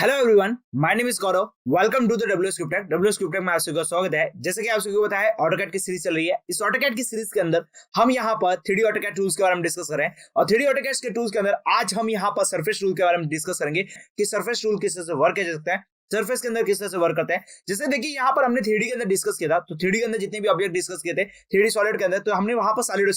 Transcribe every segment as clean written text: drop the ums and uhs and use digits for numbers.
Hello everyone, my name is Gaurav. Welcome to the W scripted. W scripted में आप सभी का स्वागत है। जैसे कि आप सभी को पता है, ऑटोकैड की सीरीज चल रही है। इस ऑटोकैड की सीरीज के अंदर हम यहाँ पर 3D ऑटोकैड टूल्स के बारे में डिस्कस कर रहे हैं और 3D ऑटोकैड के टूल्स के अंदर आज हम यहाँ पर सरफेस टूल के बारे में डिस्कस करेंगे कि सरफेस टूल किस तरह से वर्क कर सकता है, सरफेस के अंदर किस तरह से वर्क करता है। जैसे देखिए यहाँ पर हमने 3D के अंदर डिस्कस किया था, तो 3D के अंदर जितने भी ऑब्जेक्ट डिस्कस किए थे 3D सॉलिड के अंदर, तो हमने वहां पर सॉलिड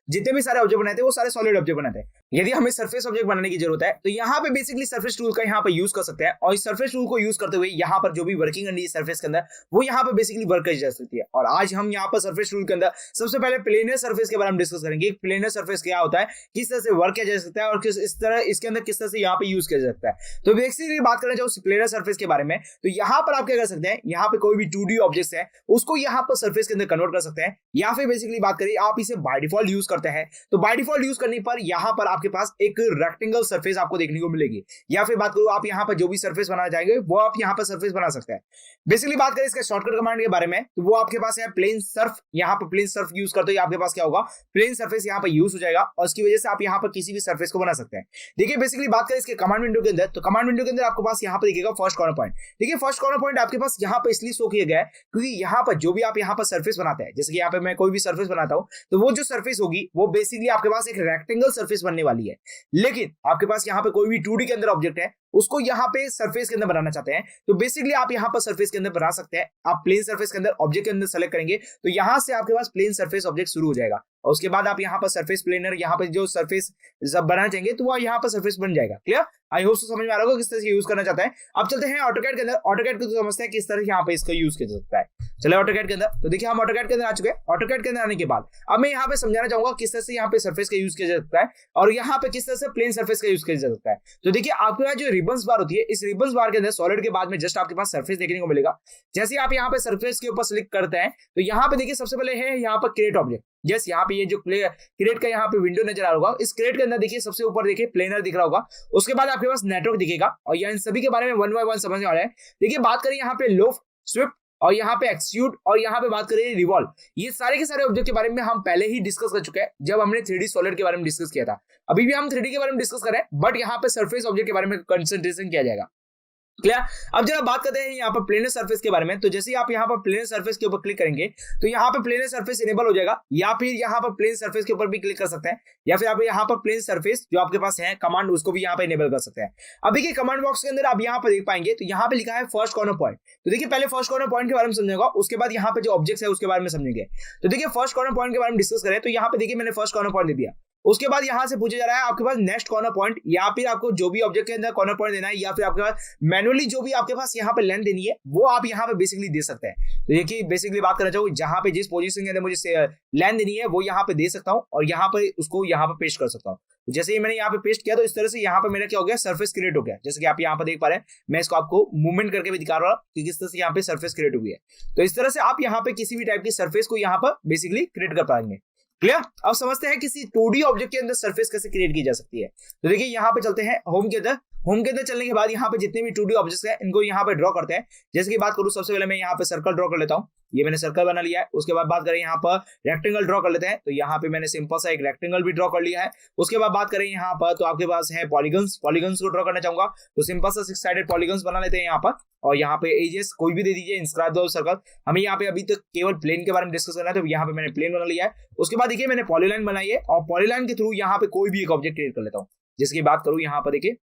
जितने भी सारे ऑब्जेक्ट बनाए थे वो सारे सॉलिड ऑब्जेक्ट बनाए थे। यदि हमें सरफेस ऑब्जेक्ट बनाने की जरूरत है तो यहाँ पे बेसिकली सरफेस टूल का यहाँ पे यूज कर सकते हैं और इस सरफेस टूल को यूज करते हुए यहाँ पर जो भी वर्किंग करनी है सरफेस के अंदर वो यहाँ पे बेसिकली वर्क की जा सकती है। और आज हम यहाँ पर सरफेस टूल के अंदर सबसे पहले प्लेनर सरफेस के बारे में डिस्कस करेंगे। प्लेनर सरफेस क्या होता है, किस तरह से वर्क किया जा सकता है और किस इस तरह इसके अंदर किस तरह से यहाँ पे यूज किया जा सकता है। तो बेसिकली बात करना चाहूँ प्लेनर सरफेस के बारे में, तो यहाँ पर आप क्या कर सकते हैं, यहाँ पे कोई भी 2D ऑब्जेक्ट है उसको यहाँ पर सरफेस के अंदर कन्वर्ट कर सकते हैं, या फिर बेसिकली बात करें आप इसे बाय डिफॉल्ट यूज करते हैं तो बाय डिफॉल्ट यूज करने पर यहाँ पर आपके पास एक रेक्टेंगल सरफेस आपको देखने को मिलेगी। या फिर बात करूं आप यहाँ पर जो भी सरफेस बनाना चाहेंगे वो आप यहाँ पर सरफेस बना सकते हैं। बेसिकली बात करें इसके शॉर्टकट कमांड के बारे में, तो वो आपके पास है प्लेन सर्फ। यहाँ पर प्लेन सर्फ यूज करते हो आपके पास क्या होगा, प्लेन सरफेस यहाँ पर यूज हो जाएगा और इसकी वजह से आप यहाँ पर किसी भी सरफेस को बना सकते हैं। देखिए बेसिकली बात करें इसके कमांड विंडो के अंदर, तो कमांड विंडो के अंदर आपके पास यहाँ पर दिखेगा फर्स्ट कॉर्नर पॉइंट। देखिए फर्स्ट कॉर्नर पॉइंट आपके पास यहाँ पर इसलिए शो किया गया है क्योंकि यहाँ पर जो भी आप यहाँ पर सरफेस बनाते हैं, जैसे कि यहाँ पे मैं कोई भी सरफेस बनाता हूँ तो वो जो सरफेस होगी वो बेसिकली आपके पास एक रेक्टेंगल सरफेस बनने वाली है। लेकिन आपके पास यहाँ पे कोई भी 2D के अंदर ऑब्जेक्ट है उसको यहाँ पे सरफेस के अंदर बनाना चाहते हैं तो बेसिकली आप यहाँ पर सरफेस के अंदर बना सकते हैं। आप प्लेन सरफेस के अंदर ऑब्जेक्ट के अंदर सेलेक्ट करेंगे तो यहाँ से आपके पास प्लेन सरफेस ऑब्जेक्ट शुरू हो जाएगा और उसके बाद आप यहाँ पर सरफेस प्लेनर यहाँ पे जो सरफेस बनाना चाहेंगे तो वो यहाँ पर सरफेस बन जाएगा। क्लियर? आई होप तो समझ में आ रहा होगा किस तरह से यूज करना चाहता है। अब चलते हैं ऑटोकैड के अंदर। ऑटोकैड को तो समझते हैं किस तरह यहाँ पे इसका यूज किया जा सकता है। चले ऑटोकैड के अंदर, तो देखिए हम ऑटोकैड के अंदर आ चुके हैं। ऑटोकैड के अंदर आने के बाद अब मैं यहाँ पे समझाना चाहूंगा किस तरह से यहाँ पे सरफेस का यूज किया जा सकता है और यहाँ पे किस तरह से प्लेन सरफेस का यूज किया जा सकता है। तो देखिए आपके पास जो रिबन्स बार होती है, इस रिबन्स बार के अंदर सॉलिड के बाद में जस्ट आपके पास सरफेस देखने को मिलेगा। जैसे आप यहाँ पे सरफेस के ऊपर क्लिक करते हैं तो यहाँ पे देखिए सबसे पहले है यहाँ पर क्रिएट ऑब्जेक्ट। यस, यहाँ पे ये जो क्रिएट का यहाँ पे विंडो नजर आ रहा होगा, इस क्रिएट के अंदर देखिए सबसे ऊपर देखिए प्लेनर दिख रहा होगा। उसके बाद आपके पास नेटवर्क दिखेगा और इन सभी के बारे में वन बाय वन समझने वाला है। देखिए बात करें यहाँ पे लोफ, स्विफ्ट और यहाँ पे एक्सक्यूट और यहाँ पे बात करें रिवॉल्व, ये सारे के सारे ऑब्जेक्ट के बारे में हम पहले ही डिस्कस कर चुके हैं जब हमने 3D सॉलिड के बारे में डिस्कस किया था। अभी भी हम 3D के बारे में डिस्कस कर रहे हैं बट यहाँ पे सरफेस ऑब्जेक्ट के बारे में कंसंट्रेशन किया जाएगा। क्लियर? अब जब बात करते हैं यहाँ पर प्लेनर सरफेस के बारे में, तो जैसे ही आप यहाँ पर प्लेनर सरफेस के ऊपर क्लिक करेंगे तो यहाँ पर प्लेनर सरफेस इनेबल हो जाएगा, या फिर यहाँ पर प्लेन सरफेस के ऊपर भी क्लिक कर सकते हैं, या फिर आप यहाँ पर प्लेन सरफेस जो आपके पास है कमांड उसको भी यहाँ पे इनेबल कर सकते हैं। अब देखिए कमांड बॉक्स के अंदर आप यहाँ पर देख पाएंगे तो यहाँ पे लिखा है फर्स्ट कॉर्नर पॉइंट। तो देखिए पहले फर्स्ट कॉर्नर पॉइंट के बारे में समझेगा, उसके बाद यहाँ पे जो ऑब्जेक्ट है उसके बारे में समझेंगे। तो देखिए फर्स्ट कॉर्नर पॉइंट के बारे में डिस्कस करें तो यहाँ पे देखिए मैंने फर्स्ट कॉर्नर पॉइंट दे दिया। उसके बाद यहां से पूछा जा रहा है आपके पास नेक्स्ट कॉर्नर पॉइंट, या फिर आपको जो भी ऑब्जेक्ट के अंदर कॉर्नर पॉइंट देना है, या फिर आपके पास मैनुअली जो भी आपके पास यहाँ पे लेंथ देनी है वो आप यहाँ पे बेसिकली दे सकते हैं। तो देखिए बेसिकली बात करना चाहूँ जहां पे जिस पोजीशन के अंदर मुझे लेंथ देनी है वो यहाँ पे दे सकता हूँ और यहाँ पे उसको यहाँ पे पेस्ट कर सकता हूँ। तो जैसे ही मैंने यहाँ पे पेस्ट किया तो इस तरह से यहाँ पे मेरा क्या हो गया, सरफेस क्रिएट हो गया। जैसे कि आप यहाँ पे देख पा रहे हैं, मैं इसको आपको मूवमेंट करके भी दिखा रहा हूँ कि किस तरह से यहाँ पे सरफेस क्रिएट हो गई है। तो इस तरह से आप यहाँ पे किसी भी टाइप की सरफेस को यहाँ पर बेसिकली क्रिएट कर पाएंगे। क्लियर? अब समझते हैं किसी 2D ऑब्जेक्ट के अंदर सरफेस कैसे क्रिएट की जा सकती है। तो देखिए यहाँ पे चलते हैं होम के अंदर। होम के अंदर चलने के बाद यहाँ पे जितने भी 2D ऑब्जेक्ट्स हैं इनको यहाँ पे ड्रॉ करते हैं। जैसे कि बात करूँ सबसे पहले मैं यहाँ पे सर्कल ड्रॉ कर लेता हूँ, ये मैंने सर्कल बना लिया है। उसके बाद बात करें यहाँ पर रेक्टेंगल ड्रॉ कर लेते हैं, तो यहाँ पे मैंने सिंपल सा एक रेक्टेंगल भी ड्रॉ कर लिया है। उसके बाद बात करें यहाँ पर तो आपके पास है पॉलीगन्स को ड्रॉ करना चाहूंगा तो सिंपल सा 6 साइडेड पॉलीगन्स बना लेते हैं यहाँ पर। और यहाँ पे एजेस कोई भी दे दीजिए, इंस्क्राइब दो सर्कल। हमें यहाँ पे अभी तक केवल प्लेन के बारे में डिस्कस करना है तो यहाँ पे मैंने प्लेन बना लिया है। उसके बाद देखिए मैंने पॉलीलाइन बनाई है और पॉलीलाइन के थ्रू यहाँ पे कोई भी एक ऑब्जेक्ट क्रिएट कर लेता हूँ। जिसकी बात करूँ यहाँ पर देखिए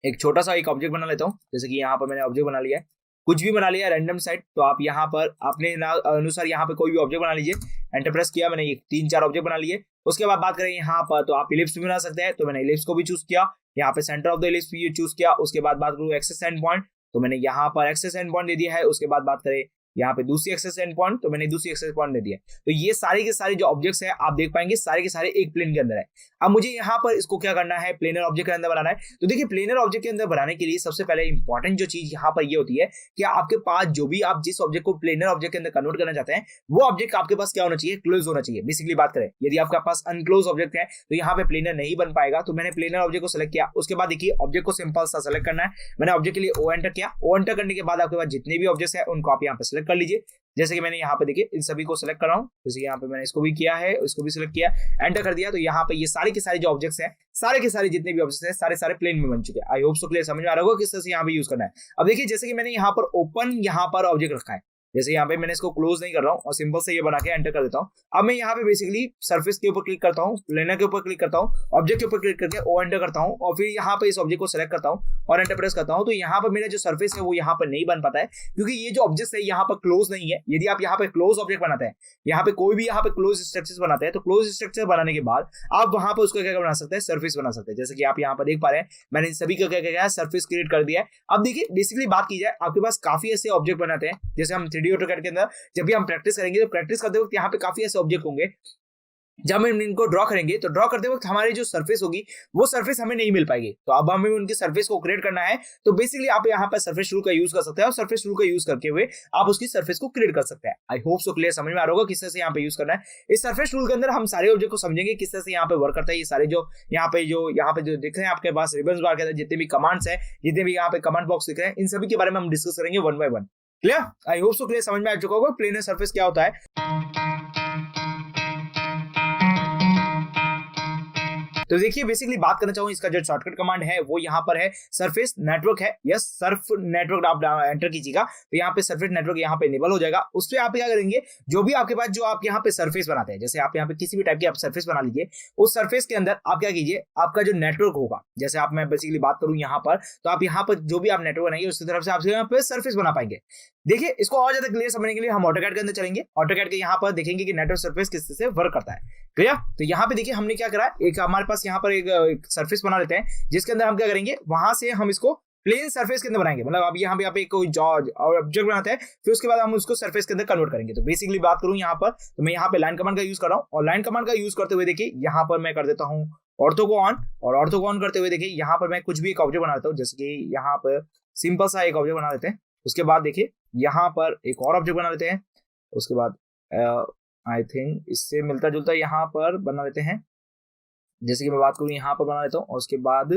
एक छोटा सा एक ऑब्जेक्ट बना लेता हूँ। जैसे कि यहाँ पर मैंने ऑब्जेक्ट बना लिया है, कुछ भी बना लिया रैंडम साइड, तो आप यहाँ पर अपने अनुसार यहाँ पे कोई भी ऑब्जेक्ट बना लीजिए। एंटर प्रेस किया, मैंने 3-4 ऑब्जेक्ट बना लिए। उसके बाद बात करें यहाँ पर तो आप इलिप्स भी बना सकते हैं, तो मैंने इलिप्स को भी चूज किया। यहाँ पे सेंटर ऑफ द इलिप्स भी चूज किया। उसके बाद बात करूँ एक्सेस एंड पॉइंट, तो मैंने यहाँ पर एक्सेस एंड पॉइंट दे दिया है। उसके बाद बात करें यहाँ पे दूसरी एक्सेस एंड पॉइंट, तो मैंने दूसरी एक्सेस पॉइंट दे दिया। तो ये सारे के सारे जो ऑब्जेक्ट्स हैं आप देख पाएंगे सारे के सारे एक प्लेन के अंदर है। अब मुझे यहाँ पर इसको क्या करना है, प्लेनर ऑब्जेक्ट के अंदर बनाना है। तो देखिए प्लेनर ऑब्जेक्ट के अंदर बनाने के लिए सबसे पहले इंपॉर्टेंट जो चीज यहाँ पर ये होती है कि आपके पास जो भी आप जिस ऑब्जेक्ट को प्लेनर ऑब्जेक्ट के अंदर कन्वर्ट करना चाहते हैं वो ऑब्जेक्ट आपके पास क्या होना चाहिए, क्लोज होना चाहिए। बेसिकली बात करें यदि आपके पास अनक्लोज ऑब्जेक्ट है तो यहाँ पे प्लेनर नहीं बन पाएगा। तो मैंने प्लेनर ऑब्जेक्ट को सिलेक्ट किया। उसके बाद देखिए ऑब्जेक्ट को सिंपल सा सिलेक्ट करना है। मैंने ऑब्जेक्ट के लिए ओ एंटर किया। ओ एंटर करने के बाद आपके पास जितने भी ऑब्जेक्ट्स हैं उनको आप यहाँ पे सिलेक्ट कर लीजिए। जैसे कि मैंने यहाँ पे देखिए इन सभी को सिलेक्ट कर रहा हूँ, जैसे यहाँ पे मैंने इसको भी किया है, इसको भी सिलेक्ट किया, एंटर कर दिया, तो यहाँ पे ये सारे के सारे जो ऑब्जेक्ट्स हैं, सारे के सारे जितने भी ऑब्जेक्ट्स हैं, सारे सारे प्लेन में बन चुके हैं। आई होप सो क्लियर समझ में आ रहा होगा किस तरह से यहाँ पे यूज करना है। अब देखिए जैसे कि मैंने यहाँ पर ओपन यहाँ पर ऑब्जेक्ट रखा है, जैसे यहाँ पे मैंने इसको क्लोज नहीं कर रहा हूँ और सिंपल से ये बना के एंटर कर देता हूँ। अब मैं यहाँ पे बेसिकली सरफेस के ऊपर क्लिक करता हूँ, प्लेनर के ऊपर क्लिक करता हूँ, ऑब्जेक्ट के ऊपर क्लिक करके ओ एंटर करता हूँ और फिर यहाँ पे इस ऑब्जेक्ट को सिलेक्ट करता हूँ और एंटर प्रेस करता हूँ। तो यहाँ पर मेरा जो सरफेस है वो यहाँ पर नहीं बन पाता है, क्योंकि ये जो ऑब्जेक्ट है यहाँ पर क्लोज नहीं है। यदि आप यहाँ पे क्लोज ऑब्जेक्ट बनाते हैं, यहाँ पे कोई भी यहाँ पे क्लोज स्ट्रक्चर बनाते हैं, तो क्लोज स्ट्रक्चर बनाने के बाद आप वहां पर उसका क्या बना सकते हैं, सरफेस बना सकते हैं। जैसे कि आप यहाँ पर देख पा रहे हैं, मैंने सभी का क्या क्या सरफेस क्रिएट कर दिया है। अब देखिए बेसिकली बात की जाए, आपके पास काफी ऐसे ऑब्जेक्ट बनाते हैं, जैसे हम 3D AutoCAD के अंदर जब भी हम प्रैक्टिस करेंगे, तो प्रैक्टिस करते वक्त यहाँ पे काफी ऐसे ऑब्जेक्ट होंगे, जब हम इनको ड्रॉ करेंगे तो ड्रॉ करते वक्त हमारी जो सरफेस होगी वो सरफेस हमें नहीं मिल पाएगी। तो अब हमें उनकी सरफेस को क्रिएट करना है, तो बेसिकली आप यहाँ पर सरफेस टूल का यूज कर सकते हैं और सरफेस टूल का यूज करके हुए आप उसकी सरफेस को क्रिएट कर सकते हैं। आई होप सो क्लियर समझ में आ रहा होगा किस तरह से यहाँ पे यूज करना है। इस सरफेस टूल के अंदर हम सारे ऑब्जेक्ट को समझेंगे किस तरह से यहाँ पे वर्क करता है। ये सारे जो यहाँ पे जो दिख रहे हैं आपके पास रिबन्स बार के अंदर जितने भी कमांड्स है, जितने भी यहाँ पे कमांड बॉक्स दिख रहे हैं, इन सभी के बारे में हम डिस्कस करेंगे one by one. Clear? I hope so clear समझ में आ चुका होगा प्लेनर सरफेस क्या होता है। तो देखिए बेसिकली बात करना चाहूँ, इसका जो शॉर्टकट कमांड है वो यहाँ पर है सरफेस नेटवर्क है। यस, सर्फ नेटवर्क आप एंटर कीजिएगा तो यहाँ पे सरफेस नेटवर्क यहाँ पे इनेबल हो जाएगा। उस पर आप क्या करेंगे, जो भी आपके पास जो आप यहाँ पे सरफेस बनाते हैं, जैसे आप यहाँ पे किसी भी टाइप की आप सरफेस बना लीजिए, उस सरफेस के अंदर आप क्या कीजिए, आपका जो नेटवर्क होगा, जैसे आप मैं बेसिकली बात करूँ यहाँ पर, तो आप यहाँ पर जो भी आप नेटवर्क बनाएंगे उसकी तरफ से आप यहाँ पे सरफेस बना पाएंगे। देखिए इसको और ज्यादा क्लियर समझने के लिए हम ऑटोकैड के अंदर चलेंगे। ऑटोकैड के यहाँ पर देखेंगे कि नेटवर्क सरफेस किस तरह से वर्क करता है। क्लियर? तो यहाँ पे देखिए हमने क्या करा, एक हमारे पास यहाँ पर एक सरफेस बना लेते हैं, जिसके अंदर हम क्या करेंगे, वहां से हम इसको प्लेन सरफेस के अंदर बनाएंगे। मतलब अब यहाँ पे आप एक कोई ऑब्जेक्ट बनाते हैं, फिर उसके बाद हम उसको सरफेस के अंदर कन्वर्ट करेंगे। तो बेसिकली बात करूँ यहाँ पर, तो मैं यहाँ पे लाइन कमांड का यूज कर रहा हूँ और लाइन कमांड का यूज करते हुए देखिए यहाँ पर मैं कर देता हूँ ऑर्थो को ऑन, और ऑर्थो को ऑन करते हुए देखिए यहाँ पर मैं कुछ भी एक ऑब्जेक्ट बना देता हूँ। जैसे कि यहाँ पर सिंपल सा एक ऑब्जेक्ट बना देते हैं, उसके बाद देखिए यहाँ पर एक और ऑब्जेक्ट बना लेते हैं, उसके बाद आई थिंक इससे मिलता जुलता यहाँ पर बना लेते हैं। जैसे कि मैं बात करूँ यहाँ पर बना लेता हूँ और उसके बाद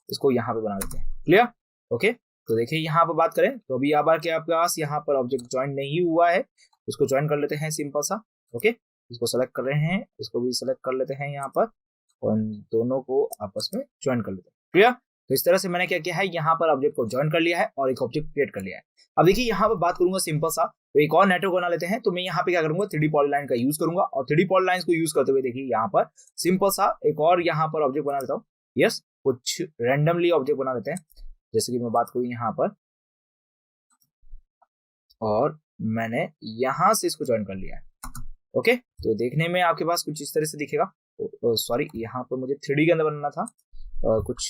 इसको यहाँ पे बना लेते हैं। क्लियर? ओके, तो देखिए यहाँ पर बात करें तो अभी आपके पास यहाँ पर ऑब्जेक्ट ज्वाइन नहीं हुआ है, उसको ज्वाइन कर लेते हैं सिंपल सा। ओके, इसको सेलेक्ट कर रहे हैं, इसको भी सेलेक्ट कर लेते हैं यहाँ पर और इन दोनों को आपस में ज्वाइन कर लेते हैं। क्लियर? तो इस तरह से मैंने क्या किया है, यहाँ पर ऑब्जेक्ट को ज्वाइन कर लिया है और एक ऑब्जेक्ट क्रिएट कर लिया है। अब देखिए यहाँ पर बात करूंगा सिंपल सा, तो एक और नेटवर्क बना लेते हैं। तो मैं यहाँ पे क्या करूंगा, 3D पॉलीलाइन का यूज करूंगा और 3D पॉलीलाइंस को यूज करते हुए देखिए यहाँ पर सिंपल सा एक और यहाँ पर ऑब्जेक्ट बना लेता हूँ। यस, कुछ रैंडमली ऑब्जेक्ट बना लेते हैं। जैसे कि मैं बात करूँ यहाँ पर, और मैंने यहाँ से इसको ज्वाइन कर लिया है। ओके, तो देखने में आपके पास कुछ इस तरह से दिखेगा। सॉरी, यहाँ पर मुझे 3D के अंदर बनाना था। कुछ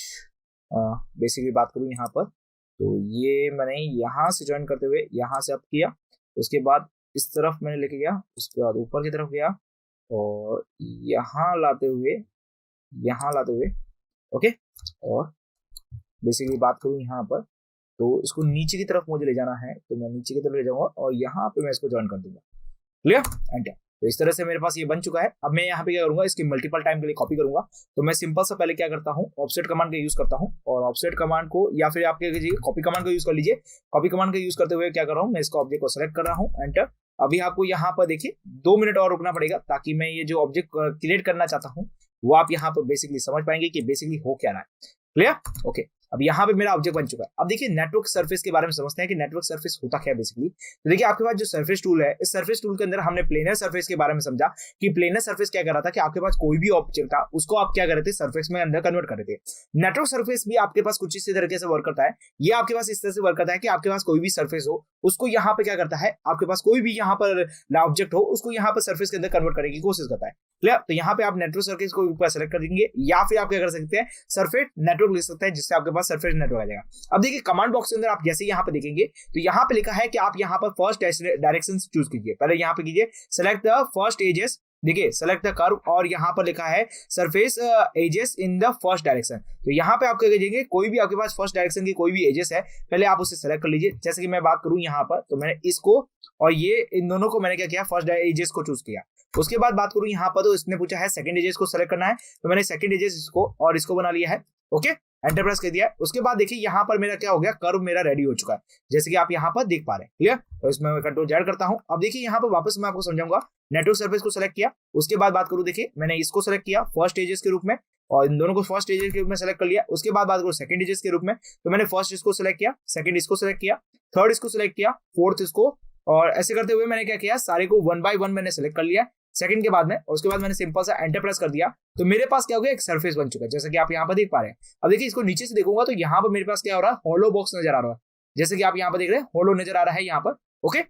बेसिकली बात करूँ यहाँ पर, तो ये मैंने यहाँ से ज्वाइन करते हुए यहाँ से अप किया, उसके बाद इस तरफ मैंने लेके गया, उसके बाद ऊपर की तरफ गया और यहाँ लाते हुए ओके, और बेसिकली बात करूँ यहाँ पर, तो इसको नीचे की तरफ मुझे ले जाना है, तो मैं नीचे की तरफ ले जाऊंगा और यहाँ पे मैं इसको ज्वाइन कर दूंगा। क्लियर? एंटर। तो इस तरह से मेरे पास ये बन चुका है। अब मैं यहाँ पे क्या करूंगा, इसकी मल्टीपल टाइम के लिए कॉपी करूंगा। तो मैं सिंपल सा पहले क्या करता हूँ, ऑफसेट कमांड का यूज करता हूँ और ऑफसेट कमांड को, या फिर आप क्या कीजिए कॉपी कमांड का यूज कर लीजिए। कॉपी कमांड का यूज करते हुए क्या कर रहा हूँ, मैं इसका ऑब्जेक्ट को सेलेक्ट कर रहा हूँ, एंटर। अभी आपको यहाँ पर देखिए 2 मिनट और रुकना पड़ेगा, ताकि मैं ये जो ऑब्जेक्ट क्रिएट करना चाहता हूँ वो आप यहाँ पर बेसिकली समझ पाएंगे कि बेसिकली हो क्या रहा है। क्लियर? ओके, अब यहाँ पे मेरा ऑब्जेक्ट बन चुका है। अब देखिए नेटवर्क सरफेस के बारे में समझते हैं कि नेटवर्क सरफेस होता क्या है बेसिकली। तो देखिए आपके पास जो सरफेस टूल है, इस सरफेस टूल के अंदर हमने प्लेनर सरफेस के बारे में समझा कि प्लेनर सरफेस क्या कर रहा था कि आपके पास कोई भी ऑब्जेक्ट था उसको आप क्या कर रहे थे, सरफेस में अंदर कन्वर्ट कर रहे थे। नेटवर्क सरफेस भी आपके पास कुछ इसी तरीके से वर्क करता है। ये आपके पास इस तरह से वर्क करता है कि आपके पास कोई भी सरफेस हो, उसको यहाँ पे क्या करता है, आपके पास कोई भी यहाँ पर ऑब्जेक्ट हो उसको यहाँ पर सरफेस के अंदर कन्वर्ट करने की कोशिश करता है। क्लियर? तो यहाँ पे आप नेटवर्क सरफेस को ऊपर सेलेक्ट कर देंगे, या फिर आप क्या कर सकते हैं, सरफेस नेटवर्क लिख सकते हैं, जिससे आपके पास सरफेस नेटवर्क आ जाएगा। अब देखिए कमांड बॉक्स के अंदर आप जैसे यहाँ पे देखेंगे तो यहाँ पे लिखा है कि आप यहाँ पर फर्स्ट डायरेक्शन चूज कीजिए। पहले यहाँ पे कीजिए सेलेक्ट द फर्स्ट एजेस, देखिए सेलेक्ट द कर्व, और यहाँ पर लिखा है surface edges in the first direction. तो यहाँ पे आप क्या कीजिएंगे, कोई भी आपके पास फर्स्ट डायरेक्शन की कोई भी एजेस है, पहले आप उसे सेलेक्ट कर लीजिए। जैसे कि मैं बात करूँ यहाँ पर, तो मैंने इसको और ये इन दोनों को मैंने क्या किया, फर्स्ट एजेस को चूज किया। उसके बाद बात करूँ यहाँ पर, तो इसने पूछा है सेकंड एजेस को सेलेक्ट करना है, तो मैंने सेकंड एजेस इसको और इसको बना लिया है। ओके, एंटर प्रेस कर दिया है। उसके बाद देखिए यहाँ पर मेरा क्या हो गया, कर्व मेरा रेडी हो चुका है, जैसे कि आप यहाँ पर देख पा रहे हैं। क्लियर? तो इसमें मैं कंट्रोल जेड करता हूँ। अब देखिए यहाँ पर वापस मैं आपको समझाऊंगा। नेटवर्क सर्फेस को सिलेक्ट किया, उसके बाद बात करूँ, देखिए मैंने इसको सिलेक्ट किया फर्स्ट एजेस के रूप में, और इन दोनों को फर्स्ट एजेस के रूप में सेलेक्ट कर लिया। उसके बाद बात करूँ सेकंड एजेस के रूप में, तो मैंने फर्स्ट इसको सिलेक्ट किया, सेकंड इसको सिलेक्ट किया, थर्ड इसको सिलेक्ट किया, फोर्थ इसको, और ऐसे करते हुए मैंने क्या किया, सारे को 1 बाय 1 मैंने सेलेक्ट कर लिया सेकंड के बाद में। और उसके बाद मैंने सिंपल सा एंटर प्रेस कर दिया, तो मेरे पास क्या हो गया, एक सरफेस बन चुका है, जैसे कि आप यहाँ पर देख पा रहे हैं। अब देखिए इसको नीचे से देखूंगा तो यहाँ पर मेरे पास क्या हो रहा है, हॉलो बॉक्स नजर आ रहा है, जैसे कि आप यहाँ पर देख रहे हैं, हॉलो नजर आ रहा है यहाँ पर। ओके,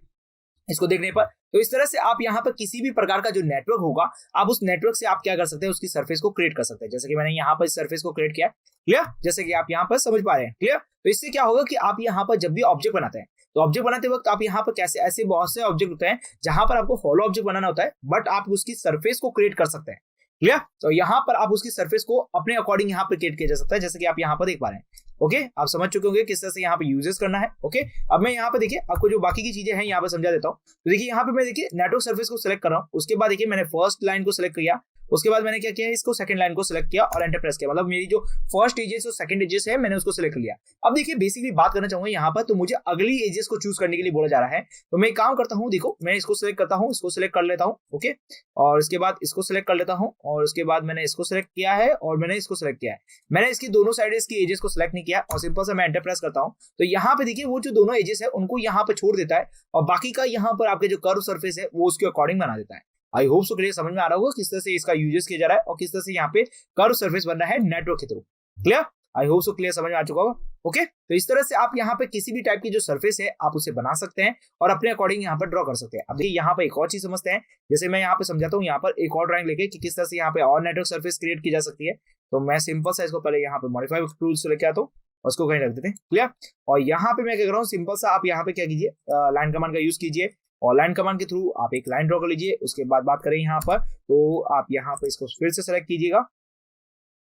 इसको देखने पर तो इस तरह से आप यहाँ पर किसी भी प्रकार का जो नेटवर्क होगा, आप उस नेटवर्क से आप क्या कर सकते हैं, उसकी सरफेस को क्रिएट कर सकते हैं, जैसे कि मैंने यहाँ पर इस सरफेस को क्रिएट किया। क्लियर? जैसे कि आप यहाँ पर समझ पा रहे हैं। क्लियर? तो इससे क्या होगा कि आप यहाँ पर जब भी ऑब्जेक्ट बनाते हैं, तो ऑब्जेक्ट बनाते वक्त आप यहाँ पर कैसे, ऐसे बहुत से ऑब्जेक्ट होते हैं जहां पर आपको हॉलो ऑब्जेक्ट बनाना होता है, बट आप उसकी सरफेस को क्रिएट कर सकते हैं। क्लियर? तो यहाँ पर आप उसकी सरफेस को अपने अकॉर्डिंग यहाँ पर क्रिएट किया जा सकता है, जैसे कि आप यहाँ पर देख पा रहे हैं। ओके, आप समझ चुके होंगे किस तरह से यहाँ पे यूजेस करना है। ओके, अब मैं यहाँ पे देखिए आपको जो बाकी की चीजें हैं यहाँ पे समझा देता हूँ। तो देखिए यहाँ पे मैं देखिए नेटवर्क सर्फेस को सिलेक्ट कर रहा हूँ, उसके बाद देखिए मैंने फर्स्ट लाइन को सिलेक्ट किया, उसके बाद मैंने क्या किया, इसको सेकंड लाइन को सिलेक्ट किया और एंटर प्रेस किया, मतलब मेरी जो फर्स्ट एजेस और सेकंड एजेस है मैंने उसको सिलेक्ट लिया। अब देखिए बेसिकली बात करना चाहूंगा यहाँ पर, तो मुझे अगली एजेस को चूज करने के लिए बोला जा रहा है, तो मैं एक काम करता हूँ, देखो मैं इसको सिलेक्ट करता हूँ, इसको सिलेक्ट कर लेता हूँ। ओके, और उसके बाद इसको सिलेक्ट कर लेता हूँ, और उसके बाद मैंने इसको सिलेक्ट किया है और मैंने इसको सिलेक्ट किया है। मैंने इसकी दोनों साइड की एजेस को सिलेक्ट नहीं किया, और सिंपल से मैं एंटर प्रेस करता हूँ, तो यहाँ पे देखिए वो जो दोनों एजेस है उनको यहाँ पे छोड़ देता है, और बाकी का यहाँ पर आपके जो कर्व सरफेस है वो उसके अकॉर्डिंग बना देता है। आई होप सो क्लियर, समझ में आ रहा होगा किस तरह से इसका यूजेस किया जा रहा है और किस तरह से यहाँ पे कर्व सरफेस बन रहा है नेटवर्क के through. Clear? I hope so clear, समझ में आ चुका होगा। ओके, तो इस तरह से आप यहाँ पे किसी भी टाइप की जो सरफेस है आप उसे बना सकते हैं और अपने अकॉर्डिंग यहाँ पर ड्रॉ कर सकते हैं। अब देखिए यहाँ पे एक और चीज समझते हैं, जैसे मैं यहाँ पे समझाता हूँ यहाँ पर एक और ड्राइंग लेके कि किस तरह से यहाँ पे और नेटवर्क सरफेस क्रिएट की जा सकती है। तो मैं सिंपल सा इसको पहले यहाँ पे मॉडिफाई टूल्स लेके आता हूँ, उसको कहीं रख देते हैं। क्लियर? और यहाँ पे मैं क्या कर रहा हूँ, सिंपल सा आप यहाँ पे क्या कीजिए, लाइन कमांड का यूज कीजिए, और लाइन कमांड के थ्रू आप एक लाइन ड्रॉ कर लीजिए। उसके बाद बात करें यहाँ पर, तो आप यहाँ पे इसको फिर से सेलेक्ट कीजिएगा,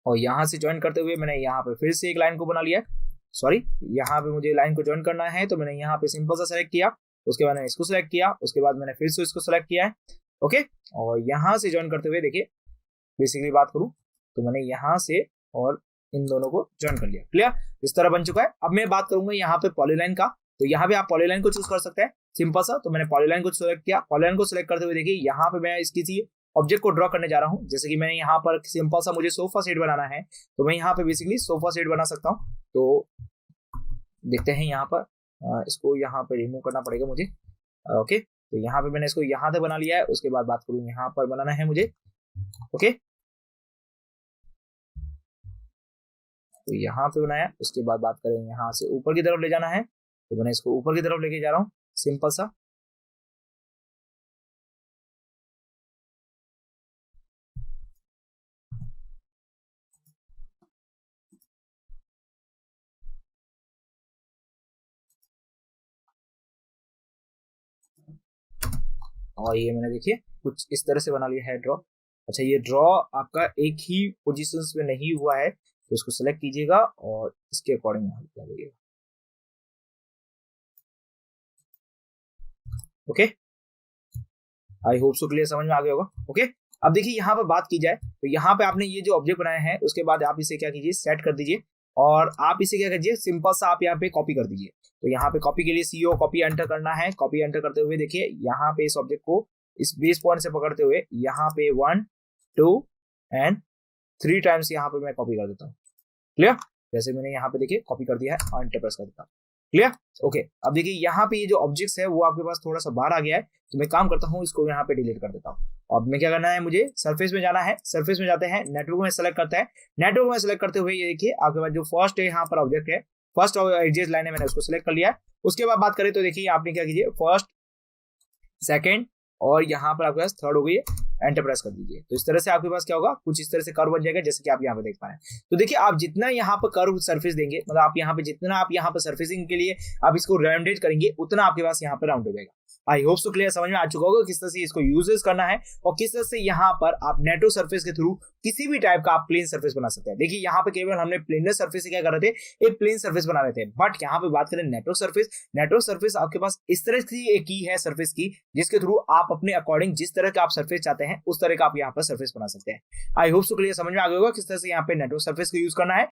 और यहाँ से ज्वाइन करते हुए मैंने यहाँ पे फिर से एक लाइन को बना लिया। सॉरी, यहाँ पे मुझे लाइन को ज्वाइन करना है, तो मैंने यहाँ पे सिंपल सा सेलेक्ट किया, उसके बाद मैंने इसको सेलेक्ट किया, उसके बाद मैंने फिर से इसको सेलेक्ट किया है। ओके, और यहाँ से ज्वाइन करते हुए देखिए बेसिकली बात करूँ तो मैंने यहाँ से और इन दोनों को ज्वाइन कर लिया। क्लियर? इस तरह बन चुका है। अब मैं बात करूंगा यहाँ पे पॉलीलाइन का, तो यहाँ पे आप पॉलीलाइन को चूज कर सकते हैं सिंपल सा। तो मैंने पॉलीलाइन को सिलेक्ट किया, पॉलीलाइन को सिलेक्ट करते हुए देखिए यहाँ पे मैं किसी ऑब्जेक्ट को ड्रॉ करने जा रहा हूँ, जैसे कि मैंने यहाँ पर सिंपल सा मुझे सोफा सेट बनाना है, तो मैं यहाँ पे बेसिकली सोफा सेट बना सकता हूँ। तो देखते हैं यहाँ पर, इसको यहाँ पे रिमूव करना पड़ेगा मुझे। ओके, तो यहाँ पे मैंने इसको यहाँ तक बना लिया है। उसके बाद बात करूँ यहाँ पर बनाना है मुझे। ओके, तो यहाँ पे बनाया, उसके बाद बात करें यहाँ से ऊपर की तरफ ले जाना है, तो मैंने इसको ऊपर की तरफ लेके जा रहा हूँ सिंपल सा। और ये मैंने देखिए कुछ इस तरह से बना लिया है ड्रॉ। अच्छा, ये ड्रॉ आपका एक ही पोजीशंस में नहीं हुआ है, तो इसको सेलेक्ट कीजिएगा और इसके अकॉर्डिंग लगाइएगा। Okay, I hope so clear, समझ में आ गया होगा। ओके, अब देखिए यहाँ पर बात की जाए तो यहाँ पे आपने ये जो ऑब्जेक्ट बनाया है उसके बाद आप इसे क्या कीजिए, सेट कर दीजिए, और आप इसे क्या कीजिए, सिंपल सा आप यहाँ पे कॉपी कर दीजिए। तो यहाँ पे कॉपी के लिए CO कॉपी एंटर करना है। कॉपी एंटर करते हुए देखिए यहाँ पे इस ऑब्जेक्ट को इस बेस पॉइंट से पकड़ते हुए यहाँ पे 1 2 एंड 3 टाइम्स यहाँ पे मैं कॉपी कर देता हूँ। क्लियर? जैसे मैंने यहाँ पे देखिए कॉपी कर दिया है और एंटर प्रेस कर देता हूँ। क्लियर? ओके, अब देखिए यहाँ पे ये जो ऑब्जेक्ट्स है वो आपके पास थोड़ा सा बाहर आ गया है, तो मैं काम करता हूँ इसको यहाँ पे डिलीट कर देता हूँ। अब मैं क्या करना है, मुझे सरफेस में जाना है। सरफेस में जाते हैं, नेटवर्क में सेलेक्ट करते हैं। नेटवर्क में सेलेक्ट करते हुए ये देखिए आपके पास जो फर्स्ट है यहाँ पर ऑब्जेक्ट है, फर्स्ट एजेस लाइन है, मैंने उसको सिलेक्ट कर लिया है। उसके बाद बात करें तो देखिए आपने क्या कीजिए, फर्स्ट सेकेंड और यहाँ पर आपके पास थर्ड हो गई है, एंटर प्रेस कर दीजिए। तो इस तरह से आपके पास क्या होगा, कुछ इस तरह से कर्व बन जाएगा जैसे कि आप यहाँ पे देख पा रहे हैं। तो देखिए आप जितना यहाँ पर कर्व सरफेस देंगे, मतलब आप यहाँ पे जितना आप यहाँ पर सरफेसिंग के लिए आप इसको राउंडेड करेंगे, उतना आपके पास यहाँ पे राउंड हो जाएगा। आई होप सो क्लियर समझ में आ चुका होगा किस तरह से इसको यूजेस करना है और किस तरह से यहाँ पर आप नेटवर्क सरफेस के थ्रू किसी भी टाइप का आप प्लेन सरफेस बना सकते हैं। देखिए यहाँ पे केवल हमने प्लेनर सरफेस से क्या कर रहे थे, एक प्लेन सरफेस बना रहे थे, बट यहाँ पे बात करें नेटवर्क सरफेस आपके पास इस तरह की एक की है सरफेस की जिसके थ्रू आप अपने अकॉर्डिंग जिस तरह का आप सरफेस चाहते हैं उस तरह का आप यहाँ पर सरफेस बना सकते हैं। आई होप सो क्लियर समझ में आ गया होगा किस तरह से यहाँ पे नेटवर्क सरफेस को यूज करना है।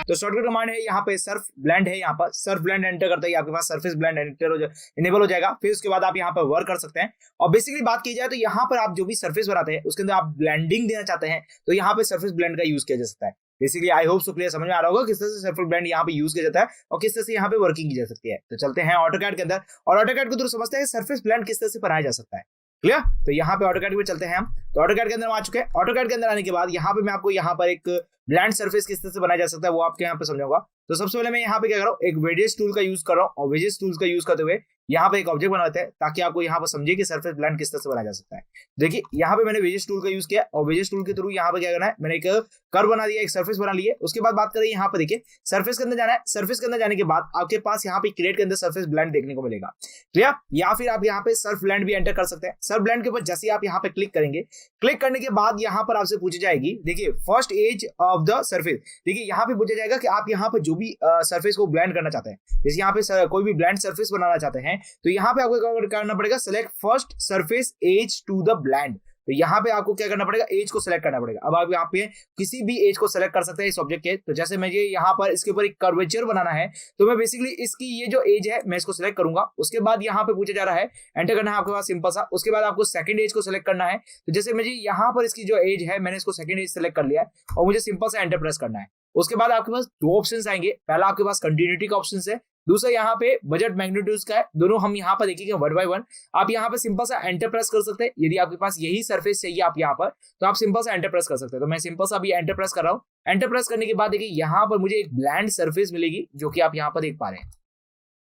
तो शॉर्टकट कमांड है यहाँ पे सर्फ ब्लेंड है, यहाँ पर सर्फ ब्लेंड एंटर करते ही आपके पास सरफेस ब्लेंड इनेबल हो जाएगा। फिर उसके बाद आप यहाँ पर वर्क कर सकते हैं और बेसिकली बात की जाए तो यहाँ पर आप जो भी सरफेस बनाते हैं उसके अंदर आप ब्लेंडिंग देना चाहते हैं तो यहाँ पे सरफेस ब्लेंड का यूज किया जा सकता है। Basically I hope so clear समझ में आ रहा होगा किस तरह से सरफेस ब्लेंड यहाँ पे यूज किया जाता है और किस तरह से यहाँ पे वर्किंग की जा सकती है। तो चलते हैं ऑटोकैड के अंदर और ऑटोकैड को थ्रू समझते हैं सरफेस ब्लेंड किस तरह से बनाया जा सकता है। क्लियर? तो यहाँ पे ऑटोकैड में चलते हैं हम। तो ऑटोकैड के अंदर आ चुके हैं। ऑटोकैड के अंदर आने के बाद यहाँ पे मैं आपको यहाँ पर एक ब्लेंड सरफेस किस तरह से बनाया जा सकता है वो आपके यहाँ पे समझाऊंगा। तो सबसे पहले मैं यहाँ पे क्या कर रहा हूँ, एक वेजेस टूल का यूज कर रहा हूँ और वेजेस टूल्स का यूज करते हुए यहाँ पे एक ऑब्जेक्ट बनाते हैं ताकि आपको यहाँ पर समझिए कि सरफेस ब्लेंड किस तरह से बनाया जा सकता है। देखिए यहाँ पे मैंने वेजेस टूल का यूज किया और वेजेस टूल के थ्रू यहाँ पे क्या करना है, मैंने एक कर्व बना दिया, एक सरफेस बना लिया। उसके बाद बात करें यहाँ पे देखिए सरफेस के अंदर जाना है। सरफेस के अंदर जाने के बाद आपके पास यहाँ पे क्रिएट के अंदर सरफेस ब्लेंड देखने को मिलेगा। क्लियर? या फिर आप यहाँ पे सर्फ ब्लेंड भी एंटर कर सकते हैं। सर्फ ब्लेंड के ऊपर जैसे ही आप यहाँ पे क्लिक करेंगे, क्लिक करने के बाद यहाँ पर आपसे पूछी जाएगी, देखिए first edge of the surface. देखिए यहाँ पे पूछा जाएगा कि आप यहाँ पे जो भी सरफेस को ब्लेंड करना चाहते हैं, जैसे यहाँ पे कोई भी ब्लेंड सरफेस बनाना चाहते हैं तो यहाँ पे आपको क्या करना पड़ेगा, select first surface edge to the blend. तो यहाँ पे आपको क्या करना पड़ेगा, एज को सेलेक्ट करना पड़ेगा। अब आप यहाँ पे किसी भी एज को सेलेक्ट कर सकते हैं इस ऑब्जेक्ट के। तो जैसे मुझे यहाँ पर इसके ऊपर एक कर्वेचर बनाना है तो मैं बेसिकली इसकी ये जो एज है मैं इसको सेलेक्ट करूंगा। उसके बाद यहाँ पे पूछा जा रहा है, एंटर करना है आपके पास सिंपल सा। उसके बाद आपको सेकंड एज को सेलेक्ट करना है। तो जैसे मुझे यहाँ पर इसकी जो एज है मैंने इसको सेकंड एज सेलेक्ट कर लिया है और मुझे सिंपल सा एंटर प्रेस करना है। उसके बाद आपके पास दो ऑप्शंस आएंगे, पहला आपके पास कंटिन्यूटी का ऑप्शन है, दूसरा यहाँ पे बजट मैग्नीट्यूड्स का है। दोनों हम यहाँ पर देखेंगे वन बाय वन। आप यहाँ पे सिंपल सा एंटर प्रेस कर सकते हैं। यदि आपके पास यही सरफेस चाहिए आप यहाँ पर तो आप सिंपल सा एंटर प्रेस कर सकते हैं। तो मैं सिंपल सा अभी एंटर प्रेस कर रहा हूँ। एंटर प्रेस करने के बाद देखिए यहाँ पर मुझे एक ब्लैंड सरफेस मिलेगी जो कि आप यहाँ पर देख पा रहे हैं।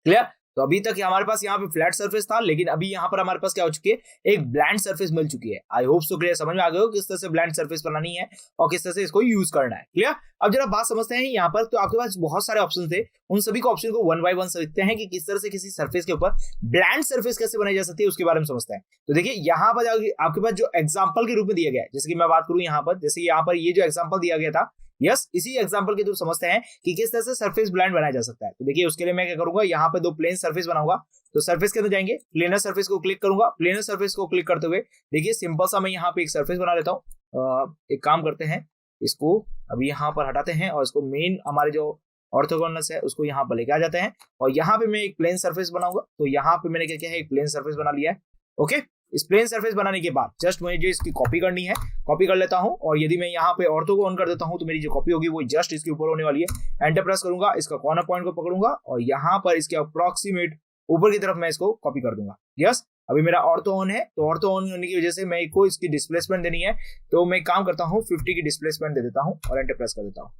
क्लियर? तो अभी तक हमारे पास यहाँ पे फ्लैट सरफेस था लेकिन अभी यहाँ पर हमारे पास क्या हो चुकी है, एक ब्लैंड सरफेस मिल चुकी है। आई होप सो क्लियर समझ में आ गए हो किस तरह से ब्लैंड सरफेस बनानी है और किस तरह से इसको यूज करना है। क्लियर? अब जरा बात समझते हैं यहाँ पर। तो आपके पास बहुत सारे ऑप्शन थे, उन सभी को ऑप्शन को वन बाय वन समझते हैं कि किस तरह से किसी सरफेस के ऊपर ब्लैंड सरफेस कैसे बनाई जा सकती है उसके बारे में समझते हैं। तो देखिए यहाँ पर आपके पास जो एग्जाम्पल के रूप में दिया गया है, जैसे कि मैं बात करूँ यहाँ पर, जैसे यहाँ पर ये जो एग्जाम्पल दिया गया था, यस इसी एग्जांपल के थ्रू समझते हैं कि किस तरह से सरफेस ब्लेंड बनाया जा सकता है। तो देखिए उसके लिए मैं क्या करूंगा, यहाँ पे दो प्लेन सरफेस बनाऊंगा। तो सरफेस के अंदर जाएंगे, प्लेनर सरफेस को क्लिक करूंगा। प्लेनर सरफेस को क्लिक करते हुए देखिए सिंपल सा मैं यहाँ पे एक सरफेस बना लेता हूँ। एक काम करते हैं, इसको अभी यहाँ पर हटाते हैं और इसको मेन हमारे जो ऑर्थोगोनल्स है उसको यहाँ पर लेके आ जाते हैं और यहाँ पे मैं एक प्लेन सरफेस बनाऊंगा। तो यहाँ पे मैंने क्या किया है, एक प्लेन सरफेस बना लिया है। ओके, इस प्लेन सरफेस बनाने के बाद जस्ट मुझे इसकी कॉपी करनी है, कॉपी कर लेता हूं और यदि मैं यहाँ पे ऑर्थो को ऑन कर देता हूं तो मेरी जो कॉपी होगी वो जस्ट इसके ऊपर होने वाली है। एंटर प्रेस करूंगा, इसका कॉर्नर पॉइंट को पकड़ूंगा और यहाँ पर इसके अप्रोक्सीमेट ऊपर की तरफ मैं इसको कॉपी कर दूंगा। यस, अभी मेरा ऑर्थो ऑन है। तो ऑर्थो ऑन होने की वजह से मैं को इसकी डिस्प्लेसमेंट देनी है तो मैं काम करता हूँ 50 की डिस्प्लेसमेंट दे देता हूँ और एंटर प्रेस कर देता हूँ।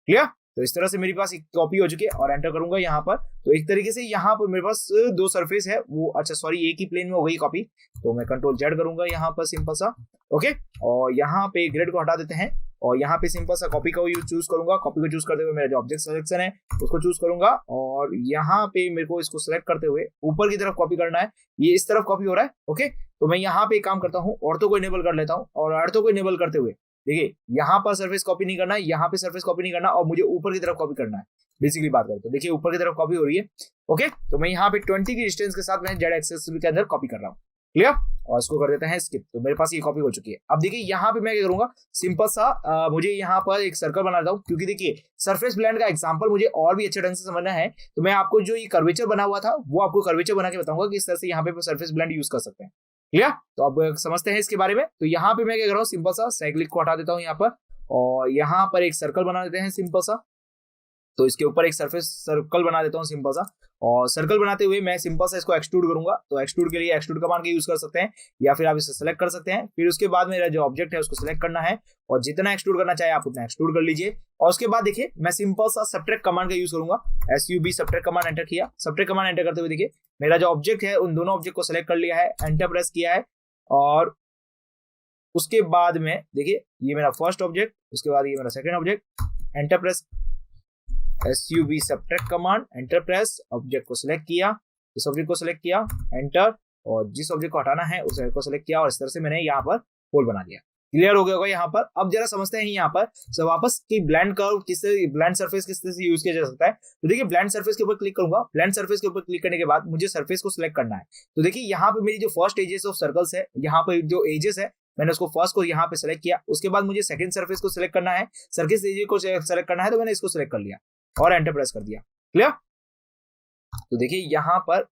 क्लियर? तो इस तरह से मेरे पास एक कॉपी हो चुकी है और एंटर करूंगा यहाँ पर। तो एक तरीके से यहाँ पर मेरे पास दो सरफेस है वो, अच्छा सॉरी एक ही प्लेन में हो गई कॉपी। तो मैं कंट्रोल जेड करूंगा यहाँ पर सिंपल सा। ओके, और यहाँ पे ग्रेड को हटा देते हैं और यहाँ पे सिंपल सा कॉपी का चूज करूंगा। कॉपी को चूज करते हुए मेरा जो ऑब्जेक्ट सिलेक्शन है उसको चूज करूंगा और यहाँ पे मेरे को इसको सिलेक्ट करते हुए ऊपर की तरफ कॉपी करना है। ये इस तरफ कॉपी हो रहा है। ओके, तो मैं यहाँ पे काम करता हूँ, ऑर्थो को इनेबल कर लेता हूँ और ऑर्थो को इनेबल करते हुए देखिए यहाँ पर सरफेस कॉपी नहीं करना है, यहाँ पे सरफेस कॉपी नहीं करना और मुझे ऊपर की तरफ कॉपी करना है। बेसिकली बात करें तो देखिए ऊपर की तरफ कॉपी हो रही है। ओके, तो मैं यहाँ पे 20 की डिस्टेंस के साथ मैं जेड एक्सेस के अंदर कॉपी कर रहा हूँ। क्लियर? और इसको कर देते हैं स्किप। तो मेरे पास ये कॉपी हो चुकी है। अब देखिए यहाँ पे मैं क्या करूंगा, सिंपल सा मुझे यहाँ पर एक सर्कल बना देता हूँ क्योंकि देखिए सरफेस ब्लेंड का एग्जांपल मुझे और भी अच्छे ढंग से समझना है। तो मैं आपको जो ये कर्वेचर बना हुआ था वो आपको कर्वेचर बना के बताऊंगा कि इस तरह से यहाँ पे सरफेस ब्लेंड यूज कर सकते हैं। क्लियर? तो अब समझते हैं इसके बारे में। तो यहाँ पे मैं क्या कर रहा हूँ, सिंपल सा साइक्लिक को हटा देता हूँ यहाँ पर और यहाँ पर एक सर्कल बना देते हैं सिंपल सा। तो इसके ऊपर एक सरफेस सर्कल बना देता हूँ सिंपल सा और सर्कल बनाते हुए मैं सिंपल सा इसको एक्सट्रूड करूंगा। तो एक्सट्रूड के लिए एक्सट्रूड कमांड का यूज कर सकते हैं या फिर आप इसे सेलेक्ट कर सकते हैं। फिर उसके बाद मेरा जो ऑब्जेक्ट है उसको सिलेक्ट करना है और जितना एक्सट्रूड करना चाहे आप उतना एक्सट्रूड कर लीजिए। और उसके बाद देखिए मैं सिंपल सा सबट्रैक्ट कमांड का यूज करूंगा। SUB सबट्रैक्ट कमांड एंटर किया। सबट्रैक्ट कमांड एंटर करते हुए देखिए मेरा जो ऑब्जेक्ट है उन दोनों ऑब्जेक्ट को सिलेक्ट कर लिया है, एंटर प्रेस किया है और उसके बाद में देखिए ये मेरा फर्स्ट ऑब्जेक्ट, उसके बाद ये मेरा second object, enter press SUB subtract command, enter press, object को सिलेक्ट किया, इस ऑब्जेक्ट को सिलेक्ट किया, एंटर, और जिस ऑब्जेक्ट को हटाना है उस ऑब्जेक्ट को सिलेक्ट किया और इस तरह से मैंने यहाँ पर होल बना दिया। क्लियर हो गया होगा यहाँ पर। अब जरा समझते हैं यहाँ पर सब वापस कि ब्लेंड कर्व ब्लेंड सरफेस किस तरह से यूज किया जा सकता है। तो देखिए ब्लेंड सरफेस के ऊपर क्लिक करूंगा, ब्लेंड सरफेस के ऊपर क्लिक करने के बाद मुझे सरफेस को सिलेक्ट करना है। तो देखिए यहाँ पे मेरी जो फर्स्ट एजेस ऑफ सर्कल्स है, यहाँ पे जो एजेस है मैंने उसको फर्स्ट को यहाँ पे सेलेक्ट किया, उसके बाद मुझे सेकंड सरफेस को सिलेक्ट करना है, सर्किस एजेस को सिलेक्ट करना है, तो मैंने इसको सिलेक्ट कर लिया और एंटर प्रेस कर दिया। क्लियर। तो देखिए यहाँ पर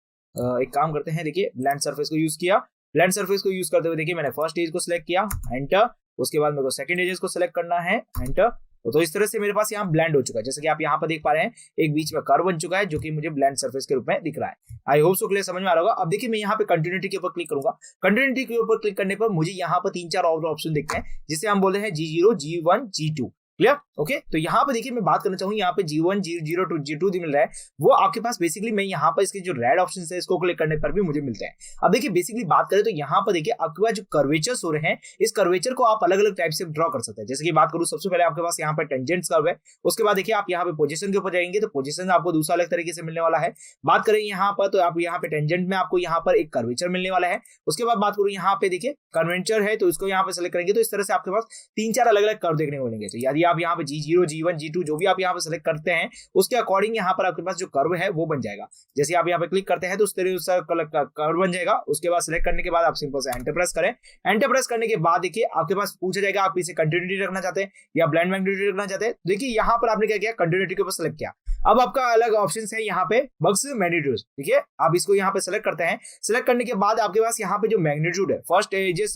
एक काम करते हैं, देखिए ब्लेंड सरफेस को यूज किया, ब्लेंड सरफेस को यूज करते हुए देखिए मैंने फर्स्ट एज को सिलेक्ट किया, एंटर, उसके बाद मेरे को सेकंड एजेस को सिलेक्ट करना है, एंटर। तो इस तरह से मेरे पास यहाँ ब्लेंड हो चुका है, जैसे कि आप यहाँ पर देख पा रहे हैं एक बीच में कर्व बन चुका है जो कि मुझे ब्लेंड सरफेस के रूप में दिख रहा है। आई होप सो क्लियर, समझ में आ रहा होगा। अब देखिए मैं यहाँ पे कंटिन्यूटी के ऊपर क्लिक करूंगा, कंटिन्यूटी के ऊपर क्लिक करने पर मुझे यहाँ पर 3-4 और ऑप्शन दिखते हैं जिसे हम बोलते हैं G0, G1, G2। Clear. Okay. तो यहाँ पे देखिए मैं बात करना चाहूँ, यहाँ पे G1, G0 टू G2 मिल रहा है, वो आपके पास बेसिकली मैं यहाँ पर इसके जो रेड ऑप्शन है इसको क्लिक करने पर भी मुझे मिलते हैं। अब देखिए बेसिकली बात करें तो यहाँ पर देखिए आपके पास जो कर्वेचर्स हो रहे हैं, इस कर्वेचर को आप अलग अलग टाइप से ड्रॉ कर सकते हैं। जैसे कि बात करूँ सबसे पहले आपके पास यहाँ पे टेंजेंट्स कर्व है, उसके बाद देखिए आप यहाँ पे पोजीशन के ऊपर जाएंगे तो पोजीशन आपको दूसरा अलग तरीके से मिलने वाला है। बात करें यहाँ पर तो आप यहाँ पे टेंजेंट में आपको यहाँ पर एक कर्वेचर मिलने वाला है। उसके बाद बात करूँ यहाँ पे देखिए कन्वेंचर है तो इसको यहाँ पे सेलेक्ट करेंगे तो इस तरह से आपके पास 3-4 अलग अलग कर्व देखने को मिलेंगे। तो यदि आप यहाँ पे G0, G1, G2 जो भी आप यहाँ पे सेलेक्ट करते हैं उसके अकॉर्डिंग यहाँ पर आपके पास जो कर्व है वो बन जाएगा। जैसे आप यहाँ पे क्लिक करते हैं तो उस तरह से कर्व बन जाएगा। उसके बाद सिलेक्ट करने के बाद आप सिंपल से एंटर प्रेस करें, एंटर प्रेस करने के बाद देखिए आपके पास पूछा जाएगा आप इसे कंटिन्यूटी रखना चाहते हैं या ब्लेंड मैग्नीट्यूड रखना चाहते हैं। देखिए यहाँ पर आपने क्या किया, कंटिन्यूटी के ऊपर सेलेक्ट किया। अब आपका अलग ऑप्शन है यहाँ पे बक्स मैग्नीट्यूड, ठीक है। आप इसको यहाँ पे सेलेक्ट करते हैं, सेलेक्ट करने के बाद आपके पास यहाँ पे जो मैग्नीट्यूड है फर्स्ट एजेस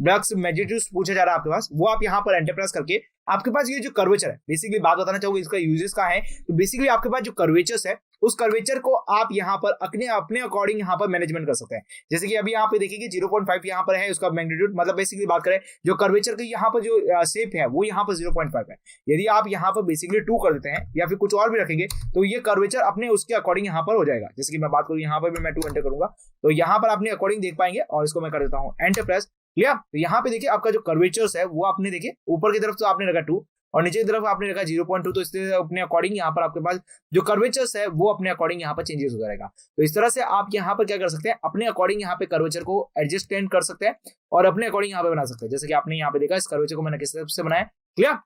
बक्स मैग्नीट्यूड पूछा जा रहा है आपके पास, वो आप यहाँ पर एंटर प्रेस करके आपके पास ये जो कर्वेचर है, बेसिकली बात बताना चाहूंगा इसका यूजेस का है। तो बेसिकली आपके पास जो कर्वेचर्स है उस कर्वेचर को आप यहाँ पर अपने अकॉर्डिंग यहाँ पर मैनेजमेंट कर सकते हैं। जैसे कि अभी यहाँ पे देखिए 0.5 यहाँ पर है उसका मैग्नीट्यूड, मतलब बेसिकली बात करें जो कर्वेचर की यहाँ पर जो शेप है वो यहाँ पर 0.5 है। यदि आप यहाँ पर बेसिकली 2 कर देते हैं या फिर कुछ और भी रखेंगे तो ये कर्वेचर अपने उसके अकॉर्डिंग यहाँ पर हो जाएगा। जैसे कि मैं बात करूँ यहाँ पर भी मैं 2 एंटर करूंगा तो यहाँ पर अपने अकॉर्डिंग देख पाएंगे और इसको मैं कर देता हूँ एंटर प्रेस। क्लियर। तो यहाँ पे देखिए आपका जो कर्वेचर्स है वो आपने देखिए ऊपर की तरफ तो आपने रखा 2 और नीचे की तरफ आपने रखा 0.2, तो इससे अपने अकॉर्डिंग यहाँ पर आपके पास जो कर्वेचर्स है वो अपने अकॉर्डिंग यहाँ पर चेंजेस हो जाएगा। तो इस तरह से आप यहाँ पर क्या कर सकते हैं, अपने अकॉर्डिंग यहाँ पे कर्वेचर को एडजस्ट कर सकते हैं और अपने अकॉर्डिंग यहाँ पे बना सकते हैं। जैसे कि आपने यहाँ पे देखा इस कर्वेचर को मैंने किस तरह से बनाया। Clear.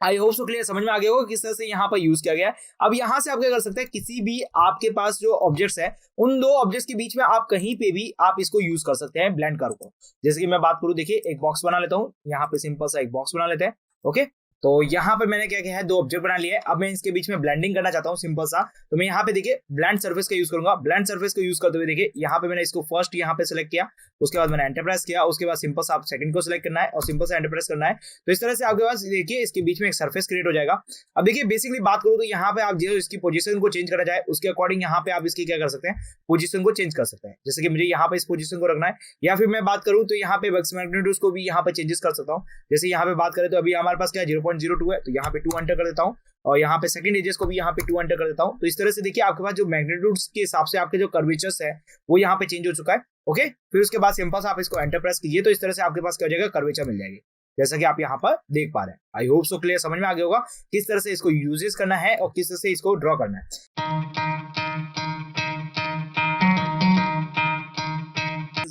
I hope so clear, समझ में आ गया होगा किस तरह से यहाँ पर यूज किया गया है। अब यहाँ से आप क्या कर सकते हैं, किसी भी आपके पास जो ऑब्जेक्ट्स है उन 2 ऑब्जेक्ट्स के बीच में आप कहीं पे भी आप इसको यूज कर सकते हैं ब्लेंड कर्व को। जैसे कि मैं बात करूँ, देखिए एक बॉक्स बना लेता हूँ, यहाँ पे सिंपल सा एक बॉक्स बना लेते हैं। ओके। तो यहाँ पर मैंने क्या किया है, 2 ऑब्जेक्ट बना लिए है। अब मैं इसके बीच में ब्लेंडिंग करना चाहता हूँ सिंपल सा, तो मैं यहाँ पे देखिए ब्लेंड सरफेस का यूज करूंगा। ब्लेंड सरफेस को यूज करते हुए देखिए यहाँ पे मैंने इसको फर्स्ट यहाँ पे सिलेक्ट किया, उसके बाद मैंने एंटर प्रेस किया, उसके बाद सिंपल सा आप सेकंड को सिलेक्ट करना है और सिंपल से एंटर प्रेस करना है। तो इस तरह से आपके पास देखिए इसके बीच में एक सरफेस क्रिएट हो जाएगा। अब देखिए बेसिकली बात करूँ तो यहाँ पे आप जो इसकी पोजीशन को चेंज करा जाए उसके अकॉर्डिंग यहाँ पे आप इसकी क्या कर सकते हैं, पोजीशन को चेंज कर सकते हैं। जैसे कि मुझे यहाँ पे इस पोजीशन को रखना है, या फिर मैं बात करूँ तो यहाँ पे बक्स मैग्नीट्यूड को भी यहाँ पे चेंजेस कर सकता हूँ। जैसे यहाँ पे बात करें तो अभी हमारे पास क्या 0.02 है, तो यहाँ पे 2 एंटर कर देता हूँ और यहाँ पे सेकंड एजेस को भी यहाँ पे 2 एंटर कर देता हूँ। तो इस तरह से देखिए आपके पास जो मैग्नीट्यूड्स के हिसाब से आपके जो कर्वेचर्स है वो यहाँ पे चेंज हो चुका है। ओके। फिर उसके बाद सिंपल से आप इसको एंटर प्रेस कीजिए तो इस तरह से आपके पास क्या हो जाएगा, कर्वेचर मिल जाएगी, जैसा कि आप यहाँ पर देख पा रहे हैं। आई होप सो क्लियर, समझ में आ गया होगा किस तरह से इसको यूजेस करना है और किस तरह से इसको ड्रॉ करना है।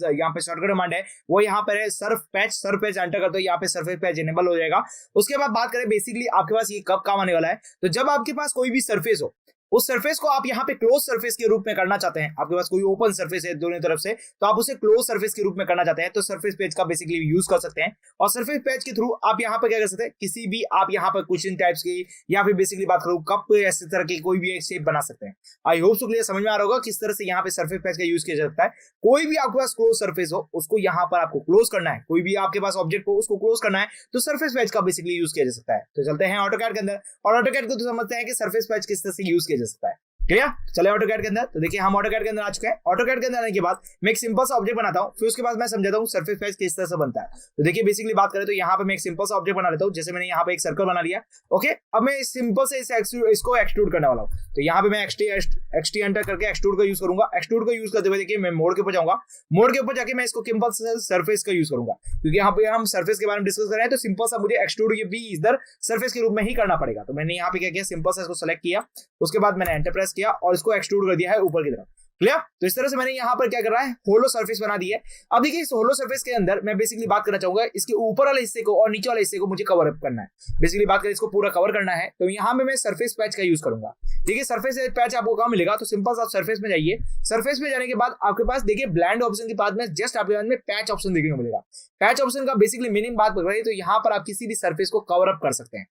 यहाँ पे शॉर्टकट कमांड है वो यहाँ पर है सर्फ पैच एंटर करते हो, यहाँ पे सरफेस पैच इनेबल हो जाएगा। उसके बाद बात करें बेसिकली आपके पास ये कब काम आने वाला है, तो जब आपके पास कोई भी सरफेस हो उस सरफेस को आप यहाँ पे क्लोज सरफेस के रूप में करना चाहते हैं। आपके पास कोई ओपन सरफेस है दोनों तरफ से, तो आप उसे क्लोज सरफेस के रूप में करना चाहते हैं तो सरफेस पेज का बेसिकली यूज कर सकते हैं। और सरफेस पेज के थ्रू आप यहाँ पर क्या कर सकते हैं, किसी भी आप यहाँ पर क्वेश्चन टाइप्स की या फिर बेसिकली बात करूँ कप ऐसे तरह की कोई भी एक शेप बना सकते हैं। आई होप सो क्लियर, समझ में आ रहा होगा किस तरह से यहाँ पे सरफेस पेज का यूज किया जा सकता है। कोई भी आपके पास क्लोज सरफेस हो उसको यहाँ पर आपको क्लोज करना है, कोई भी आपके पास ऑब्जेक्ट हो उसको क्लोज करना है तो सरफेस पेज का बेसिकली यूज किया जा सकता है। तो चलते हैं ऑटोकैड के अंदर और ऑटोकैड को तो समझते हैं कि सरफेस पेज किस तरह से यूज किया जा सकता है। क्लियर। चले ऑटोकैड के अंदर, तो देखिए हम ऑटोकैड के अंदर आ चुके हैं। ऑटोकैड के अंदर आने के बाद मैं एक सिंपल सा ऑब्जेक्ट बनाता हूं, फिर उसके बाद मैं समझाता हूं सरफेस पैच किस तरह से बनता है। तो देखिए बेसिकली बात करें तो यहाँ पे मैं एक सिंपल सा ऑब्जेक्ट बना लेता हूं, जैसे मैंने यहाँ पे एक सर्कल बना लिया। ओके, अब मैं सिंपल से इसको एक्सट्रूड करने वाला हूँ। तो यहाँ पे मैं एक्सटी एंटर करके एक्सट्रूड का यूज करूंगा। एक्सट्रूड का यूज करते हुए देखिए मैं मोड के ऊपर जाऊंगा। मोड के ऊपर जाके मैं इसको सिंपल से सरफेस का यूज करूंगा, क्योंकि यहाँ पे हम सरफेस के बारे में डिस्कस कर रहे हैं, तो सिंपल सा मुझे एक्सट्रूड भी इधर सरफेस के रूप में ही करना पड़ेगा। तो मैंने यहाँ पे क्या किया, सिंपल सा इसको सेलेक्ट किया, उसके बाद मैंने एंटर प्रेस किया और इसको एक्सट्रूड कर दिया है ऊपर की तरफ। क्लियर। तो इस तरह से मैंने यहाँ पर क्या कर रहा है, होलो सरफेस बना दी है। अब देखिए इस होलो सरफेस के अंदर मैं बेसिकली बात करना चाहूंगा, इसके ऊपर वाले हिस्से को और नीचे वाले हिस्से को मुझे कवर अप करना है। बेसिकली बात करें इसको पूरा कवर करना है, तो यहाँ में मैं सरफेस पैच का यूज करूंगा। देखिए सरफेस पैच आपको कहाँ मिलेगा, तो सिंपल से आप सरफेस में जाइए। सरफेस में जाने के बाद आपके पास देखिए ब्लेंड ऑप्शन के बाद में जस्ट आपके पास में पैच ऑप्शन देखने को मिलेगा। पैच ऑप्शन का बेसिकली मीनिंग बात कर रही है, तो यहाँ पर आप किसी भी सरफेस को कवर अप कर सकते हैं,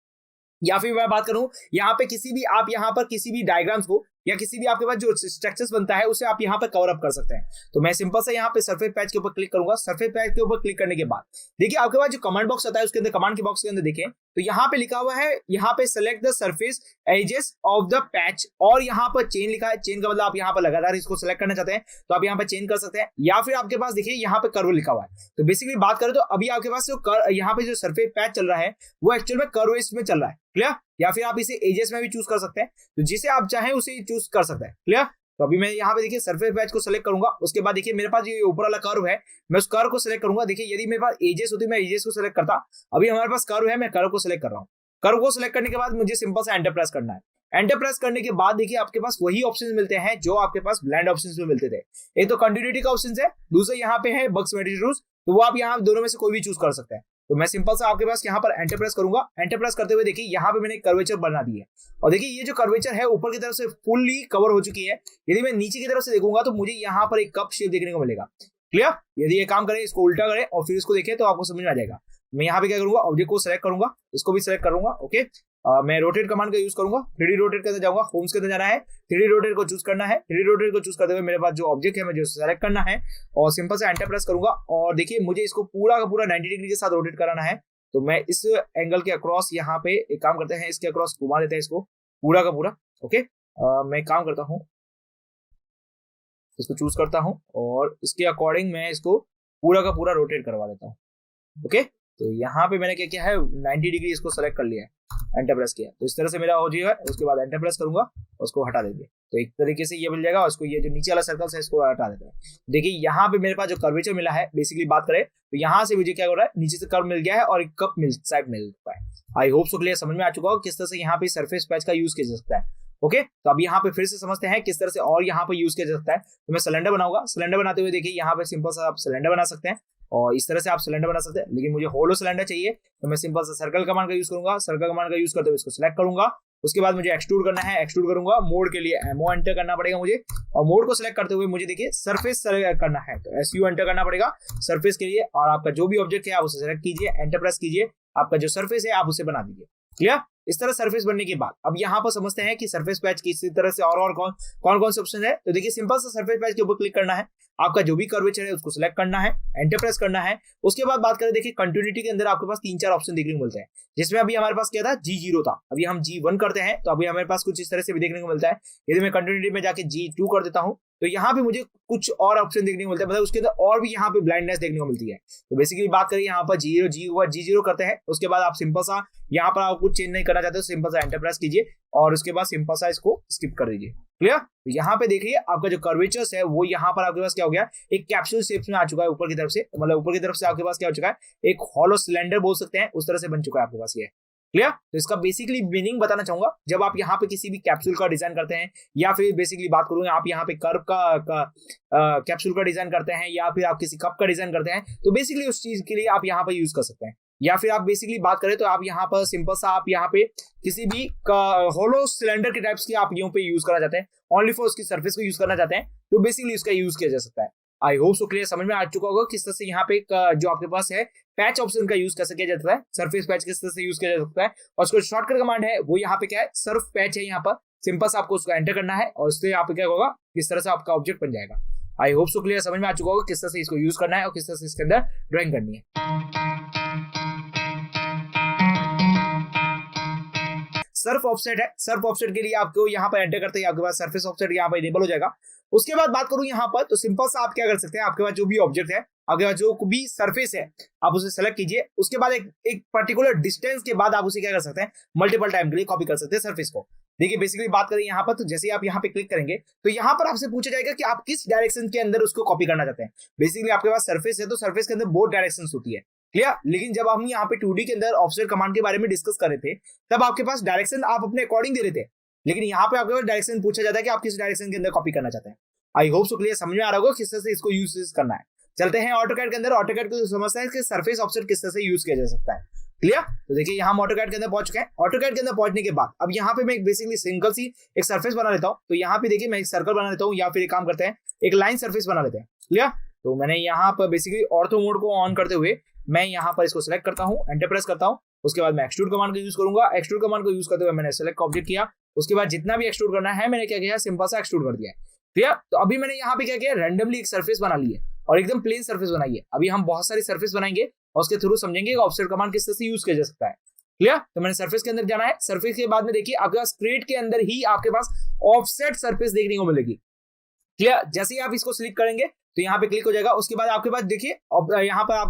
या फिर मैं बात करूं यहाँ पे किसी भी आप यहाँ पर किसी भी डायग्राम्स को या किसी भी आपके पास जो स्ट्रक्चर्स बनता है उसे आप यहाँ पर कवर अप कर सकते हैं। तो मैं सिंपल से यहाँ पे सरफेस पैच के ऊपर क्लिक करूंगा। सरफेस पैच के ऊपर क्लिक करने के बाद देखिए आपके पास जो कमांड बॉक्स आता है उसके अंदर, कमांड के बॉक्स के अंदर देखें तो यहाँ पे लिखा हुआ है, यहाँ पे select the surface edges of the patch, और यहाँ पर चेन लिखा है। चेन का मतलब आप यहाँ पर लगातार इसको सेलेक्ट करना चाहते हैं तो आप यहाँ पर चेन कर सकते हैं, या फिर आपके पास देखिए यहाँ पे कर्व लिखा हुआ है। तो बेसिकली बात करें तो अभी आपके पास जो यहाँ पे जो सरफेस पैच चल रहा है वो एक्चुअल में कर्व में चल रहा है। क्लियर। या फिर आप इसे एजेस में भी चूज कर सकते हैं, तो जिसे आप चाहें उसे चूज कर सकते हैं। क्लियर। तो अभी मैं यहाँ पे देखिए सरफेस पैच को सेलेक्ट करूंगा, उसके बाद देखिए मेरे पास ये ऊपर वाला कर्व है, मैं उस कर्व को सेलेक्ट करूंगा। देखिए यदि मेरे पास एजेस होती मैं एजेस को सेलेक्ट करता, अभी हमारे पास कर्व है, मैं कर्व को सेलेक्ट कर रहा हूँ। कर्व को सेलेक्ट करने के बाद मुझे सिंपल से एंटर प्रेस करना है। एंटर प्रेस करने के बाद देखिए आपके पास वही ऑप्शंस मिलते हैं जो आपके पास ब्लेंड ऑप्शंस में मिलते थे। एक तो कंटिन्यूटी का ऑप्शन है, दूसरा यहाँ पे है बग सिमेट्री रूल्स, तो वो आप यहाँ दोनों में से कोई भी चूज कर सकते हैं। तो मैं सिंपल से आपके पास यहाँ पर एंटर प्रेस करूंगा। एंटर प्रेस करते हुए देखिए यहाँ पे मैंने कर्वेचर बना दी है, और देखिए ये जो कर्वेचर है ऊपर की तरफ से फुल्ली कवर हो चुकी है। यदि मैं नीचे की तरफ से देखूंगा तो मुझे यहाँ पर एक कप शेप देखने को मिलेगा। क्लियर। यदि ये काम करें, इसको उल्टा करें और फिर इसको देखें तो आपको समझ में आ जाएगा। मैं यहाँ पे क्या करूंगा, ऑब्जेक्ट को सिलेक्ट करूंगा, इसको भी सिलेक्ट करूंगा। ओके, मैं रोटेट कमांड का यूज करूंगा। 3D रोटेट के अंदर जाऊंगा, होम्स के अंदर जाना है, 3D रोटेट को चूज करना है। 3D रोटेट को चूज करते हुए मेरे पास जो ऑब्जेक्ट है मुझे सेलेक्ट करना है और सिंपल से एंटर प्रेस करूंगा। और देखिए मुझे इसको पूरा का पूरा 90 डिग्री के साथ रोटेट कराना है। तो मैं इस एंगल के अक्रॉस यहाँ पे एक काम करते हैं, इसके अक्रॉस घुमा देते हैं इसको पूरा का पूरा। ओके, मैं काम करता हूँ, इसको चूज करता हूँ और इसके अकॉर्डिंग मैं इसको पूरा का पूरा रोटेट करवा देता हूँ। ओके, तो यहाँ पे मैंने क्या किया है, 90 डिग्री इसको सेलेक्ट कर लिया है, एंटर प्रेस किया, तो इस तरह से मेरा हो जाएगा। उसके बाद एंटर प्रेस करूंगा, उसको हटा देंगे, तो एक तरीके से ये मिल जाएगा। उसको ये जो नीचे वाला सर्कल है इसको हटा देते हैं। देखिए यहाँ पे मेरे पास जो कर्वेचर मिला है, बेसिकली बात करें तो यहाँ से मुझे क्या हो रहा है, नीचे से कर्व मिल गया है और एक कप साइड मिल चुका है। आई होप सो क्लियर समझ में आ चुका हो किस तरह से यहाँ पे सरफेस पैच का यूज किया जा सकता है। ओके, तो अब यहाँ पे फिर से समझते हैं किस तरह से और यहाँ पे यूज किया जा सकता है। तो मैं सिलेंडर बनाऊंगा। सिलेंडर बनाते हुए देखिए यहाँ पे सिंपल सा आप सिलेंडर बना सकते हैं और इस तरह से आप सिलेंडर बना सकते हैं, लेकिन मुझे होलो सिलेंडर चाहिए तो मैं सिंपल सा सर्कल कमांड का यूज करूंगा। सर्कल कमांड का यूज करते हुए इसको सिलेक्ट करूंगा। उसके बाद मुझे एक्सट्रूड करना है, एक्सट्रूड करूंगा। मोड के लिए एमओ एंटर करना पड़ेगा मुझे, और मोड को सिलेक्ट करते हुए मुझे देखिए सरफेस सेलेक्ट करना है, तो एसयू एंटर करना पड़ेगा सरफेस के लिए। और आपका जो भी ऑब्जेक्ट है आप उसे सेलेक्ट कीजिए, एंटर प्रेस कीजिए, आपका जो सरफेस है आप उसे बना दीजिए। क्लियर। इस तरह सरफेस बनने के बाद अब यहाँ पर समझते हैं कि सरफेस पैच किसी तरह से और कौन से ऑप्शन है। तो देखिए सिंपल सा सरफेस पैच के ऊपर क्लिक करना है, आपका जो भी कर्वेचर है उसको सिलेक्ट करना है, एंटर प्रेस करना है। उसके बाद बात करें देखिए कंटिन्यूटी के अंदर आपके पास 3-4 ऑप्शन देखने को मिलते हैं, जिसमें अभी हमारे पास क्या था, G0 था। अभी हम G1 करते हैं तो अभी हमारे पास कुछ इस तरह से भी देखने को मिलता है। यदि मैं कंटिन्यूटी में जाके G2 कर देता हूँ तो यहाँ पे मुझे कुछ और ऑप्शन देखने को मिलता है, मतलब उसके अंदर और भी यहाँ पे ब्लाइंडनेस देखने को मिलती है। तो बेसिकली बात करें यहाँ पर G0 करते हैं। उसके बाद आप सिंपल सा यहाँ पर आप कुछ चेंज नहीं करना चाहते, सिंपल सा एंटर प्रेस कीजिए और उसके बाद सिंपल सा इसको स्किप कर दीजिए। क्लियर। तो यहाँ पे देखिए आपका जो कर्वेचर्स है वो यहाँ पर आपके पास क्या हो गया, एक कैप्सूल शेप में आ चुका है ऊपर की तरफ से, मतलब ऊपर की तरफ से आपके पास क्या हो चुका है, एक हॉलो सिलेंडर बोल सकते हैं, उस तरह से बन चुका है आपके पास ये। क्लियर। तो इसका बेसिकली मीनिंग बताना चाहूंगा, जब आप यहाँ पे किसी भी कैप्सूल का डिजाइन करते हैं, या फिर बेसिकली बात करूँ आप यहाँ पे कर्व का कैप्सूल का डिजाइन करते हैं, या फिर आप किसी कप का डिजाइन करते हैं, तो बेसिकली उस चीज के लिए आप यहाँ पे यूज कर सकते हैं। या फिर आप बेसिकली बात करें तो आप यहाँ पर सिंपल सा आप यहाँ पे किसी भी होलो सिलेंडर के टाइप्स की आप यहाँ पे यूज करना चाहते हैं, ओनली फॉर उसकी सरफेस को यूज करना चाहते हैं, तो बेसिकली उसका यूज किया जा सकता है। आई होप सो क्लियर समझ में आ चुका होगा किस तरह से यहाँ पे जो आपके पास है पैच ऑप्शन का यूज कैसे किया जाता है, सरफेस पैच किस तरह से यूज किया जा सकता है। और उसको शॉर्टकट कमांड है वो यहाँ पे क्या है, सर्फ पैच है। यहाँ पर सिंपल से आपको उसको एंटर करना है और उससे यहाँ पे क्या होगा, किस तरह से आपका ऑब्जेक्ट बन जाएगा। आई होप सो क्लियर समझ में आ चुका होगा किस तरह से इसको यूज करना है और किस तरह से इसके अंदर ड्राइंग करनी है। सर्फ ऑफसेट है, सर्फ ऑफसेट के लिए आपको यहाँ पर एंटर करते ही आपके पास सर्फेस ऑफसेट यहाँ पर इनेबल हो जाएगा। उसके बाद बात करूं यहाँ पर, तो सिंपल सा आप क्या कर सकते हैं, आपके पास जो भी ऑब्जेक्ट है, आपके पास जो भी सरफेस है, आप उसे सेलेक्ट कीजिए। उसके बाद एक पर्टिकुलर डिस्टेंस के बाद आप उसे क्या कर सकते हैं, मल्टीपल टाइम के लिए कॉपी कर सकते हैं सरफेस को। देखिए बेसिकली बात करें यहाँ पर, तो जैसे आप यहाँ पे क्लिक करेंगे तो यहाँ पर आपसे पूछा जाएगा कि आप किस डायरेक्शन के अंदर उसको कॉपी करना चाहते हैं। बेसिकली आपके पास सरफेस है तो सरफेस के अंदर बहुत डायरेक्शंस होती है, क्लियर। लेकिन जब हम यहाँ पे 2D के अंदर ऑफसेट कमांड के बारे में डिस्कस कर रहे थे, तब आपके पास डायरेक्शन आप अपने अकॉर्डिंग दे रहे थे, लेकिन यहाँ पे आपके पास डायरेक्शन पूछा जाता है कि आप किस डायरेक्शन के अंदर कॉपी करना चाहते हैं। आई होप सो क्लियर, समझ में आ रहा होगा किस तरह से इसको यूज करना है। चलते हैं ऑटोकैड के अंदर। ऑटोकैड को समझते हैं कि सरफेस ऑफसेट किस तरह से यूज किया जा सकता है, क्लियर। तो देखिए यहाँ हम ऑटोकैड के अंदर पहुंच चुके हैं। ऑटोकैड के अंदर पहुंचने के बाद अब यहाँ पे मैं बेसिकली सिंगल सी एक सरफेस बना लेता हूँ। तो यहाँ पे देखिए मैं एक सर्कल बना लेता हूँ, या फिर एक काम करते हैं एक लाइन सरफेस बना लेते हैं, क्लियर। तो मैंने यहाँ पर बेसिकली ऑर्थो मोड को ऑन करते हुए मैं यहाँ पर इसको सिलेक्ट करता हूँ, एंटर प्रेस करता हूँ। उसके बाद मैं एक्सट्रूड कमांड को यूज करूंगा। एक्सट्रूड कमांड को यूज करते हुए मैंने सेलेक्ट ऑब्जेक्ट किया। उसके बाद जितना भी एक्सट्रूड करना है मैंने क्या किया, सिंपल सा एक्सट्रूड कर दिया, क्लियर। तो अभी मैंने यहाँ पे क्या किया, रैंडमली एक सरफेस बना ली है और एकदम प्लेन सरफेस बनाई है। अभी हम बहुत सारी सरफेस बनाएंगे और उसके थ्रू समझेंगे ऑफसेट कमांड किस तरह से यूज किया जा सकता है, क्लियर। तो मैंने सरफेस के अंदर जाना है। सरफेस के बाद में देखिए आपके पास क्रिएट के अंदर ही आपके पास ऑफसेट सरफेस देखने को मिलेगी, क्लियर। जैसे ही आप इसको सिलेक्ट करेंगे तो यहाँ पे क्लिक हो जाएगा। उसके बाद आपके पास देखिए यहाँ पर आप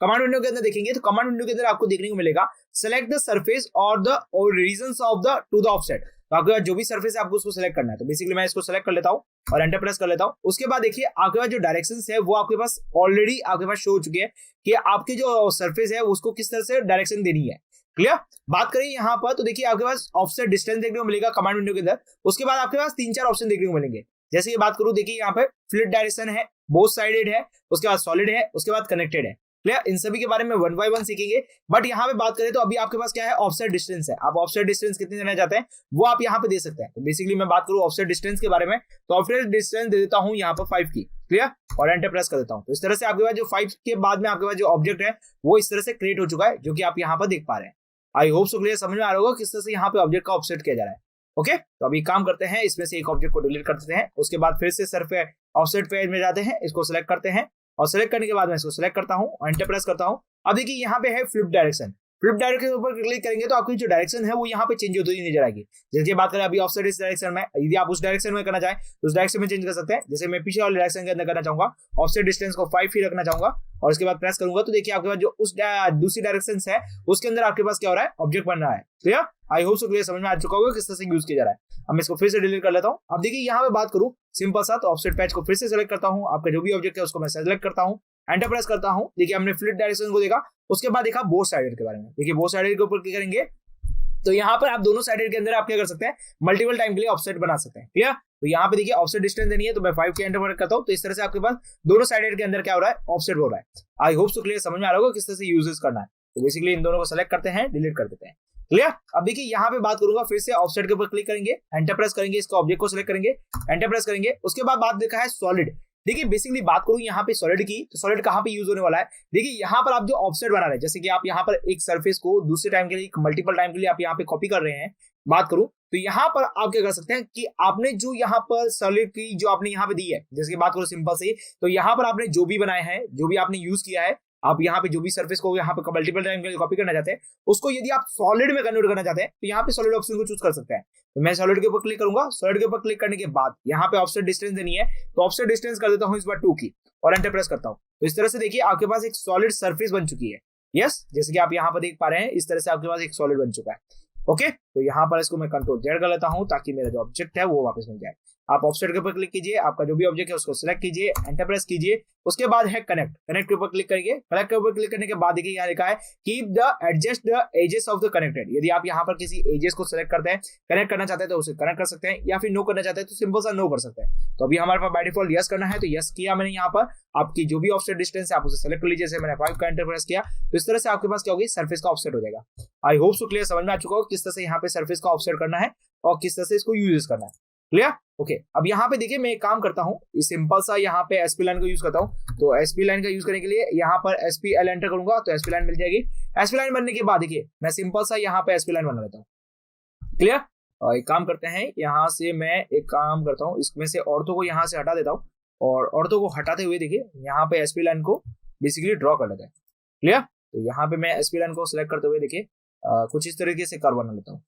कमांड विंडो के अंदर देखेंगे तो कमांड विंडो के अंदर आपको देखने को मिलेगा सेलेक्ट द सरफेस और the reasons of the two the offset. तो आपके पास जो भी सरफेस है आपको उसको सिलेक्ट करना है। तो बेसिकली मैं इसको सिलेक्ट कर लेता हूँ और एंटर प्रेस कर लेता हूँ। उसके बाद देखिए आपके पास जो डायरेक्शंस है वो आपके पास ऑलरेडी आपके पास शो हो चुके हैं कि आपके जो सरफेस है उसको किस तरह से डायरेक्शन देनी है, क्लियर। बात करें यहाँ पर तो देखिए आपके पास ऑफसेट डिस्टेंस देखने को मिलेगा कमांड विंडो के अंदर। उसके बाद आपके पास 3-4 ऑप्शन देखने को मिलेंगे। जैसे ये बात करूं, देखिए यहाँ पे फ्लिप डायरेक्शन है, बोथ साइडेड है, उसके बाद सॉलिड है, उसके बाद कनेक्टेड है, क्लियर। इन सभी के बारे में 1 बाय 1 सीखेंगे। बट यहाँ पे बात करें तो अभी आपके पास क्या है, ऑफसेट डिस्टेंस है। आप ऑफसेट डिस्टेंस कितने देना चाहते हैं वो आप यहाँ पे दे सकते हैं। तो बेसिकली मैं बात करूं ऑफसेट डिस्टेंस के बारे में, तो ऑफसेट डिस्टेंस दे देता हूँ यहाँ पर 5 की, क्लियर, और एंटर प्रेस कर देता हूँ। तो इस तरह से आपके पास जो 5 के बाद में आपके पास जो ऑब्जेक्ट है वो इस तरह से क्रिएट हो चुका है, जो कि आप यहाँ पर देख पा रहे हैं। आई होप सो क्लियर, समझ में आ रहा होगा किस तरह से यहाँ पे ऑब्जेक्ट का ऑफसेट किया जा रहा है। ओके, तो अभी काम करते हैं, इसमें से एक ऑब्जेक्ट को डिलीट कर देते हैं। उसके बाद फिर से सरफेस ऑफसेट पेज में जाते हैं, इसको सिलेक्ट करते हैं और सिलेक्ट करने के बाद मैं इसको सिलेक्ट करता हूँ, एंटर प्रेस करता हूँ। अब देखिए यहाँ पे है फ्लिप डायरेक्शन। फ्लिप डायरेक्शन के ऊपर क्लिक करेंगे तो आपकी जो डायरेक्शन है वो यहाँ पे चेंज होती हुई नजर आएगी। जैसे बात करें अभी ऑफसेट इस डायरेक्शन में, यदि आप उस डायरेक्शन में करना चाहें तो उस डायरेक्शन में चेंज कर सकते हैं। जैसे मैं पीछे वाले डायरेक्शन के अंदर करना चाहूंगा, ऑफसेट डिस्टेंस को 5 ही रखना चाहूंगा और उसके बाद प्रेस करूंगा तो देखिए आपके पास जो उस दूसरी डायरेक्शन है उसके अंदर आपके पास क्या हो रहा है, ऑब्जेक्ट बन रहा है, clear. I hope so clear, समझ में आ चुका होगा किस तरह से यूज किया जा रहा है। अब मैं इसको फिर से डिलीट कर लेता हूँ। अब देखिए यहाँ पे बात करूँ सिंपल सा, तो ऑफसेट पैच को फिर से सेलेक्ट करता हूँ। आपका जो भी ऑब्जेक्ट है उसको मैं सेलेक्ट करता हूँ, एंटर प्रेस करता हूँ। देखिए हमने फ्लिप डायरेक्शन को देखा। उसके बाद देखा बोथ साइडेड के बारे में। देखिए बोथ साइडेड के ऊपर क्लिक करेंगे तो यहाँ पर आप दोनों साइडेड के अंदर आप क्या कर सकते हैं, मल्टीपल टाइम के लिए ऑफसेट बना सकते हैं, क्लियर। तो यहाँ पे देखिए ऑफसेट डिस्टेंस देनी है तो मैं 5 के एंटर करता हूँ। तो इस तरह से आपके पास दोनों साइडेड के अंदर क्या हो रहा है, ऑफसेट हो रहा है। आई होप सो क्लियर, समझ में आ रहा होगा किस तरह से यूजेस करना है। तो बेसिकली इन दोनों को सेलेक्ट करते हैं, डिलीट कर देते हैं, क्लियर। अब देखिए यहाँ पे बात करूंगा फिर से ऑफसेट के ऊपर क्लिक करेंगे, एंटर प्रेस करेंगे, इसको ऑब्जेक्ट को सिलेक्ट करेंगे, एंटर प्रेस करेंगे। उसके बाद बात देखा है सॉलिड। देखिए बेसिकली बात करूं यहाँ पे सॉलिड की, तो सॉलिड कहाँ पे यूज होने वाला है। देखिए यहाँ पर आप जो ऑफसेट बना रहे हैं, जैसे कि आप यहाँ पर एक सरफेस को दूसरे टाइम के लिए मल्टीपल टाइम के लिए आप यहाँ पे कॉपी कर रहे हैं, बात करूं तो यहाँ पर आप क्या कर सकते हैं कि आपने जो यहाँ पर सॉलिड की जो आपने यहाँ पे दी है, जैसे कि बात करो सिंपल से, तो यहाँ पर आपने जो भी बनाए हैं, जो भी आपने यूज किया है, आप यहाँ पे जो भी सरफेस को यहाँ पे मल्टीपल टाइम के लिए कॉपी करना चाहते हैं, उसको यदि आप सॉलिड में कन्वर्ट करना चाहते हैं तो यहाँ पे सॉलिड ऑप्शन को चूज कर सकते हैं। तो मैं सॉलिड के ऊपर क्लिक करूंगा। सॉलिड के ऊपर क्लिक करने के बाद यहाँ पे ऑफसेट डिस्टेंस देनी है, तो ऑफसेट डिस्टेंस कर देता हूँ इस बार 2 की और एंटर प्रेस करता हूँ। तो इस तरह से देखिए आपके पास एक सॉलिड सरफेस बन चुकी है। यस, जैसे कि आप यहाँ पर देख पा रहे हैं, इस तरह से आपके पास एक सॉलिड बन चुका है। ओके, तो यहाँ पर इसको मैं कंट्रोल Z कर लेता हूँ ताकि मेरा जो ऑब्जेक्ट है वो वापस मिल जाए। आप ऑफसेट के ऊपर क्लिक कीजिए, आपका जो भी ऑब्जेक्ट है उसको सिलेक्ट कीजिए, एंटर प्रेस कीजिए। उसके बाद है कनेक्ट। कनेक्ट के ऊपर क्लिक करिए। कनेक्ट के ऊपर क्लिक करने के बाद देखिए यहाँ लिखा है keep the adjust the edges of the connected. यदि आप यहाँ पर किसी एजेस को सिलेक्ट करते हैं, कनेक्ट करना चाहते हैं तो उसे कनेक्ट कर सकते हैं, या फिर नो करना चाहते हैं तो सिंपल सा नो कर सकते हैं। तो अभी हमारे पास बाय डिफॉल्ट यस करना है, तो यस किया मैंने। यहाँ पर आपकी जो भी ऑफसेट डिस्टेंस है आप उसे सेलेक्ट कर लीजिए। जैसे मैंने 5 का एंटर प्रेस किया तो इस तरह से आपके पास क्या होगी, सरफेस का ऑफसेट हो जाएगा। आई होप सो क्लियर, समझ में आ चुका हो किस तरह से यहाँ पे सरफेस का ऑफसेट करना है और किस तरह से इसको यूज करना है, क्लियर। ओके, अब यहाँ पे देखिए मैं एक काम करता हूँ, इस सिंपल सा यहाँ पे एसपी लाइन को यूज करता हूँ। तो एसपी लाइन का यूज करने के लिए यहाँ पर SPL एंटर करूंगा तो एसपी लाइन मिल जाएगी। एसपी लाइन बनने के बाद देखिए मैं सिंपल सा यहाँ पे एसपी लाइन बना लेता हूँ, क्लियर। और एक काम करते हैं, यहाँ से मैं एक काम करता हूँ, इसमें से ऑर्थो को यहाँ से हटा देता हूँ और ऑर्थो को हटाते हुए देखिए यहाँ पे एसपी लाइन को बेसिकली ड्रॉ कर लेते हैं, क्लियर। तो यहाँ पे मैं एसपी लाइन को सिलेक्ट करते हुए देखिए कुछ इस तरीके से कर्व बना लेता हूँ।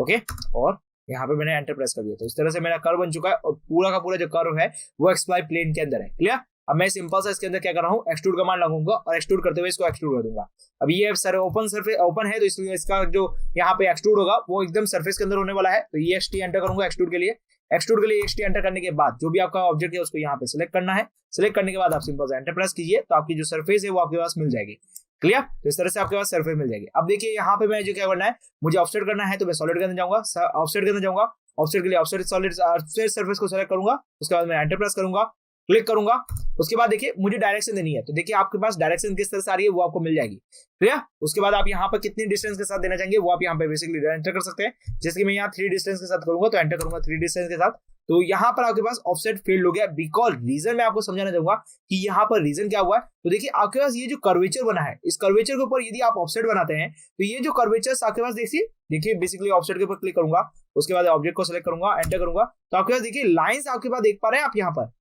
ओके, और यहाँ पे मैंने एंटर प्रेस कर दिया। तो इस तरह से मेरा कर्व बन चुका है और पूरा का पूरा जो कर्व है वो XY प्लेन के अंदर है। क्लियर? अब मैं सिंपल सा इसके अंदर क्या कर रहा हूँ, एक्सट्रूड कमांड लगाऊंगा और एक्सट्रूड करते हुए इसको एक्सट्रूड कर दूंगा। अब ये सर ओपन है तो इसलिए इसका जो यहाँ पे एक्सट्रूड होगा वो एकदम सरफेस के अंदर होने वाला है। तो ये EXT एंटर करूंगा एक्सट्रूड के लिए। एक्सट्रूड के लिए EXT एंटर करने के बाद जो भी आपका ऑब्जेक्ट है उसको यहाँ पे सिलेक्ट करना है। सिलेक्ट करने के बाद आप सिंपल से एंटर प्रेस कीजिए तो आपकी जो सरफेस है वो आपके पास मिल जाएगी। क्लियर? तो इस तरह से आपके पास सरफेस मिल जाएगी। अब देखिए यहाँ पे मैं जो क्या करना है, मुझे ऑफसेट करना है तो मैं सॉलिड के अंदर जाऊंगा, ऑफसेट के अंदर जाऊंगा। ऑफसेट के लिए ऑफसेट सॉलिड सरफेस को सेलेक्ट करूंगा, उसके बाद मैं एंटर प्रेस करूंगा, क्लिक करूंगा। उसके बाद देखिए मुझे डायरेक्शन देनी है, तो देखिए आपके पास डायरेक्शन किस तरह से आ रही है वो आपको मिल जाएगी। क्लियर? उसके बाद आप यहाँ पर कितनी डिस्टेंस के साथ देना चाहेंगे वो आप यहाँ पे बेसिकली एंटर कर सकते हैं। जैसे कि मैं यहाँ 3 डिस्टेंस के साथ करूंगा तो एंटर करूंगा 3 डिस्टेंस के साथ। तो यहाँ पर आपके पास ऑफसेट फील्ड हो गया। बिकॉज रीजन मैं आपको समझाना चाहूंगा कि यहाँ पर रीजन क्या हुआ है। तो देखिए आपके पास ये जो कर्वेचर बना है, इस कर्वेचर के ऊपर यदि आप ऑफसेट बनाते हैं तो ये जो कर्वेचर आपके पास देखिए बेसिकली ऑफसेट के ऊपर क्लिक करूंगा, उसके बाद ऑब्जेक्ट को सिलेक्ट करूंगा, एंटर करूंगा तो आपके पास देखिए लाइंस आपके पास देख पा रहे हैं आप यहाँ पर।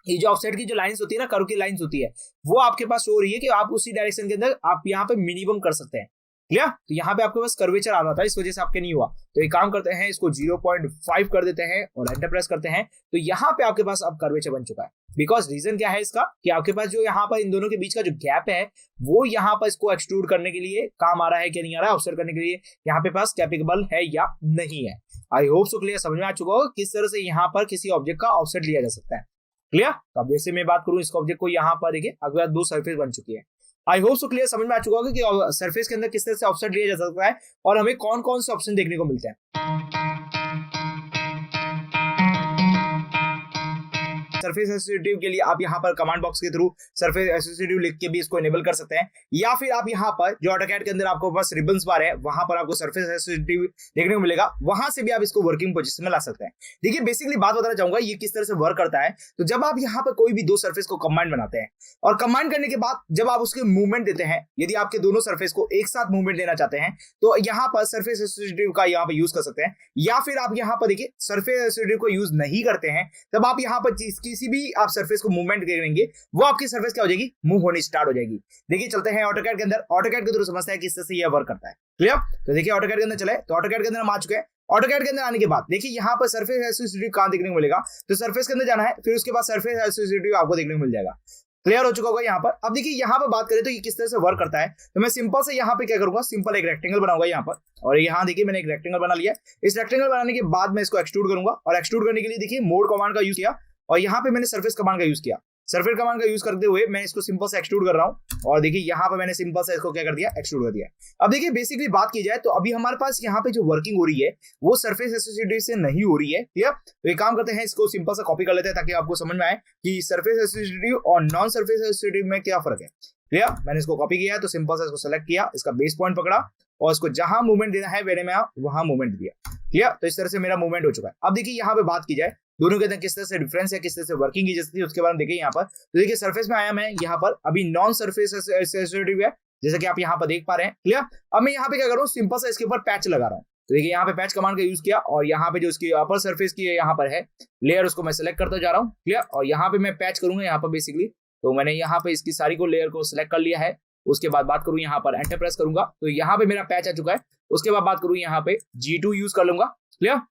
ये जो ऑफसेट की जो लाइंस होती है ना, कर्व की लाइंस होती है, वो आपके पास शो हो रही है कि आप उसी डायरेक्शन के अंदर आप यहाँ पे मिनिमम कर सकते हैं। क्लियर? तो यहाँ पे आपके पास कर्वेचर आ रहा था, इस वजह से आपके नहीं हुआ। तो एक काम करते हैं, इसको 0.5 कर देते हैं और एंटर प्रेस करते हैं। तो यहाँ पे आपके पास अब कर्वेचर बन चुका है। बिकॉज रीजन क्या है इसका कि आपके पास जो यहाँ पर इन दोनों के बीच का जो गैप है वो यहाँ पर इसको एक्सट्रूड करने के लिए काम आ रहा है क्या नहीं आ रहा है, ऑफसेट करने के लिए यहाँ पे पास कैपेबल है या नहीं है। आई होप सो क्लियर समझ में आ चुका होगा किस तरह से यहाँ पर किसी ऑब्जेक्ट का ऑफसेट लिया जा सकता है। क्लियर? तो अब जैसे मैं बात करूं इसका ऑब्जेक्ट को, यहाँ पर देखिए आपके पास 2 सरफेस बन चुकी है। आई होप सो क्लियर समझ में आ चुका होगा कि सरफेस के अंदर किस तरह से ऑफसेट लिया जा सकता है और हमें कौन कौन से ऑप्शन देखने को मिलते हैं। सरफेस एसोसिएटिव के लिए आप यहाँ पर कमांड बॉक्स के थ्रू सरफेस एसोसिएटिव लिख के भी इसको इनेबल कर सकते हैं, या फिर आप यहाँ पर जो ऑटोकैड के अंदर आपको बस रिबन्स बार है वहां पर आपको सरफेस एसोसिएटिव देखने को मिलेगा, वहां से भी आप इसको वर्किंग पोजीशन में ला सकते हैं। देखिए बेसिकली बात बताना चाहूंगा ये किस तरह से वर्क करता है। तो जब आप यहाँ पर कोई भी 2 सरफेस को कंबाइन बनाते हैं और कंबाइन करने के बाद जब आप उसके मूवमेंट देते हैं, यदि आपके दोनों सरफेस को एक साथ मूवमेंट देना चाहते हैं तो यहाँ पर सरफेस एसोसिएटिव का यहाँ पर यूज कर सकते हैं। या फिर आप यहाँ पर देखिए सरफेस एसोसिएटिव को यूज नहीं करते हैं, तब आप यहाँ पर किसी भी आप सरफेस को मूवमेंट करेंगे वो आपकी सरफेस क्या हो जाएगी, मूव होनी स्टार्ट हो जाएगी। देखिए चलते हैं ऑटोकैड के अंदर, ऑटोकैड के थ्रू समझते हैं किस तरह से ये वर्क करता है। क्लियर? तो देखिए ऑटोकैड के अंदर चले, तो ऑटोकैड के अंदर हम आ चुके हैं। ऑटोकैड के अंदर आने के बाद देखिए यहाँ पर सरफेस एसोसिएटिव कहां देखने को मिलेगा, तो सरफेस के अंदर जाना है, फिर उसके बाद सरफेस एसोसिएटिव आपको देखने को मिल जाएगा। क्लियर हो चुका होगा यहाँ पर। अब देखिए यहाँ पर बात करें तो ये किस तरह से वर्क करता है, तो मैं सिंपल से यहाँ पे क्या करूंगा, सिंपल एक रेक्टेंगल बनाऊंगा यहाँ पर, और यहाँ देखिए मैंने एक रेक्टेंगल बना लिया। इस रेक्टेंगल बनाने के बाद मैं इसको एक्सट्रूड करूंगा, और एक्सट्रूड करने के लिए देखिए मोड कमांड का यूज किया और यहाँ पे मैंने सरफेस कमांड का यूज किया। सरफेस कमांड का यूज करते हुए मैं इसको सिंपल से एक्सट्रूड कर रहा हूं, और देखिए यहाँ पे मैंने सिंपल से इसको क्या कर दिया, एक्सट्रूड कर दिया। अब देखिए बेसिकली बात की जाए तो अभी हमारे पास यहाँ पे जो वर्किंग हो रही है वो सरफेस एसोसिएटिव से नहीं हो रही है। क्लियर? तो एक काम करते हैं, इसको सिंपल सा कॉपी कर लेते हैं ताकि आपको समझ में आए कि सरफेस एसोसिएटिव और नॉन सरफेस एसोसिएटिव में क्या फर्क है। क्लियर? मैंने इसको कॉपी किया है तो सिंपल से इसको सेलेक्ट किया, इसका बेस पॉइंट पकड़ा और इसको जहां मूवमेंट देना है मैंने वहां मूवमेंट दिया। क्लियर? तो इस तरह से मेरा मूवमेंट हो चुका है। अब देखिए यहाँ पे बात की जाए दोनों के अंदर किस तरह से डिफरेंस है, किस तरह से वर्किंग की जाती है, उसके बारे में देखिए यहाँ पर। तो देखिए सरफेस में आया मैं यहाँ पर, अभी नॉन सरफेस एसोसिएटिव है जैसा कि आप यहाँ पर देख पा रहे हैं। क्लियर? अब मैं यहाँ पे क्या कर रहा हूँ, सिंपल से इसके ऊपर पैच लगा रहा हूँ। तो देखिए यहाँ पे पैच कमांड का यूज किया और यहाँ पे जो इसकी अपर सरफेस की यहाँ पर है लेयर, उसको मैं सिलेक्ट करता जा रहा हूँ। क्लियर? और यहाँ पे मैं पैच करूंगा यहाँ पर बेसिकली, तो मैंने यहाँ पे इसकी सारी को लेयर को सिलेक्ट कर लिया है। उसके बाद बात करूं यहाँ पर एंटर प्रेस करूंगा तो यहाँ पे मेरा पैच आ चुका है। उसके बाद बात करूं यहाँ पे G2 यूज कर लूंगा। क्लियर?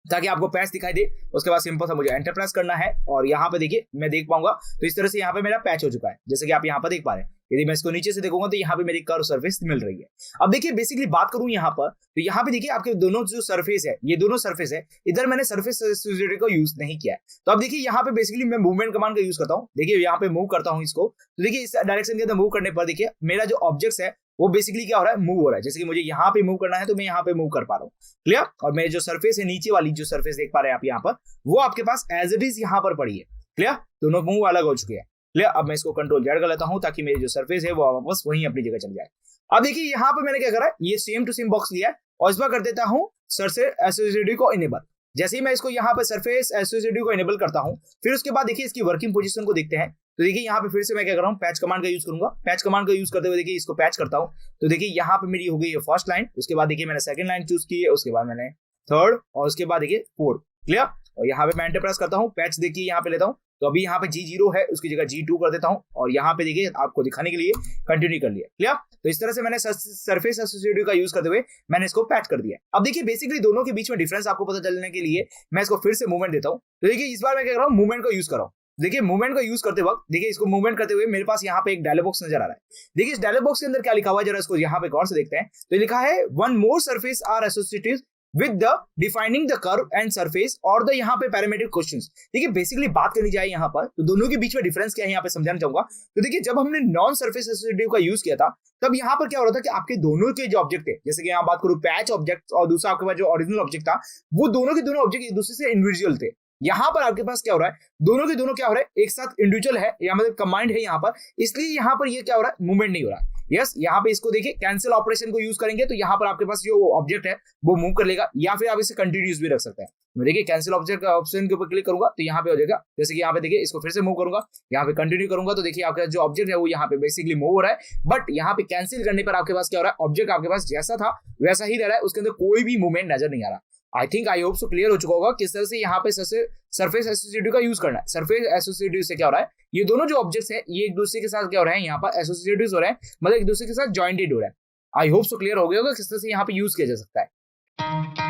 ताकि आपको पैच दिखाई दे। उसके बाद सिंपल सा मुझे एंटर प्रेस करना है और यहाँ पे देखिए मैं देख पाऊंगा, तो इस तरह से यहाँ पे मेरा पैच हो चुका है जैसे कि आप यहाँ पर देख पा रहे हैं। यदि मैं इसको नीचे से देखूंगा तो यहाँ पे मेरी कर्व सरफेस मिल रही है। अब देखिए बेसिकली बात करूं यहाँ पर, तो यहाँ पे देखिए आपके दोनों जो सरफेस है, ये दोनों सरफेस है, इधर मैंने सरफेस एसोसिएटिव को यूज नहीं किया है। तो अब देखिए यहाँ पे बेसिकली मैं मूवमेंट कमांड का यूज करता हूँ। देखिए यहाँ पे मूव करता हूँ इसको, तो देखिए इस डायरेक्शन के अंदर मूव करने पर देखिए मेरा जो ऑब्जेक्ट है वो बेसिकली क्या हो रहा है, मूव हो रहा है। जैसे कि मुझे यहाँ पे मूव करना है तो मैं यहाँ पे मूव कर पा रहा हूँ। क्लियर? और मेरे जो सरफेस है नीचे वाली जो सरफेस देख पा रहे हैं आप यहाँ पर, वो आपके पास एज इट इज यहाँ पर पड़ी है। क्लियर? दोनों मूव अलग हो चुके हैं। क्लियर? अब मैं इसको कंट्रोल Z कर लेता हूँ ताकि मेरी जो सरफेस है वो वापस वहीं अपनी जगह चल जाए। अब देखिए यहाँ पे मैंने क्या करा है, ये सेम टू सेम बॉक्स लिया है और इस बार कर देता हूँ सरफेस एसोसिएटिव को इनेबल। जैसे ही मैं इसको यहाँ पे सरफेस एसोसिएटिव को इनेबल करता हूँ, फिर उसके बाद देखिए इसकी वर्किंग पोजीशन को देखते हैं। तो देखिए यहाँ पे फिर से मैं क्या कर रहा हूँ, पैच कमांड का यूज करूंगा। पैच कमांड का यूज करते हुए देखिए इसको पैच करता हूँ। तो देखिए यहाँ पे मेरी हो गई है फर्स्ट लाइन, उसके बाद देखिए मैंने सेकंड लाइन चूज की है, उसके बाद मैंने थर्ड और उसके बाद देखिए फोर्थ। क्लियर? और यहाँ पे मैं एंटर प्रेस करता हूँ, पैच देखिए यहाँ पे लेता हूँ तो अभी यहाँ पे G0 है, उसकी जगह G2 कर देता हूँ और यहाँ पे देखिए आपको दिखाने के लिए कंटिन्यू कर लिया। क्लियर? तो इस तरह से मैंने सरफेस एसोसिएटिव का यूज करते हुए मैंने इसको पैच कर दिया। अब देखिए बेसिकली दोनों के बीच में डिफरेंस आपको पता चलने के लिए मैं इसको फिर से मूवमेंट देता हूँ। तो देखिए इस बार मैं क्या कर रहा हूँ, मूवमेंट को यूज कर रहा हूँ। देखिए मूवमेंट को यूज करते वक्त देखिए इसको मूवमेंट करते हुए मेरे पास यहाँ पे एक डायलॉग बॉक्स नजर आ रहा है। देखिए इस डायलॉग बॉक्स के अंदर क्या लिखा हुआ है, जरा इसको यहाँ पे गौर से देखते हैं। तो लिखा है one more surface are associative with the defining the curve and surface और द यहाँ पे पैरामीट्रिक क्वेश्चंस। देखिए बेसिकली बात करनी जाए यहाँ पर तो दोनों के बीच में डिफरेंस क्या है यहाँ पे समझाना चाहूंगा। तो देखिए जब हमने नॉन सरफेस एसोसिएटिव का यूज किया था तब यहाँ पर क्या हो रहा था कि आपके दोनों के जो ऑब्जेक्ट थे, जैसे कि यहाँ बात करूं पैच ऑब्जेक्ट और दूसरा आपके पास जो ओरिजिनल ऑब्जेक्ट था, वो दोनों के दोनों ऑब्जेक्ट एक दूसरे से इंडिविजुअल थे। यहाँ पर आपके पास क्या हो रहा है, दोनों के दोनों क्या हो रहा है, एक साथ इंडिविजुअल है या मतलब कंबाइंड है यहाँ पर, इसलिए यहाँ पर ये क्या हो रहा है, मूवमेंट नहीं हो रहा है। यस, यहाँ पे इसको देखिए कैंसिल ऑपरेशन को यूज करेंगे तो यहाँ पर आपके पास जो ऑब्जेक्ट है वो मूव कर लेगा, या फिर आप इसे कंटिन्यूस भी रख सकते हैं। मैं देखिए कैंसिल ऑब्जेक्ट का ऑप्शन के ऊपर क्लिक करूंगा तो यहाँ पे हो जाएगा, जैसे कि यहाँ पे देखिए इसको फिर से मूव करूंगा, यहाँ पे कंटिन्यू करूंगा तो देखिए आपका जो ऑब्जेक्ट है वो यहाँ पे बेसिकली मूव हो रहा है। बट यहाँ पे कैंसिल करने पर आपके पास क्या हो रहा है, ऑब्जेक्ट आपके पास जैसा था वैसा ही रह रहा है, उसके अंदर कोई भी मूवमेंट नजर नहीं आ रहा। आई होप सो क्लियर हो चुका होगा किस तरह से यहाँ पे सरफेस एसोसिएटिव का यूज करना है। सरफेस एसोसिएटिव से क्या हो रहा है, ये दोनों जो ऑब्जेक्ट्स हैं ये एक दूसरे के साथ क्या हो रहे हैं, यहाँ पर एसोसिएटिव हो रहे हैं, मतलब एक दूसरे के साथ जॉइंटेड हो रहा है। आई होप सो क्लियर हो गया होगा किस तरह से यहाँ पे यूज किया जा सकता है।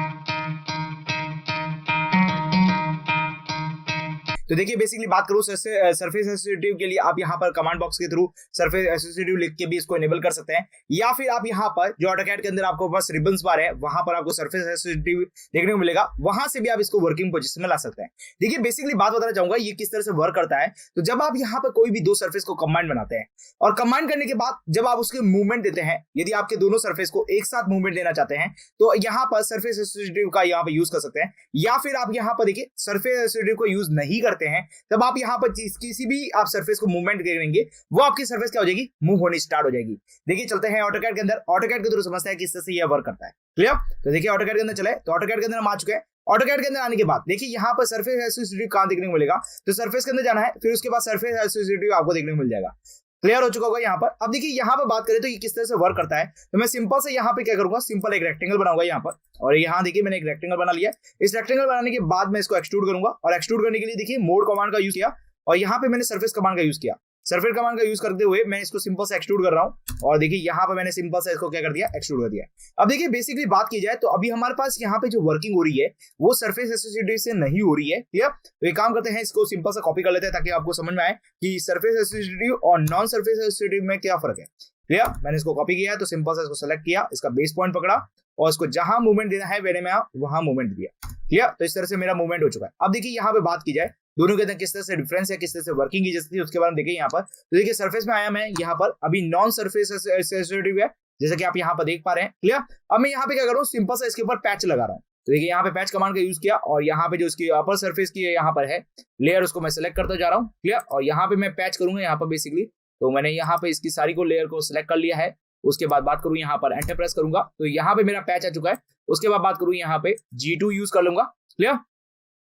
तो देखिए बेसिकली बात करूं सरफेस एसोसिएटिव के लिए आप यहाँ पर कमांड बॉक्स के थ्रू सरफेस एसोसिएटिव लिख के भी इसको इनेबल कर सकते हैं, या फिर आप यहाँ पर जो ऑटोकैड के अंदर आपको बस रिबन्स बार है वहां पर आपको सरफेस एसोसिएटिव देखने को मिलेगा, वहां से भी आप इसको वर्किंग पोजीशन में ला सकते हैं। देखिए बेसिकली बात बताना चाहूंगा ये किस तरह से वर्क करता है। तो जब आप यहाँ पर कोई भी दो सरफेस को कंबाइन बनाते हैं और कंबाइन करने के बाद जब आप उसके मूवमेंट देते हैं, यदि आपके दोनों सरफेस को एक साथ मूवमेंट देना चाहते हैं तो यहाँ पर सरफेस एसोसिएटिव का यहाँ पर यूज कर सकते हैं, या फिर आप यहाँ पर देखिए सरफेस एसोसिएटिव को यूज नहीं करते हैं तब आप यहाँ पर किसी भी आप सरफेस को मूवमेंट करेंगे वो आपकी सरफेस क्या हो जाएगी, मूव होनी स्टार्ट हो जाएगी। देखिए चलते हैं ऑटोकैड के अंदर, ऑटोकैड के थ्रू समझते हैं किस तरह से यह वर्क करता है। क्लियर? तो देखिए ऑटोकैड के अंदर चले, तो ऑटोकैड के अंदर हम आ चुके हैं। ऑटोकैड के अंदर आने के बाद देखिए यहाँ पर सरफेस एसोसिएटिव कहां देखने को मिलेगा, तो सरफेस के अंदर जाना है, फिर उसके बाद सरफेस एसोसिएटिव आपको देखने को मिल जाएगा। क्लियर हो चुका होगा यहाँ पर। अब देखिए यहाँ पर बात करें तो ये किस तरह से वर्क करता है, तो मैं सिंपल से यहाँ पे क्या करूंगा, सिंपल एक रेक्टेंगल बनाऊंगा यहाँ पर, और यहाँ देखिए मैंने एक रेक्टेंगल बना लिया। इस रेक्टेंगल बनाने के बाद मैं इसको एक्सट्रूड करूंगा, और एक्सट्रूड करने के लिए देखिए मोड कमांड का यूज किया, और यहाँ पे मैंने सरफेस कमांड का यूज किया। सरफेस कमांड का यूज करते हुए मैं इसको सिंपल से एक्सट्रूड कर रहा हूँ, और देखिए यहाँ पे मैंने सिंपल से इसको क्या कर दिया, एक्सट्रूड कर दिया। अब देखिए बेसिकली बात की जाए तो अभी हमारे पास यहाँ पे जो वर्किंग हो रही है वो सरफेस एसोसिएटिव से नहीं हो रही है। क्लियर? तो एक काम करते हैं, इसको सिंपल से कॉपी कर लेते हैं ताकि आपको समझ में आए कि सरफेस एसोसिएटिव और नॉन सरफेस एसोसिएटिव में क्या फर्क है। क्लियर? मैंने इसको कॉपी किया है तो सिंपल से इसको सेलेक्ट किया, इसका बेस पॉइंट पकड़ा और इसको जहां मूवमेंट देना है मैंने वहां मूवमेंट दिया। क्लियर? तो इस तरह से मेरा मूवमेंट हो चुका है। अब देखिए यहाँ पे बात की जाए दोनों के अंदर किस तरह से डिफरेंस है, किस तरह से वर्किंग की जैसे थी उसके बारे में देखिए यहाँ पर। तो देखिए सरफेस में आया मैं यहाँ पर, अभी नॉन सरफेस एसोसिएटिव है जैसा कि आप यहाँ पर देख पा रहे हैं। क्लियर? अब मैं यहाँ पे क्या कर रहा हूँ, सिंपल से इसके ऊपर पैच लगा रहा हूँ। तो देखिए यहाँ पे पैच कमांड का यूज किया, और यहाँ पे जो इसकी अपर सरफेस की यहाँ पर है लेयर उसको मैं सिलेक्ट करता जा रहा हूँ। क्लियर? और यहाँ पे मैं पैच करूंगा यहाँ पर बेसिकली, तो मैंने यहाँ पे इसकी सारी को लेयर को सिलेक्ट कर लिया है। उसके बाद बात करूं यहाँ पर एंटर प्रेस करूंगा तो यहाँ पे मेरा पैच आ चुका है। उसके बाद बात करूं यहाँ पे G2 यूज कर लूंगा। क्लियर?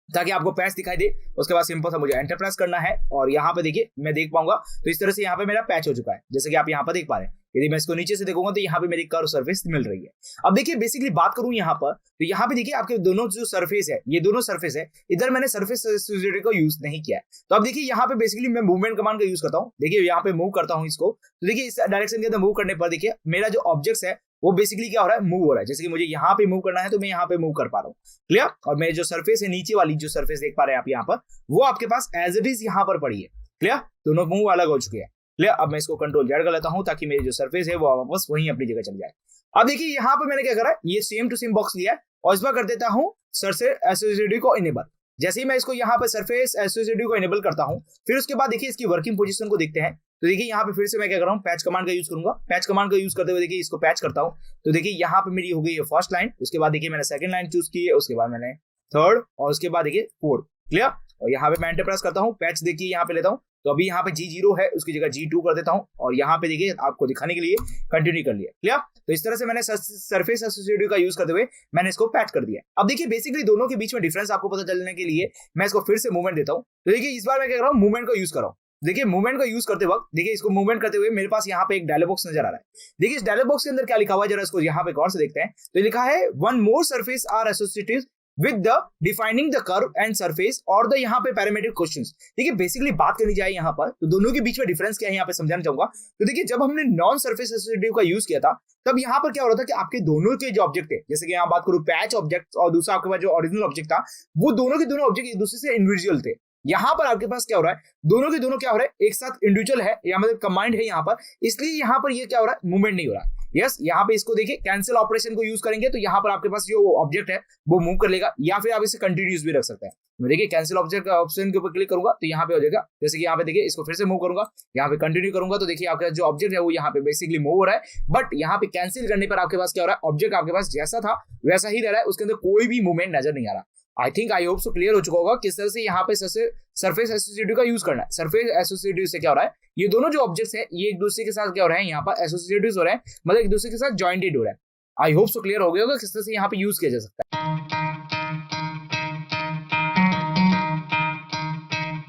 ताकि आपको पैच दिखाई दे। उसके बाद सिंपल सा मुझे एंटर प्रेस करना है, और यहाँ पे देखिए मैं देख पाऊंगा तो इस तरह से यहाँ पे मेरा पैच हो चुका है जैसे कि आप यहाँ पर देख पा रहे हैं। यदि मैं इसको नीचे से देखूंगा तो यहाँ पे मेरी कर्व सरफेस मिल रही है। अब देखिए बेसिकली बात करूं यहाँ पर तो यहाँ पे देखिए आपके दोनों जो सरफेस है, ये दोनों सरफेस है, इधर मैंने सरफेस एसोसिएटिव को यूज नहीं किया है। तो अब देखिए यहाँ पे बेसिकली मैं मूवमेंट कमांड का यूज करता हूँ। देखिए यहाँ पे मूव करता हूँ इसको, तो देखिए इस डायरेक्शन के अंदर मूव करने पर देखिए मेरा जो ऑब्जेक्ट है वो बेसिकली क्या हो रहा है, मूव हो रहा है। जैसे कि मुझे यहाँ पे मूव करना है तो मैं यहाँ पे मूव कर पा रहा हूँ। क्लियर? और मेरे जो सरफेस है नीचे वाली जो सरफेस देख पा रहे हैं आप यहाँ पर, वो आपके पास एज इट इज यहाँ पर पड़ी है। क्लियर? दोनों मूव अलग हो चुके हैं। क्लियर? अब मैं इसको कंट्रोल Z कर लेता हूँ ताकि मेरी जो सरफेस है वो वापस वहीं अपनी जगह चल जाए। अब देखिए यहाँ पे मैंने क्या करा, ये सेम टू सेम बॉक्स लिया है और इस बार कर देता हूँ सरफेस एसोसिएटिव को इनेबल। जैसे ही मैं इसको यहाँ पे सरफेस एसोसिएटिव को इनेबल करता हूँ, फिर उसके बाद देखिए इसकी वर्किंग पोजीशन को देखते हैं। तो देखिए यहाँ पे फिर से मैं क्या कर रहा हूँ, पैच कमांड का यूज करूंगा। पैच कमांड का यूज करते हुए देखिए इसको पैच करता हूँ। तो देखिए यहाँ पे मेरी हो गई है फर्स्ट लाइन, उसके बाद देखिए मैंने सेकंड लाइन चूज की है, उसके बाद मैंने थर्ड, और उसके बाद देखिए फोर्थ। क्लियर? और यहाँ पे मैं एंटर प्रेस करता हूँ, पैच देखिए यहाँ पे लेता हूँ, तो अभी यहाँ पे G0 है, उसकी जगह G2 कर देता हूँ, और यहाँ पे देखिए आपको दिखाने के लिए कंटिन्यू कर लिया। क्लियर? तो इस तरह से मैंने सरफेस एसोसिएटिव का यूज करते हुए मैंने इसको पैच कर दिया। अब देखिए बेसिकली दोनों के बीच में डिफरेंस आपको पता चलने के लिए मैं इसको फिर से मूवमेंट देता हूँ। तो देखिए इस बार मैं क्या कर रहा हूँ, मूवमेंट को यूज कर रहा हूँ। देखिए मूवमेंट को यूज करते वक्त देखिए इसको मूवमेंट करते हुए मेरे पास यहाँ पे एक डायलॉग बॉक्स नजर आ रहा है। देखिए इस डायलॉग बॉक्स के अंदर क्या लिखा हुआ है, जरा इसको यहाँ पे गौर से देखते हैं। तो लिखा है one more surface are associative with the defining the curve and surface और द यहाँ पे पैरामीट्रिक क्वेश्चंस। देखिए बेसिकली बात करनी जाए यहाँ पर तो दोनों के बीच में डिफरेंस क्या है यहाँ पे समझाना चाहूंगा। तो देखिए जब हमने नॉन सरफेस एसोसिएटिव का यूज किया था तब यहाँ पर क्या हो रहा था कि आपके दोनों के जो ऑब्जेक्ट थे, जैसे कि यहाँ बात करूं पैच ऑब्जेक्ट और दूसरा आपके पास जो ओरिजिनल ऑब्जेक्ट था, वो दोनों के दोनों ऑब्जेक्ट एक दूसरे से इंडिविजुअल थे। यहाँ पर आपके पास क्या हो रहा है, दोनों के दोनों क्या हो रहा है, एक साथ इंडिविजुअल है या मतलब कंबाइंड है यहाँ पर, इसलिए यहाँ पर ये क्या हो रहा है, मूवमेंट नहीं हो रहा है। यस यहाँ पे इसको देखिए कैंसिल ऑपरेशन को यूज करेंगे तो यहाँ पर आपके पास जो ऑब्जेक्ट है वो मूव कर लेगा, या फिर आप इसे कंटिन्यूस भी रख सकते हैं। मैं देखिए कैंसिल ऑब्जेक्ट ऑप्शन के ऊपर क्लिक करूंगा तो यहाँ पे हो जाएगा, जैसे कि यहाँ पे देखिए इसको फिर से मूव करूंगा, यहाँ पे कंटिन्यू करूंगा तो देखिए आपका जो ऑब्जेक्ट है वो यहाँ पे बेसिकली मूव हो रहा है। बट यहाँ पे कैंसिल करने पर आपके पास क्या हो रहा है, ऑब्जेक्ट आपके पास जैसा था वैसा ही रह रहा है, उसके अंदर कोई भी मूवमेंट नजर नहीं आ रहा। आई होप सो क्लियर हो चुका होगा किस तरह से यहाँ पे सरफेस एसोसिएटिव का यूज करना है। सरफेस एसोसिएटिव से क्या हो रहा है, ये दोनों जो ऑब्जेक्ट्स हैं ये एक दूसरे के साथ क्या हो रहे हैं, यहाँ पर एसोसिएटिव हो रहे हैं, मतलब एक दूसरे के साथ जॉइंटेड हो रहा है। आई होप सो क्लियर हो गया होगा किस तरह से यहाँ पे यूज किया जा सकता है।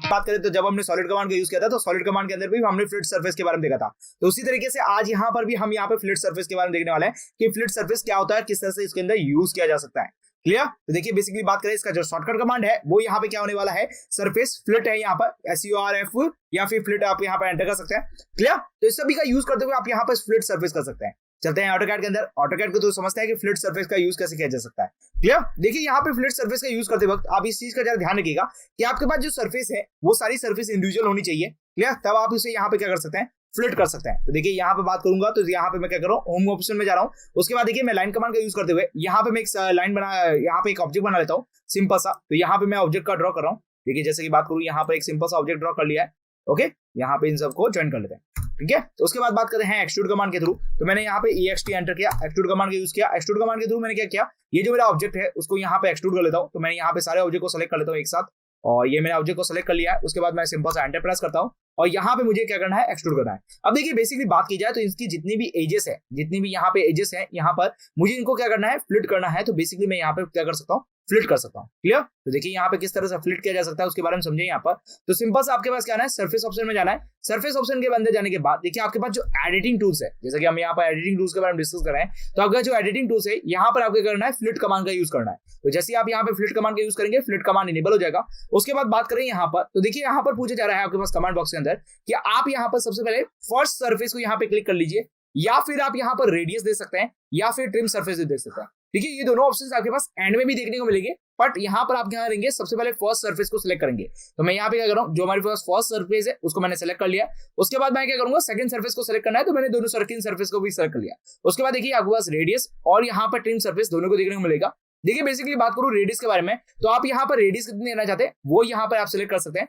बात करें तो जब हमने सॉलिड कमांड का यूज किया था तो सॉलिड कमांड के अंदर भी हमने फ्लूइड सरफेस के बारे में देखा था। तो उसी तरीके से आज यहाँ पर भी हम यहाँ पे फ्लूइड सरफेस के बारे में देखने वाले हैं कि फ्लूइड सरफेस क्या होता है, किस तरह से इसके अंदर यूज किया जा सकता है। क्लियर? तो देखिए बेसिकली बात करें इसका जो शॉर्टकट कमांड है वो यहाँ पे क्या होने वाला है, सरफेस फ्लूइड है यहाँ पर SURF या फिर फ्लूइड आप यहाँ पे एंटर कर सकते हैं। क्लियर? तो इस सभी का यूज करते हुए आप यहाँ पर फ्लूइड सरफेस कर सकते हैं। चलते हैं ऑटोकैड के अंदर। ऑटोकैड को तो समझते हैं कि फ्लूइड सरफेस का यूज कैसे किया जा सकता है। क्लियर? देखिए यहाँ पे फ्लूइड सरफेस का यूज करते वक्त आप इस चीज का जरा ध्यान रखिएगा कि आपके पास जो सरफेस है वो सारी सरफेस इंडिविजुअल होनी चाहिए। क्लियर? तब आप इसे यहाँ पे क्या कर सकते हैं, फ्लिट कर सकते हैं। तो देखिए यहाँ पे बात करूंगा तो यहाँ पे मैं क्या कर रहा हूँ, होम ऑप्शन में जा रहा हूँ। उसके बाद देखिए मैं लाइन कमांड का यूज करते हुए यहाँ पे मैं एक लाइन बना, यहाँ पे एक ऑब्जेक्ट बना लेता हूँ सिंपल सा। तो यहाँ पे मैं ऑब्जेक्ट का ड्रॉ कर रहा हूँ। देखिए जैसे कि बात करूँ यहाँ पर एक सिंपल सा ऑब्जेक्ट ड्रॉ कर लिया है। ओके, यहाँ पे इन सबको ज्वाइन कर लेते हैं। ठीक है, तो उसके बाद बात करते हैं एक्सट्रूड कमांड के थ्रू। तो मैंने यहाँ पे EXT एंटर किया, एक्सट्रूड कमांड का यूज किया। एक्सट्रूड कमांड के थ्रू मैंने क्या किया, ये जो मेरा ऑब्जेक्ट है उसको यहाँ पे एक्सट्रूड कर लेता हूँ। तो मैंने यहाँ पे सारे ऑब्जेक्ट को सेलेक्ट कर लेता हूँ एक साथ, और ये मैंने ऑब्जेक्ट को सेलेक्ट कर लिया है। उसके बाद मैं सिंपल सा एंटर प्रेस करता हूँ और यहाँ पे मुझे क्या करना है, एक्सट्रूड करना है। अब देखिए बेसिकली बात की जाए तो इसकी जितनी भी एजेस है, जितनी भी यहाँ पे एजेस है, यहाँ पर मुझे इनको क्या करना है, फ्लिट करना है। तो बेसिकली मैं यहाँ पे क्या कर सकता हूँ, फ्लिट कर सकता हूँ। क्लियर? तो देखिए यहाँ पे किस तरह से फ्लिट किया जा सकता है उसके बारे में समझे यहाँ पर। तो सिंपल से आपके पास क्या है, सरफेस ऑप्शन में जाना है। सरफेस ऑप्शन के अंदर जाने के बाद देखिए आपके पास जो एडिटिंग टूल्स है, जैसे कि हम यहाँ पर एडिटिंग टूल्स के बारे में डिस्कस कर रहे हैं, तो आपका जो एडिटिंग टूल्स है यहाँ पर आपको करना है, फ्लिट कमांड का यूज करना है। तो जैसे आप यहाँ पे फ्लिट कमांड का यूज करेंगे, फ्लिट कमांड इनेबल हो जाएगा। उसके बाद बात करें यहाँ पर, तो देखिए यहाँ पर पूछा जा रहा है आपके पास कमांड बॉक्स के अंदर कि आप यहाँ पर सबसे पहले फर्स्ट सरफेस को यहाँ पे क्लिक कर लीजिए, या फिर आप यहाँ पर रेडियस दे सकते हैं, या फिर ट्रिम सरफेस भी दे सकते हैं। ठीक है, ये दोनों ऑप्शंस आपके पास एंड में भी देखने को मिलेंगे, बट यहाँ पर आप क्या करेंगे, सबसे पहले फर्स्ट सरफेस को सिलेक्ट करेंगे। तो मैं यहाँ पे क्या कर रहा हूँ, जो हमारे पास फर्स्ट सरफेस है उसको मैंने सेलेक्ट कर लिया। उसके बाद मैं क्या करूंगा, सेकंड सरफेस को सिलेक्ट करना है, तो मैंने दोनों सेकंड सरफेस को भी सिलेक्ट कर लिया। उसके बाद देखिए आपके पास रेडियस और यहाँ पर ट्रिम सरफेस दोनों को देखने को मिलेगा। देखिए बेसिकली बात करूं रेडियस के बारे में, तो आप यहाँ पर रेडियस कितनी देना चाहते हैं वो यहाँ पर आप सिलेक्ट कर सकते हैं।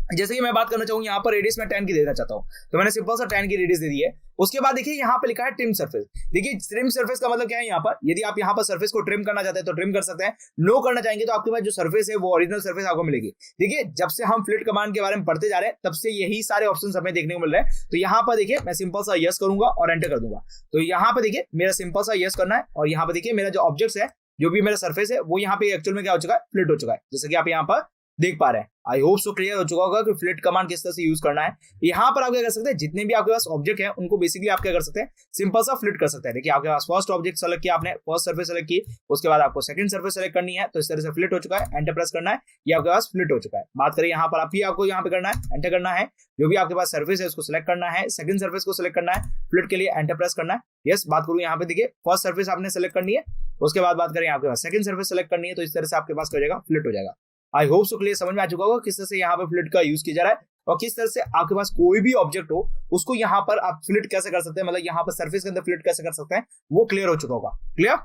जैसे कि मैं बात करना चाहूँ यहाँ पर रेडियस में 10 की देना चाहता हूँ, तो मैंने सिंपल सा 10 की रेडियस दे दी है। उसके बाद देखिए यहाँ पे लिखा है ट्रिम सरफेस। देखिए ट्रिम सरफेस का मतलब क्या है, यहाँ पर यदि आप यहाँ पर सरफेस को ट्रिम करना चाहते हैं तो ट्रिम कर सकते हैं, नो करना चाहेंगे तो आपके पास जो सरफेस है वो ओरिजिनल सरफेस आपको मिलेगी। देखिए जब से हम फ्लिट कमांड के बारे में पढ़ते जा रहे हैं तब से यही सारे ऑप्शन हमें देखने को मिल रहे हैं। तो यहाँ पर देखिए मैं सिंपल सा यस करूंगा और एंटर कर दूंगा। तो यहाँ पे देखिए मेरा सिंपल सा यस करना है, और यहाँ पे देखिए मेरा जो ऑब्जेक्ट है, जो भी मेरा सरफेस है, वो यहाँ पे एक्चुअल में क्या हो चुका है, फ्लिट हो चुका है, जैसे कि आप यहाँ पर देख पा रहे हैं। आई होप सो क्लियर हो चुका होगा कि फ्लिट कमांड किस तरह से यूज करना है। यहाँ पर आप क्या कर सकते हैं, जितने भी आपके पास ऑब्जेक्ट है उनको बेसिकली आप क्या कर सकते हैं, सिंपल सा फ्लिट कर सकते हैं। देखिए आपके पास फर्स्ट ऑब्जेक्ट सेलेक्ट किया आपने, फर्स्ट सरफेस सेलेक्ट की, उसके बाद आपको सेकंड सरफेस सेलेक्ट करनी है, तो इस तरह से फ्लिट हो चुका है। एंटर प्रेस करना है, ये आपके पास फ्लिट हो चुका है। बात करें यहाँ पर आपको यहाँ पे करना है, एंटर करना है, जो भी आपके पास सरफेस है उसको सिलेक्ट करना है, सेकंड सरफेस को सिलेक्ट करना है, फ्लिट के लिए एंटर प्रेस करना है। यस, बात करूँ यहाँ पे देखिए फर्स्ट सरफेस आपने सेलेक्ट करनी है, उसके बाद बात करें आपके पास सेकंड सरफेस सेलेक्ट करनी है, तो इस तरह से आपके पास हो जाएगा, फ्लिट हो जाएगा। आई होप सो क्लियर समझ में आ चुका होगा किस तरह से यहाँ पे फ्लिट का यूज किया जा रहा है, और किस तरह से आपके पास कोई भी ऑब्जेक्ट हो उसको यहाँ पर आप फ्लिट कैसे कर सकते हैं, मतलब यहाँ पर सरफेस के अंदर फ्लिट कैसे कर सकते हैं, वो क्लियर हो चुका होगा। क्लियर?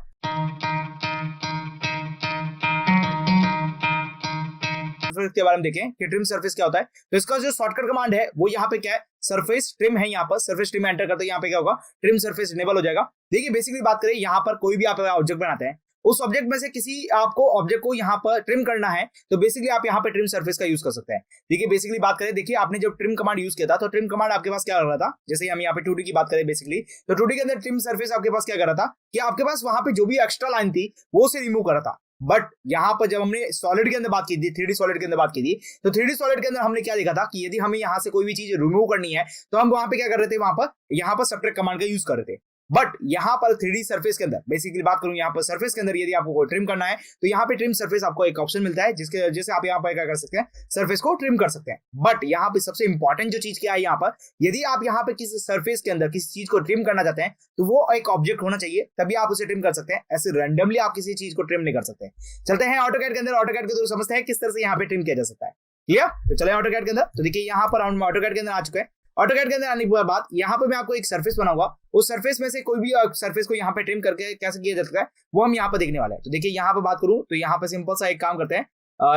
के बारे में देखें कि ट्रिम सरफेस क्या होता है। तो इसका जो शॉर्टकट कमांड है वो यहाँ पे क्या है, सरफेस ट्रिम है। यहाँ पर सरफेस ट्रिम एंटर करते हैं, यहाँ पे क्या होगा, ट्रिम सरफेस इनेबल हो जाएगा। देखिए बेसिकली बात करें, यहाँ पर कोई भी आप ऑब्जेक्ट बनाते हैं, उस ऑब्जेक्ट में से किसी आपको ऑब्जेक्ट को यहाँ पर ट्रिम करना है, तो बेसिकली आप यहाँ पे ट्रिम सरफेस का यूज कर सकते हैं। देखिए बेसिकली बात करें, देखिए आपने जब ट्रिम कमांड यूज किया था तो ट्रिम कमांड आपके पास क्या कर रहा था, जैसे हम यहाँ पे 2D की बात करें बेसिकली, तो 2D के अंदर ट्रिम सरफेस आपके पास क्या कर रहा था कि आपके पास वहां पे जो भी एक्स्ट्रा लाइन थी वो उसे रिमूव कर रहा था। बट यहाँ पर जब हमने सॉलिड के अंदर बात की थी, 3D सॉलिड के अंदर बात की थी, तो 3D सॉलिड के अंदर हमने क्या देखा था कि यदि हमें यहाँ से कोई भी चीज रिमूव करनी है तो हम वहां पे क्या कर रहे थे, वहां पर यहाँ पर सबट्रैक्ट कमांड का यूज कर रहे थे। बट यहाँ पर 3D सरफेस के अंदर बेसिकली बात करूं, यहाँ पर सरफेस के अंदर यदि आपको कोई ट्रिम करना है तो यहाँ पे ट्रिम सरफेस आपको एक ऑप्शन मिलता है जिसके जैसे आप यहाँ पर क्या कर सकते हैं, सरफेस को ट्रिम कर सकते हैं। बट यहाँ पे सबसे इंपॉर्टेंट जो चीज क्या है, यहाँ पर यदि आप यहाँ पे किसी सरफेस के अंदर किसी चीज को ट्रिम करना चाहते हैं तो वो एक ऑब्जेक्ट होना चाहिए, तभी आप उसे ट्रिम कर सकते हैं। ऐसे रैंडमली आप किसी चीज को ट्रिम नहीं कर सकते। चलते हैं ऑटोकैड के अंदर, ऑटोकैड के थ्रू समझते हैं किस तरह से यहाँ पे ट्रिम किया जा सकता है। क्लियर? तो चले ऑटोकैड के अंदर। तो देखिए यहाँ पर हम ऑटोकैड के अंदर आ चुके हैं। ऑटोकैड के अंदर आने के बाद यहाँ पे मैं आपको एक सरफेस बनाऊंगा, उस सरफेस में से कोई भी सरफेस को यहाँ पे ट्रिम करके कैसे किया जा सकता है वो हम यहाँ पे देखने वाले हैं। तो देखिए यहाँ पे बात करूं तो यहाँ पे सिंपल सा एक काम करते हैं,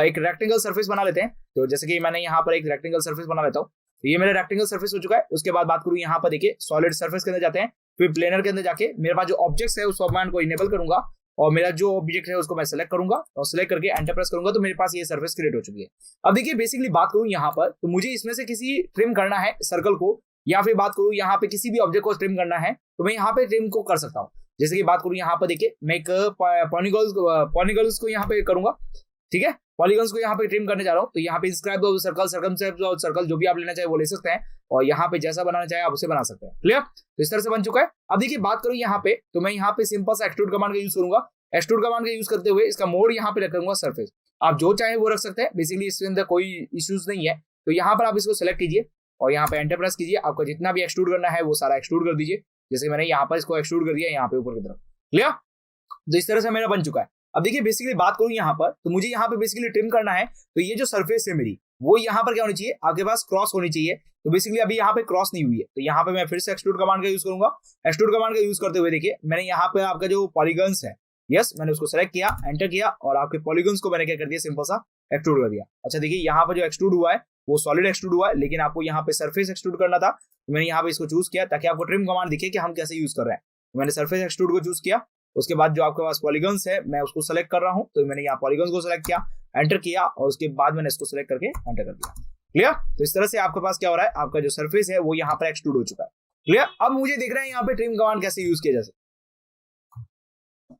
एक रेक्टेंगल सरफेस बना लेते हैं। तो जैसे कि मैंने यहाँ पर एक रेक्टेंगल सरफेस बना लेता हूँ, तो ये मेरा रेक्टेंगल सरफेस हो चुका है। उसके बाद बात करूं यहाँ पर देखिए सॉलिड सरफेस के अंदर जाते हैं, फिर प्लेनर के अंदर जाके मेरे पास जो ऑब्जेक्ट्स है उस फॉर्मेट को इनेबल करूंगा और मेरा जो ऑब्जेक्ट है उसको मैं सेलेक्ट करूंगा और सेलेक्ट करके एंटर प्रेस करूंगा तो मेरे पास ये सरफेस क्रिएट हो चुकी है। अब देखिए बेसिकली बात करूं यहाँ पर तो मुझे इसमें से किसी ट्रिम करना है सर्कल को, या फिर बात करूं यहाँ पे किसी भी ऑब्जेक्ट को ट्रिम करना है तो मैं यहाँ पे ट्रिम को कर सकता हूँ। जैसे कि बात करूं यहाँ पर देखिए मैं एक पॉलीगॉन्स को यहाँ पे करूंगा, ठीक है, पॉलीगॉन्स को यहाँ पे ट्रिम करने जा रहा हूँ। तो यहाँ पे इंस्क्राइब सर्कल, सर्कल जो भी आप लेना चाहे वो ले सकते हैं और यहाँ पे जैसा बनाना चाहे आप उसे बना सकते हैं। क्लियर? तो इस तरह से बन चुका है। अब देखिए बात करूं यहाँ पे तो मैं यहाँ पे सिंपल सा एक्सट्रूड कमांड का यूज करूंगा। एक्सट्रूड कमांड का यूज करते हुए इसका मोड यहाँ पे रखूंगा सरफेस, आप जो चाहे वो रख सकते हैं, बेसिकली इसके अंदर कोई इश्यूज नहीं है। तो यहाँ पर आप इसको सेलेक्ट कीजिए और यहाँ पे एंटर प्रेस कीजिए, आपको जितना भी एक्सट्रूड करना है वो सारा एक्सट्रूड कर दीजिए। जैसे मैंने यहाँ पर इसको एक्सट्रूड कर दिया यहाँ पे ऊपर की तरफ। क्लियर? तो इस तरह से मेरा बन चुका है। अब देखिए बेसिकली बात करूं यहाँ पर तो मुझे यहाँ पे बेसिकली ट्रिम करना है, तो ये जो सरफेस है मेरी वो यहाँ पर क्या होनी चाहिए, आपके पास क्रॉस होनी चाहिए। तो बेसिकली अभी यहाँ पे क्रॉस नहीं हुई है, तो यहाँ पे मैं फिर से एक्सट्रूड कमांड का यूज करूंगा। एक्सट्रूड कमांड का यूज करते हुए देखिए मैंने यहाँ पे आपका जो पॉलीगन्स है, यस, मैंने उसको सेलेक्ट किया, एंटर किया और आपके पॉलीगन्स को मैंने क्या कर दिया, सिंपल सा एक्सट्रूड कर दिया। अच्छा देखिए यहाँ पर जो एक्सट्रूड हुआ है वो सॉलिड एक्सट्रूड हुआ है, लेकिन आपको यहाँ पे सरफेस एक्सट्रूड करना था, तो मैंने यहाँ पे इसको चूज किया ताकि आपको ट्रिम कमांड दिखे कि हम कैसे यूज कर रहे हैं। तो मैंने सरफेस एक्सट्रूड को चूज किया। उसके बाद जो आपके पास पॉलीगन्स है मैं उसको सेलेक्ट कर रहा हूं, तो मैंने यहाँ पॉलीगन्स को सेलेक्ट किया, एंटर किया और उसके बाद मैंने इसको सेलेक्ट करके एंटर कर दिया। क्लियर? तो इस तरह से आपके पास क्या हो रहा है, आपका जो सरफेस है वो यहाँ पर एक्सट्रूड हो चुका है। क्लियर? अब मुझे देख रहा है यहाँ पे ट्रिम कमांड कैसे यूज किया जा सकता है।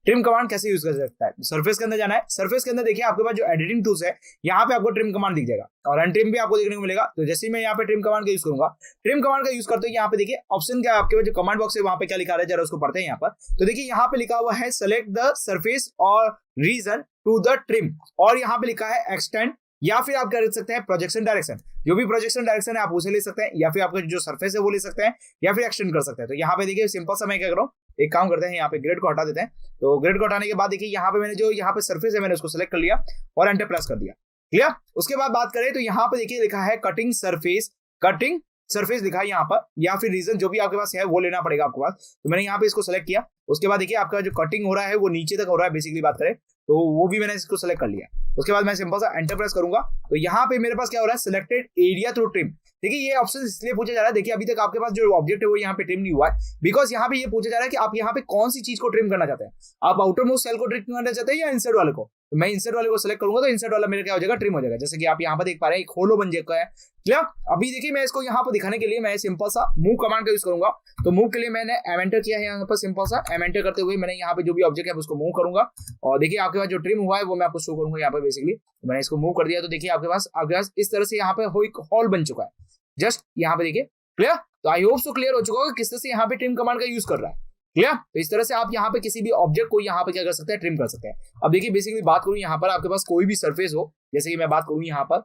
ट्रिम कमांड कैसे यूज कर सकता है, सरफेस के अंदर जाना है। सरफेस के अंदर देखिए आपके पास जो एडिटिंग टूल्स है यहाँ पे आपको ट्रिम कमांड दिख जाएगा और अनट्रिम भी आपको देखने को मिलेगा। तो जैसे ही मैं यहाँ पे ट्रिम कमांड का यूज करूंगा, ट्रिम कमांड का यूज करते हैं यहाँ पे देखिए ऑप्शन क्या आपके पास जो कमांड बॉक्स है वहां पे क्या लिखा है जरा उसको पढ़ते हैं यहाँ पर। तो देखिए यहाँ पे लिखा हुआ है सेलेक्ट द सरफेस और रीजन टू द ट्रिम, और यहाँ पे लिखा है एक्सटेंड, या फिर आप क्या कर सकते हैं प्रोजेक्शन डायरेक्शन, जो भी प्रोजेक्शन डायरेक्शन है आप उसे ले सकते हैं, या फिर आपका जो सरफेस है वो ले सकते हैं, या फिर एक्सटेंड कर सकते हैं। तो यहाँ पे देखिए सिंपल सा मैं क्या कर रहा हूँ, एक काम करते हैं यहाँ पे ग्रेड को हटा देते हैं। तो ग्रेड को हटाने के बाद देखिए यहाँ पे मैंने जो यहाँ पे सरफेस है मैंने उसको सेलेक्ट कर लिया और एंटर प्रेस कर दिया। क्लियर? उसके बाद बात करें तो यहाँ पे देखिए लिखा है कटिंग सरफेस लिखा है यहाँ पर, या फिर रीजन जो भी आपके पास है वो लेना पड़ेगा आपके पास। तो मैंने यहाँ पे इसको सेलेक्ट किया। उसके बाद देखिए आपका जो कटिंग हो रहा है वो नीचे तक हो रहा है, बेसिकली बात करें तो वो भी मैंने इसको सेलेक्ट कर लिया। उसके बाद मैं सिंपल सा एंटर प्रेस करूंगा तो यहाँ पे मेरे पास क्या हो रहा है, सिलेक्टेड एरिया थ्रू ट्रिम। देखिए ये ऑप्शन इसलिए पूछा जा रहा है, देखिए अभी तक आपके पास जो ऑब्जेक्ट है वो यहाँ पे ट्रिम नहीं हुआ है, बिकॉज यहाँ पे ये पूछा जा रहा है कि आप यहाँ पे कौन सी चीज को ट्रिम करना चाहते हैं। आप आउटर मोस्ट सेल को ट्रिम करना चाहते हैं या इंसर्ट वाले को। तो मैं इंसर्ट वाले को सेलेक्ट करूंगा तो इंसर्ट वाला मेरा क्या हो जाएगा, ट्रिम हो जाएगा। जैसे कि आप यहाँ पर देख पा रहे हैं एक होलो बन जाएगा है। क्लियर? अभी देखिए मैं इसको यहाँ पर दिखाने के लिए मैं सिंपल सा मूव कमांड का यूज करूंगा। तो मूव के लिए मैंने एम एंटर किया है यहाँ पर, सिंपल सा एम एंटर करते हुए मैंने यहाँ पे जो भी ऑब्जेक्ट है उसको मूव करूंगा और देखिए आपके पास जो ट्रिम हुआ है वो मैं आपको शो करूंगा यहाँ पे। बेसिकली मैंने इसको मूव कर दिया तो देखिए आपके पास इस तरह से यहाँ पे एक हॉल बन चुका है, जस्ट यहाँ पे देखिए। क्लियर? तो आई होप सो क्लियर हो चुका होगा किस तरह से यहाँ पे ट्रिम कमांड का यूज कर रहा है। क्लियर? तो इस तरह से आप यहाँ पे किसी भी ऑब्जेक्ट को यहाँ पे क्या कर सकते हैं, ट्रिम कर सकते हैं। अब देखिए बेसिकली बात करूं यहाँ पर आपके पास कोई भी सरफेस हो, जैसे कि मैं बात करूं यहाँ पर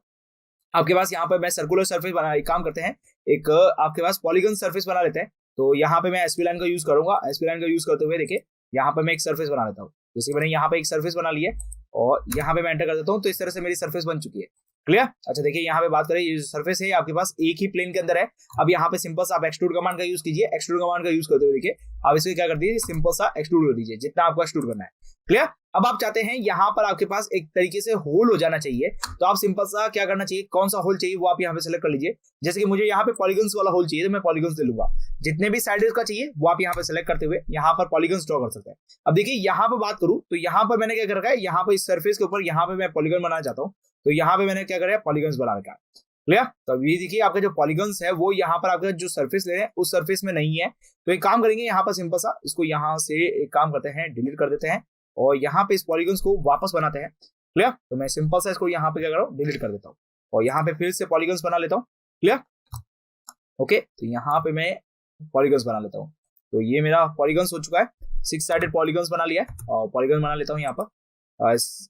आपके पास यहाँ पर मैं सर्कुलर सरफेस बना, एक काम करते हैं एक आपके पास पॉलीगन सरफेस बना लेते हैं। तो यहाँ पे मैं एसपी लाइन का यूज करूंगा। एसपी लाइन का यूज करते हुए देखिए यहाँ पे मैं एक सरफेस बना लेता हूँ। जैसे मैंने यहाँ पे एक सरफेस बना लिया और यहाँ पे मैं एंटर कर देता हूँ तो इस तरह से मेरी सरफेस बन चुकी है। क्लियर? अच्छा देखिए यहाँ पे बात करें ये जो सरफेस है आपके पास एक ही प्लेन के अंदर है। अब यहाँ पे सिंपल सा आप एक्सट्रूड कमांड का यूज कीजिए। एक्सट्रूड कमांड का यूज करते हुए देखिए आप इसको क्या कर दीजिए, सिंपल सा एक्सट्रूड कर दीजिए जितना आपको एक्सट्रूड करना है। क्लियर? अब आप चाहते हैं यहाँ पर आपके पास एक तरीके से होल हो जाना चाहिए, तो आप सिंपल सा क्या करना चाहिए, कौन सा होल चाहिए वो आप यहाँ पे सेलेक्ट कर लीजिए। जैसे कि मुझे यहाँ पे पॉलीगन्स वाला होल चाहिए तो मैं पॉलीगन्स ले लूंगा। जितने भी साइड का चाहिए वो आप यहाँ पे सेलेक्ट करते हुए यहाँ पर पॉलीगन्स ड्रॉ कर सकते हैं। अब देखिए यहाँ पे बात करूं तो यहाँ पर मैंने क्या कर रखा है, यहाँ पर इस सरफेस के ऊपर यहाँ पे मैं पॉलीगन बनाना चाहता हूँ, तो यहाँ पे मैंने क्या करा है पॉलीगन्स बनाने का। क्लियर? तो ये देखिए आपका जो पॉलीगन्स है वो यहाँ पर आपका जो सरफेस ले रहे हैं उस सरफेस में नहीं है। तो एक काम करेंगे यहाँ पर सिंपल सा इसको यहाँ से एक काम करते हैं डिलीट कर देते हैं और यहाँ पे इस पॉलीगन्स को वापस बनाते हैं। क्लियर? तो मैं सिंपल सा इसको यहाँ पे क्या कर रहा हूँ, डिलीट कर देता हूँ और यहाँ पे फिर से पॉलीगन्स बना लेता हूँ। क्लियर? ओके, तो यहाँ पे मैं पॉलीगन्स बना लेता हूँ। तो ये मेरा पॉलीगन्स हो चुका है, 6 साइडेड पॉलीगन्स बना लिया है। और पॉलीगन बना लेता हूँ यहाँ पर,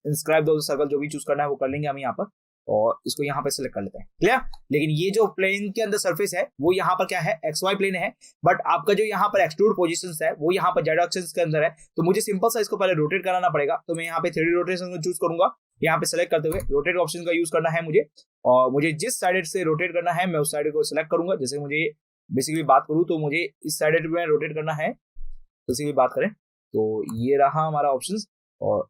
इंस्क्राइब दो सर्कल जो भी चूज करना है वो कर लेंगे हम यहाँ पर, और इसको यहाँ पे सिलेक्ट कर लेते हैं। क्लियर। लेकिन ये जो प्लेन के अंदर सरफेस है वो यहाँ पर क्या है, XY प्लेन है, बट आपका जो यहाँ पर एक्सट्रूड पोजीशंस है वो यहाँ पर Z एक्सिस के अंदर है। तो मुझे सिंपल सा इसको पहले रोटेट कराना पड़ेगा। तो मैं यहाँ पे 3D रोटेशन को चूज करूंगा, यहाँ पे सेलेक्ट करते हुए रोटेट ऑप्शन का यूज करना है मुझे, और मुझे जिस साइड से रोटेट करना है मैं उस साइड को सिलेक्ट करूंगा। जैसे मुझे बेसिकली बात करूँ तो मुझे इस साइड में रोटेट करना है। बेसिकली बात करें तो ये रहा हमारा ऑप्शन, और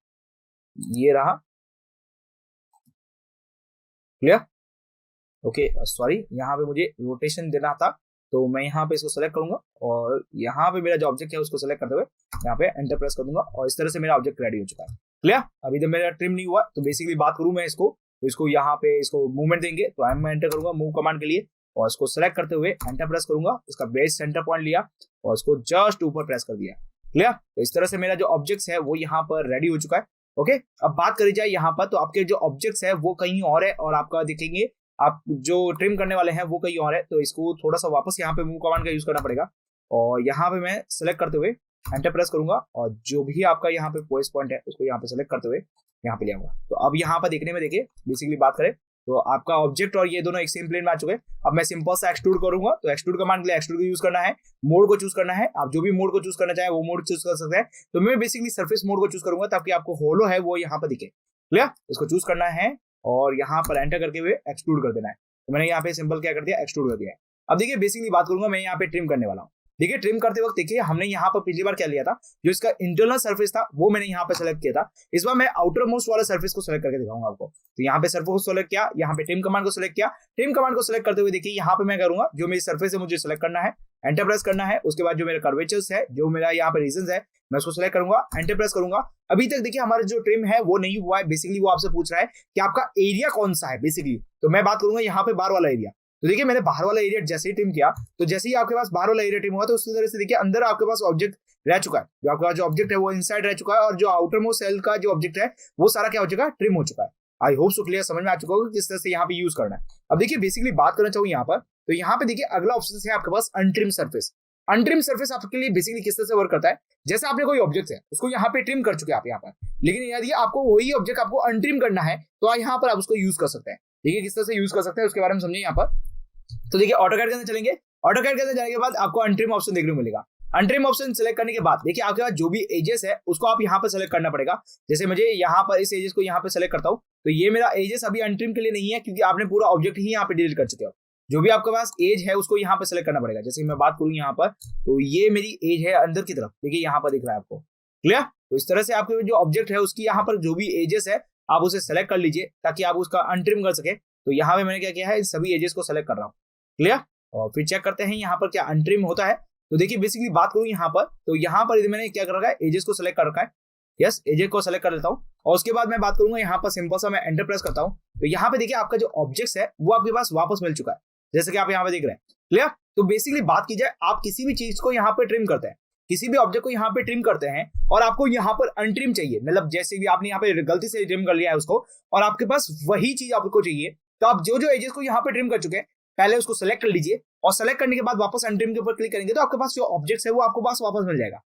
ये रहा। क्लियर। ओके सॉरी, यहाँ पे मुझे रोटेशन देना था, तो मैं यहाँ पे इसको सेलेक्ट करूंगा, और यहाँ पे मेरा जो ऑब्जेक्ट है उसको सेलेक्ट करते हुए यहाँ पे एंटर प्रेस कर दूंगा, और इस तरह से मेरा ऑब्जेक्ट रेडी हो चुका है। क्लियर। अभी जब मेरा ट्रिम नहीं हुआ, तो बेसिकली बात करूं मैं इसको, तो इसको यहाँ पे इसको मूवमेंट देंगे, तो मैं एंटर करूंगा मूव कमांड के लिए, और इसको सेलेक्ट करते हुए एंटर प्रेस करूंगा। इसका बेस सेंटर पॉइंट लिया और इसको जस्ट ऊपर प्रेस कर दिया। क्लियर। तो इस तरह से मेरा जो ऑब्जेक्ट है वो यहाँ पर रेडी हो चुका है। ओके, अब बात करी जाए यहाँ पर, तो आपके जो ऑब्जेक्ट्स है वो कहीं और है, और आपका देखेंगे आप जो ट्रिम करने वाले हैं वो कहीं और है। तो इसको थोड़ा सा वापस यहाँ पे मूव कमांड का यूज करना पड़ेगा, और यहाँ पे मैं सेलेक्ट करते हुए एंटर प्रेस करूंगा, और जो भी आपका यहाँ पे फोकस पॉइंट है उसको यहाँ पे सेलेक्ट करते हुए यहाँ पे ले आऊंगा। तो अब यहाँ पर देखने में देखिए बेसिकली बात करें तो आपका ऑब्जेक्ट और ये दोनों एक सेम प्लेन में आ चुके हैं। अब मैं सिंपल सा एक्सट्रूड करूंगा, तो एक्सट्रूड कमांड के लिए एक्सट्रूड को यूज करना है, मोड को चूज करना है। आप जो भी मोड को चूज करना चाहे वो मोड चूज कर सकते हैं। तो मैं बेसिकली सरफेस मोड को चूज करूंगा ताकि आपको होलो है वो यहाँ पर दिखे। क्लियर। इसको चूज करना है और यहाँ पर एंटर करके हुए एक्सट्रूड कर देना है। तो मैंने यहाँ पे सिंपल क्या कर दिया, एक्सट्रूड कर दिया है। अब देखिए बेसिकली बात करूंगा मैं यहाँ पे ट्रिम करने वाला हूँ। देखिए ट्रिम करते वक्त देखिए हमने यहाँ पर पिछली बार क्या लिया था, जो इसका इंटरनल सरफेस था वो मैंने यहाँ पे सेलेक्ट किया था। इस बार मैं आउटर मोस्ट वाला सरफेस को सेलेक्ट करके दिखाऊंगा आपको। तो यहाँ पे सरफेस को सेलेक्ट किया, यहाँ पे ट्रिम कमांड को सेलेक्ट किया। ट्रिम कमांड को सेलेक्ट करते हुए देखिए यहाँ पे मैं करूंगा, जो मेरी सरफेस है मुझे सेलेक्ट करना है, एंटर प्रेस करना है। उसके बाद जो मेरा कर्वेचर्स है, जो मेरा यहाँ पे रीजन है, मैं उसको सेलेक्ट करूंगा, एंटर प्रेस करूंगा। अभी तक देखिए हमारा जो ट्रिम है वो नहीं हुआ है। बेसिकली वो आपसे पूछ रहा है कि आपका एरिया कौन सा है बेसिकली। तो मैं बात करूंगा यहाँ पे बाहर वाला एरिया। तो देखिए मैंने बाहर वाला एरिया जैसे ही ट्रिम किया, तो जैसे ही आपके पास बाहर वाला एरिया ट्रिम हुआ, तो उसी तरह से देखिए अंदर आपके पास ऑब्जेक्ट रह चुका है। जो आपका जो ऑब्जेक्ट है वो इनसाइड रह चुका है, और जो आउटर मोस्ट सेल का जो ऑब्जेक्ट है वो सारा क्या हो चुका है, ट्रिम हो चुका है। आई होप सो क्लियर समझ में आ चुका होगा किस तरह से यहाँ पे यूज करना है। अब देखिए बेसिकली बात करना चाहूँ यहाँ पर, तो यहाँ पे देखिए अगला ऑप्शन है आपके पास अनट्रिम सरफेस। अनट्रिम सरफेस आपके लिए बेसिकली किस तरह से वर्क करता है, जैसे आपने कोई ऑब्जेक्ट है उसको यहाँ पे ट्रिम कर चुके हैं आप यहाँ पर, लेकिन यदि आपको वही ऑब्जेक्ट आपको अनट्रिम करना है तो आप यहाँ पर आप उसको यूज कर सकते हैं। देखिए किस तरह से यूज कर सकते हैं उसके बारे में समझिए यहाँ पर। तो देखिए ऑटोकैड के अंदर चलेंगे, ऑटोकैड के अंदर जाने के बाद आपको अनट्रिम ऑप्शन देखने को मिलेगा। अनट्रिम ऑप्शन सेलेक्ट करने के बाद देखिए आपके पास जो भी एजेस है उसको आप यहाँ पर सेलेक्ट करना पड़ेगा। जैसे मुझे यहाँ पर इस एजेस को यहाँ पे सेलेक्ट करता हूँ, तो ये मेरा एजेस अभी अनट्रिम के लिए नहीं है क्योंकि आपने पूरा ऑब्जेक्ट ही यहाँ पे डिलीट कर चुके हो। जो भी आपके पास एज है उसको यहाँ पे सेलेक्ट करना पड़ेगा। जैसे मैं बात करूँ यहाँ पर, तो ये मेरी एज है अंदर की तरफ, देखिए यहाँ पर दिख रहा है आपको। क्लियर। तो इस तरह से आपके जो ऑब्जेक्ट है उसकी यहाँ पर जो भी एजेस है आप उसे सेलेक्ट कर लीजिए ताकि आप उसका अनट्रिम कर सके। तो यहाँ पे मैंने क्या किया है, सभी एजेस को सेलेक्ट कर रहा हूँ। क्लियर। और फिर चेक करते हैं यहाँ पर क्या अनट्रिम होता है। तो देखिए बेसिकली बात करूँ यहाँ पर, तो यहाँ पर मैंने क्या कर रखा है, एजेस को सेलेक्ट कर रखा है। यस, एजेस को सेलेक्ट कर लेता हूँ, और उसके बाद मैं बात करूंगा यहाँ पर सिंपल सा मैं एंटर प्रेस करता हूँ। तो यहाँ पे देखिए आपका जो ऑब्जेक्ट है वो आपके पास वापस मिल चुका है, जैसे कि आप यहाँ पे देख रहे हैं। क्लियर। तो बेसिकली बात की जाए, आप किसी भी चीज को यहाँ पे ट्रिम करते हैं, किसी भी ऑब्जेक्ट को यहाँ पे ट्रिम करते हैं, और आपको यहाँ पर अनट्रिम चाहिए, मतलब जैसे भी आपने यहाँ पे गलती से ट्रिम कर लिया है उसको और आपके पास वही चीज आपको चाहिए, तो आप जो जो एजेस को यहाँ पे ट्रिम कर चुके हैं पहले उसको सेलेक्ट कर लीजिए, और सेलेक्ट करने के बाद वापस अनट्रिम के ऊपर क्लिक करेंगे तो आपके पास जो ऑब्जेक्ट है वो आपको पास वापस मिल जाएगा।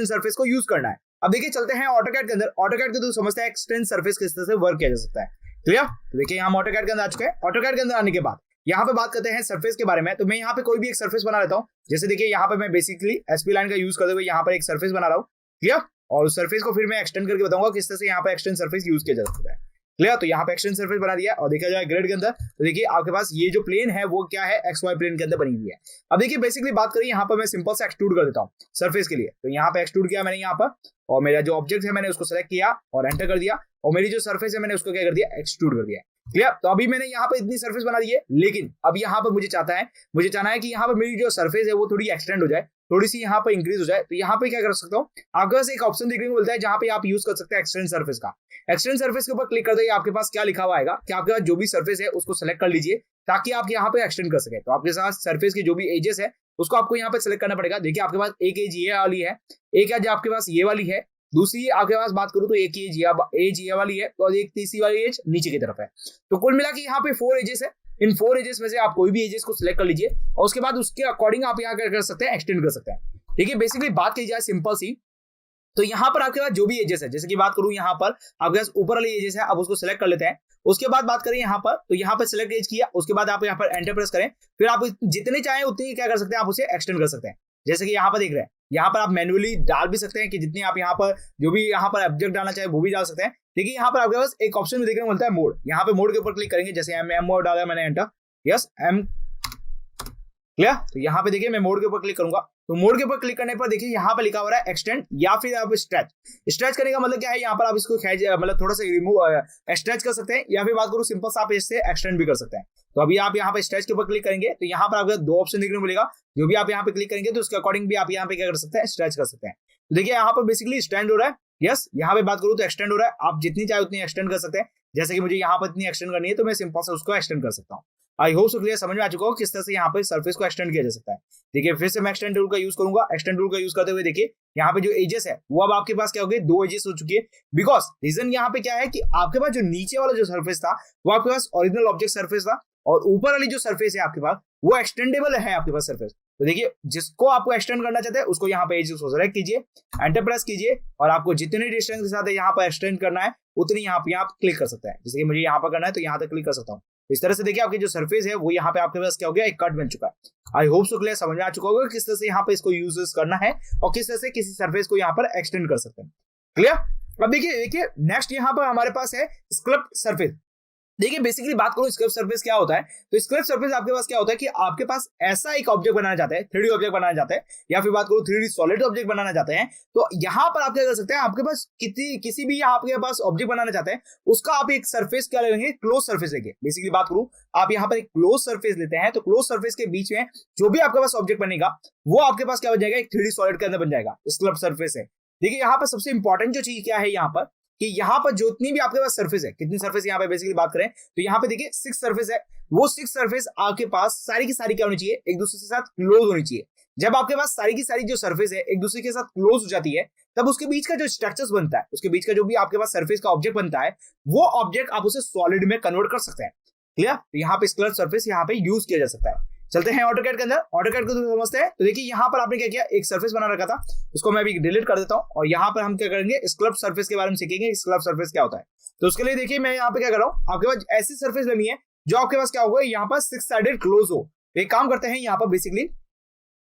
सरफेस को यूज करना है। अब देखिए चलते हैं ऑटोकैड के अंदर। ऑटोकैड के तो समझते हैं एक्सटेंड सरफेस किस तरह से वर्क किया जा सकता है। क्लियर। तो देखिए हम ऑटोकैड के अंदर आ चुके हैं। ऑटोकैड के अंदर आने के बाद यहाँ पे बात करते हैं सरफेस के बारे में। तो मैं यहाँ पे कोई भी एक सरफेस बना लेता हूँ। जैसे देखिए यहाँ पे मैं बेसिकली एसपी लाइन का यूज करते हुए यहाँ पर एक सरफेस बना रहा हूँ। क्लियर। और उस सरफेस को फिर मैं एक्सटेंड करके बताऊंगा किस तरह से यहाँ पे एक्सटेंड सरफेस यूज किया जा सकता है। क्लियर। तो यहाँ पे एक्सटेंड सरफेस बना दिया, और देखा जाए ग्रिड के अंदर तो देखिए आपके पास ये जो प्लेन है वो क्या है, XY प्लेन के अंदर बनी हुई है। अब देखिए बेसिकली बात करें यहाँ पर मैं सिंपल से एक्सट्रूड कर देता हूँ सरफेस के लिए। तो यहाँ पे एक्सट्रूड किया मैंने यहाँ पर, और मेरा जो ऑब्जेक्ट है मैंने उसको सेलेक्ट किया और एंटर कर दिया, और मेरी जो सरफेस है मैंने उसको क्या कर दिया, एक्सट्रूड कर दिया। क्लियर। तो अभी मैंने यहाँ पे इतनी सरफेस बना दी है, लेकिन अब यहाँ पर मुझे चाहना है कि यहाँ पर मेरी जो सरफेस है वो थोड़ी एक्सटेंड हो जाए, थोड़ी सी यहाँ पर इंक्रीज हो जाए। तो यहाँ पे क्या कर सकता हूँ, आपके पास एक ऑप्शन देखने को मिलता है जहाँ पे आप यूज कर सकते हैं एक्सटेंड सरफेस का। एक्सटेंड सरफेस के ऊपर क्लिक करते ही आपके पास क्या लिखा हुआ आएगा कि आपके पास जो भी सरफेस है उसको सेलेक्ट कर लीजिए ताकि आप यहाँ पे एक्सटेंड कर सके। तो आपके साथ सरफेस की जो भी एजेस है उसको आपको यहाँ पे सेलेक्ट करना पड़ेगा। देखिए आपके पास एक एज ये वाली है, एक एज आपके पास ये वाली है, दूसरी आपके पास बात करूं तो एक एज ये वाली है, और एक तीसरी वाली एज नीचे की तरफ है। तो कुल मिला के यहाँ पे 4 एजेस है। इन 4 एजेस में से आप कोई भी एजेस को सिलेक्ट कर लीजिए और उसके बाद उसके अकॉर्डिंग आप यहाँ कर सकते हैं, एक्सटेंड कर सकते हैं। ठीक है, बेसिकली बात की जाए सिंपल सी, तो यहाँ पर आपके पास जो भी एजेस है, जैसे कि बात करूं यहाँ पर आपके पास ऊपर वाली एजेस है, आप उसको सिलेक्ट कर लेते हैं। उसके बाद बात करें यहाँ पर, तो यहाँ पर सिलेक्ट एज किया, उसके बाद आप यहाँ पर एंटर प्रेस करें, फिर आप जितने चाहें उतनी क्या कर सकते हैं, आप उसे एक्सटेंड कर सकते हैं। जैसे कि यहाँ पर देख रहे हैं, यहाँ पर आप मैन्युअली डाल भी सकते हैं कि जितनी आप यहाँ पर जो भी यहाँ पर ऑब्जेक्ट डालना चाहे वो भी डाल सकते हैं। देखिए यहाँ पर आपके पास एक ऑप्शन भी देखने को मिलता है मोड, यहाँ पे मोड के ऊपर क्लिक करेंगे, जैसे एम मोड डाला मैंने, एंटर, यस एम क्लियर। तो यहाँ पे देखिए मैं मोड के ऊपर क्लिक करूंगा, तो मोड के ऊपर क्लिक करने पर देखिए यहाँ पे लिखा हुआ है एक्सटेंड या फिर आप स्ट्रेच करने का मतलब क्या है, यहाँ पर आप इसको मतलब थोड़ा सा रिमूव स्ट्रेच कर सकते हैं, या फिर बात करूं सिंपल सा आप इससे एक्सटेंड भी कर सकते हैं। तो अभी आप यहाँ पे स्ट्रेच के ऊपर क्लिक करेंगे तो यहाँ पर आपको 2 ऑप्शन देखने को मिलेगा, जो भी आप यहाँ पे क्लिक करेंगे तो उसके अकॉर्डिंग भी आप यहाँ पे क्या कर सकते हैं, स्ट्रेच कर सकते हैं। तो देखिए यहाँ पर बेसिकली स्टैंड हो रहा है, यस यहाँ पे बात करूं तो एक्सटेंड हो रहा है, आप जितनी चाहे उतनी एक्सटेंड कर सकते हैं। जैसे कि मुझे यहाँ पर इतनी एक्सटेंड करनी है तो मैं सिंपल से उसको एक्सटेंड कर सकता हूँ। आई होप सो क्लियर समझ में आ चुका हो किस तरह से यहाँ पे सरफेस को एक्सटेंड किया जा सकता है। देखिए फिर से मैं एक्सटेंड टूल का यूज करूंगा, एक्सटेंड टूल का यूज करते हुए देखिए यहाँ पे जो एजेस है वो अब आपके पास क्या हो गए, 2 एजेस हो चुकी है। बिकॉज रीजन यहाँ पे क्या है कि आपके पास जो नीचे वाला जो सरफेस था वो आपके पास ओरिजिनल ऑब्जेक्ट सरफेस था, और ऊपर वाली जो सरफेस है आपके पास वो एक्सटेंडेबल है आपके पास सरफेस। तो देखिए जिसको आपको एक्सटेंड करना चाहते हैं उसको यहाँ पे एजेस को सेलेक्ट कीजिए, एंटर प्रेस कीजिए, और आपको जितने डिस्टेंस के साथ यहाँ पर एक्सटेंड करना है उतनी यहाँ पे आप क्लिक कर सकते हैं। जैसे कि मुझे यहाँ पर करना है तो यहाँ तक क्लिक कर सकता हूँ। इस तरह से देखिए आपकी जो सरफेस है वो यहाँ पे आपके पास क्या हो गया, एक कट बन चुका है। आई होप सो क्लियर समझ में आ चुका होगा किस तरह से यहाँ पे इसको यूज करना है और किस तरह से किसी सरफेस को यहाँ पर एक्सटेंड कर सकते हैं। क्लियर। अब देखिए नेक्स्ट यहाँ पर हमारे पास है स्कल्प्ट सरफेस। देखिए बेसिकली बात करूं स्कल्प्ट सरफेस क्या होता है, तो स्कल्प्ट सरफेस आपके पास क्या होता है कि आपके पास ऐसा एक ऑब्जेक्ट बनाना चाहते हैं, 3D ऑब्जेक्ट बनाना चाहते हैं, या फिर बात करूं 3D सॉलिड ऑब्जेक्ट बनाना चाहते हैं, तो यहाँ पर आप क्या कर सकते हैं, आपके पास किसी भी आपके पास ऑब्जेक्ट बनाना चाहते हैं उसका आप एक सरफेस क्या लेंगे, क्लोज सरफेस लेंगे। बेसिकली बात करूं आप यहाँ पर एक क्लोज सरफेस लेते हैं, तो क्लोज सरफेस के बीच में जो भी आपके पास ऑब्जेक्ट बनेगा वो आपके पास क्या बन जाएगा, एक 3D सॉलिड के अंदर बन जाएगा, स्कल्प्ट सरफेस है। देखिए यहाँ पर सबसे इंपॉर्टेंट जो चीज क्या है यहाँ पर, कि यहाँ पर जितनी भी आपके पास सरफेस है, कितनी सरफेस यहाँ पे बेसिकली बात करें तो यहाँ पे देखिए 6 सरफेस है, वो 6 सरफेस आपके पास सारी की सारी क्या होनी चाहिए, एक दूसरे के साथ क्लोज होनी चाहिए। जब आपके पास सारी की सारी जो सरफेस है एक दूसरे के साथ क्लोज हो जाती है, तब उसके बीच का जो स्ट्रक्चर्स बनता है, उसके बीच का जो भी आपके पास सरफेस का ऑब्जेक्ट बनता है, वो ऑब्जेक्ट आप उसे सॉलिड में कन्वर्ट कर सकते हैं। क्लियर। तो यहाँ पे स्कल्प्ट सरफेस यहाँ पे यूज किया जा सकता है। चलते हैं ऑटोकैड के अंदर, ऑटोकैड को तो समझते हैं। तो देखिए यहाँ पर आपने क्या किया, एक सरफेस बना रखा था, उसको मैं अभी डिलीट कर देता हूँ, और यहाँ पर हम क्या करेंगे, स्कल्प्ट सरफेस के बारे में सीखेंगे, स्कल्प्ट सरफेस क्या होता है। तो उसके लिए देखिए मैं यहाँ पे क्या कर रहा हूँ, आपके पास ऐसी सरफेस लेनी है जो आपके पास क्या होगा, यहाँ पर 6 साइडेड क्लोज हो। एक काम करते हैं, यहाँ पर बेसिकली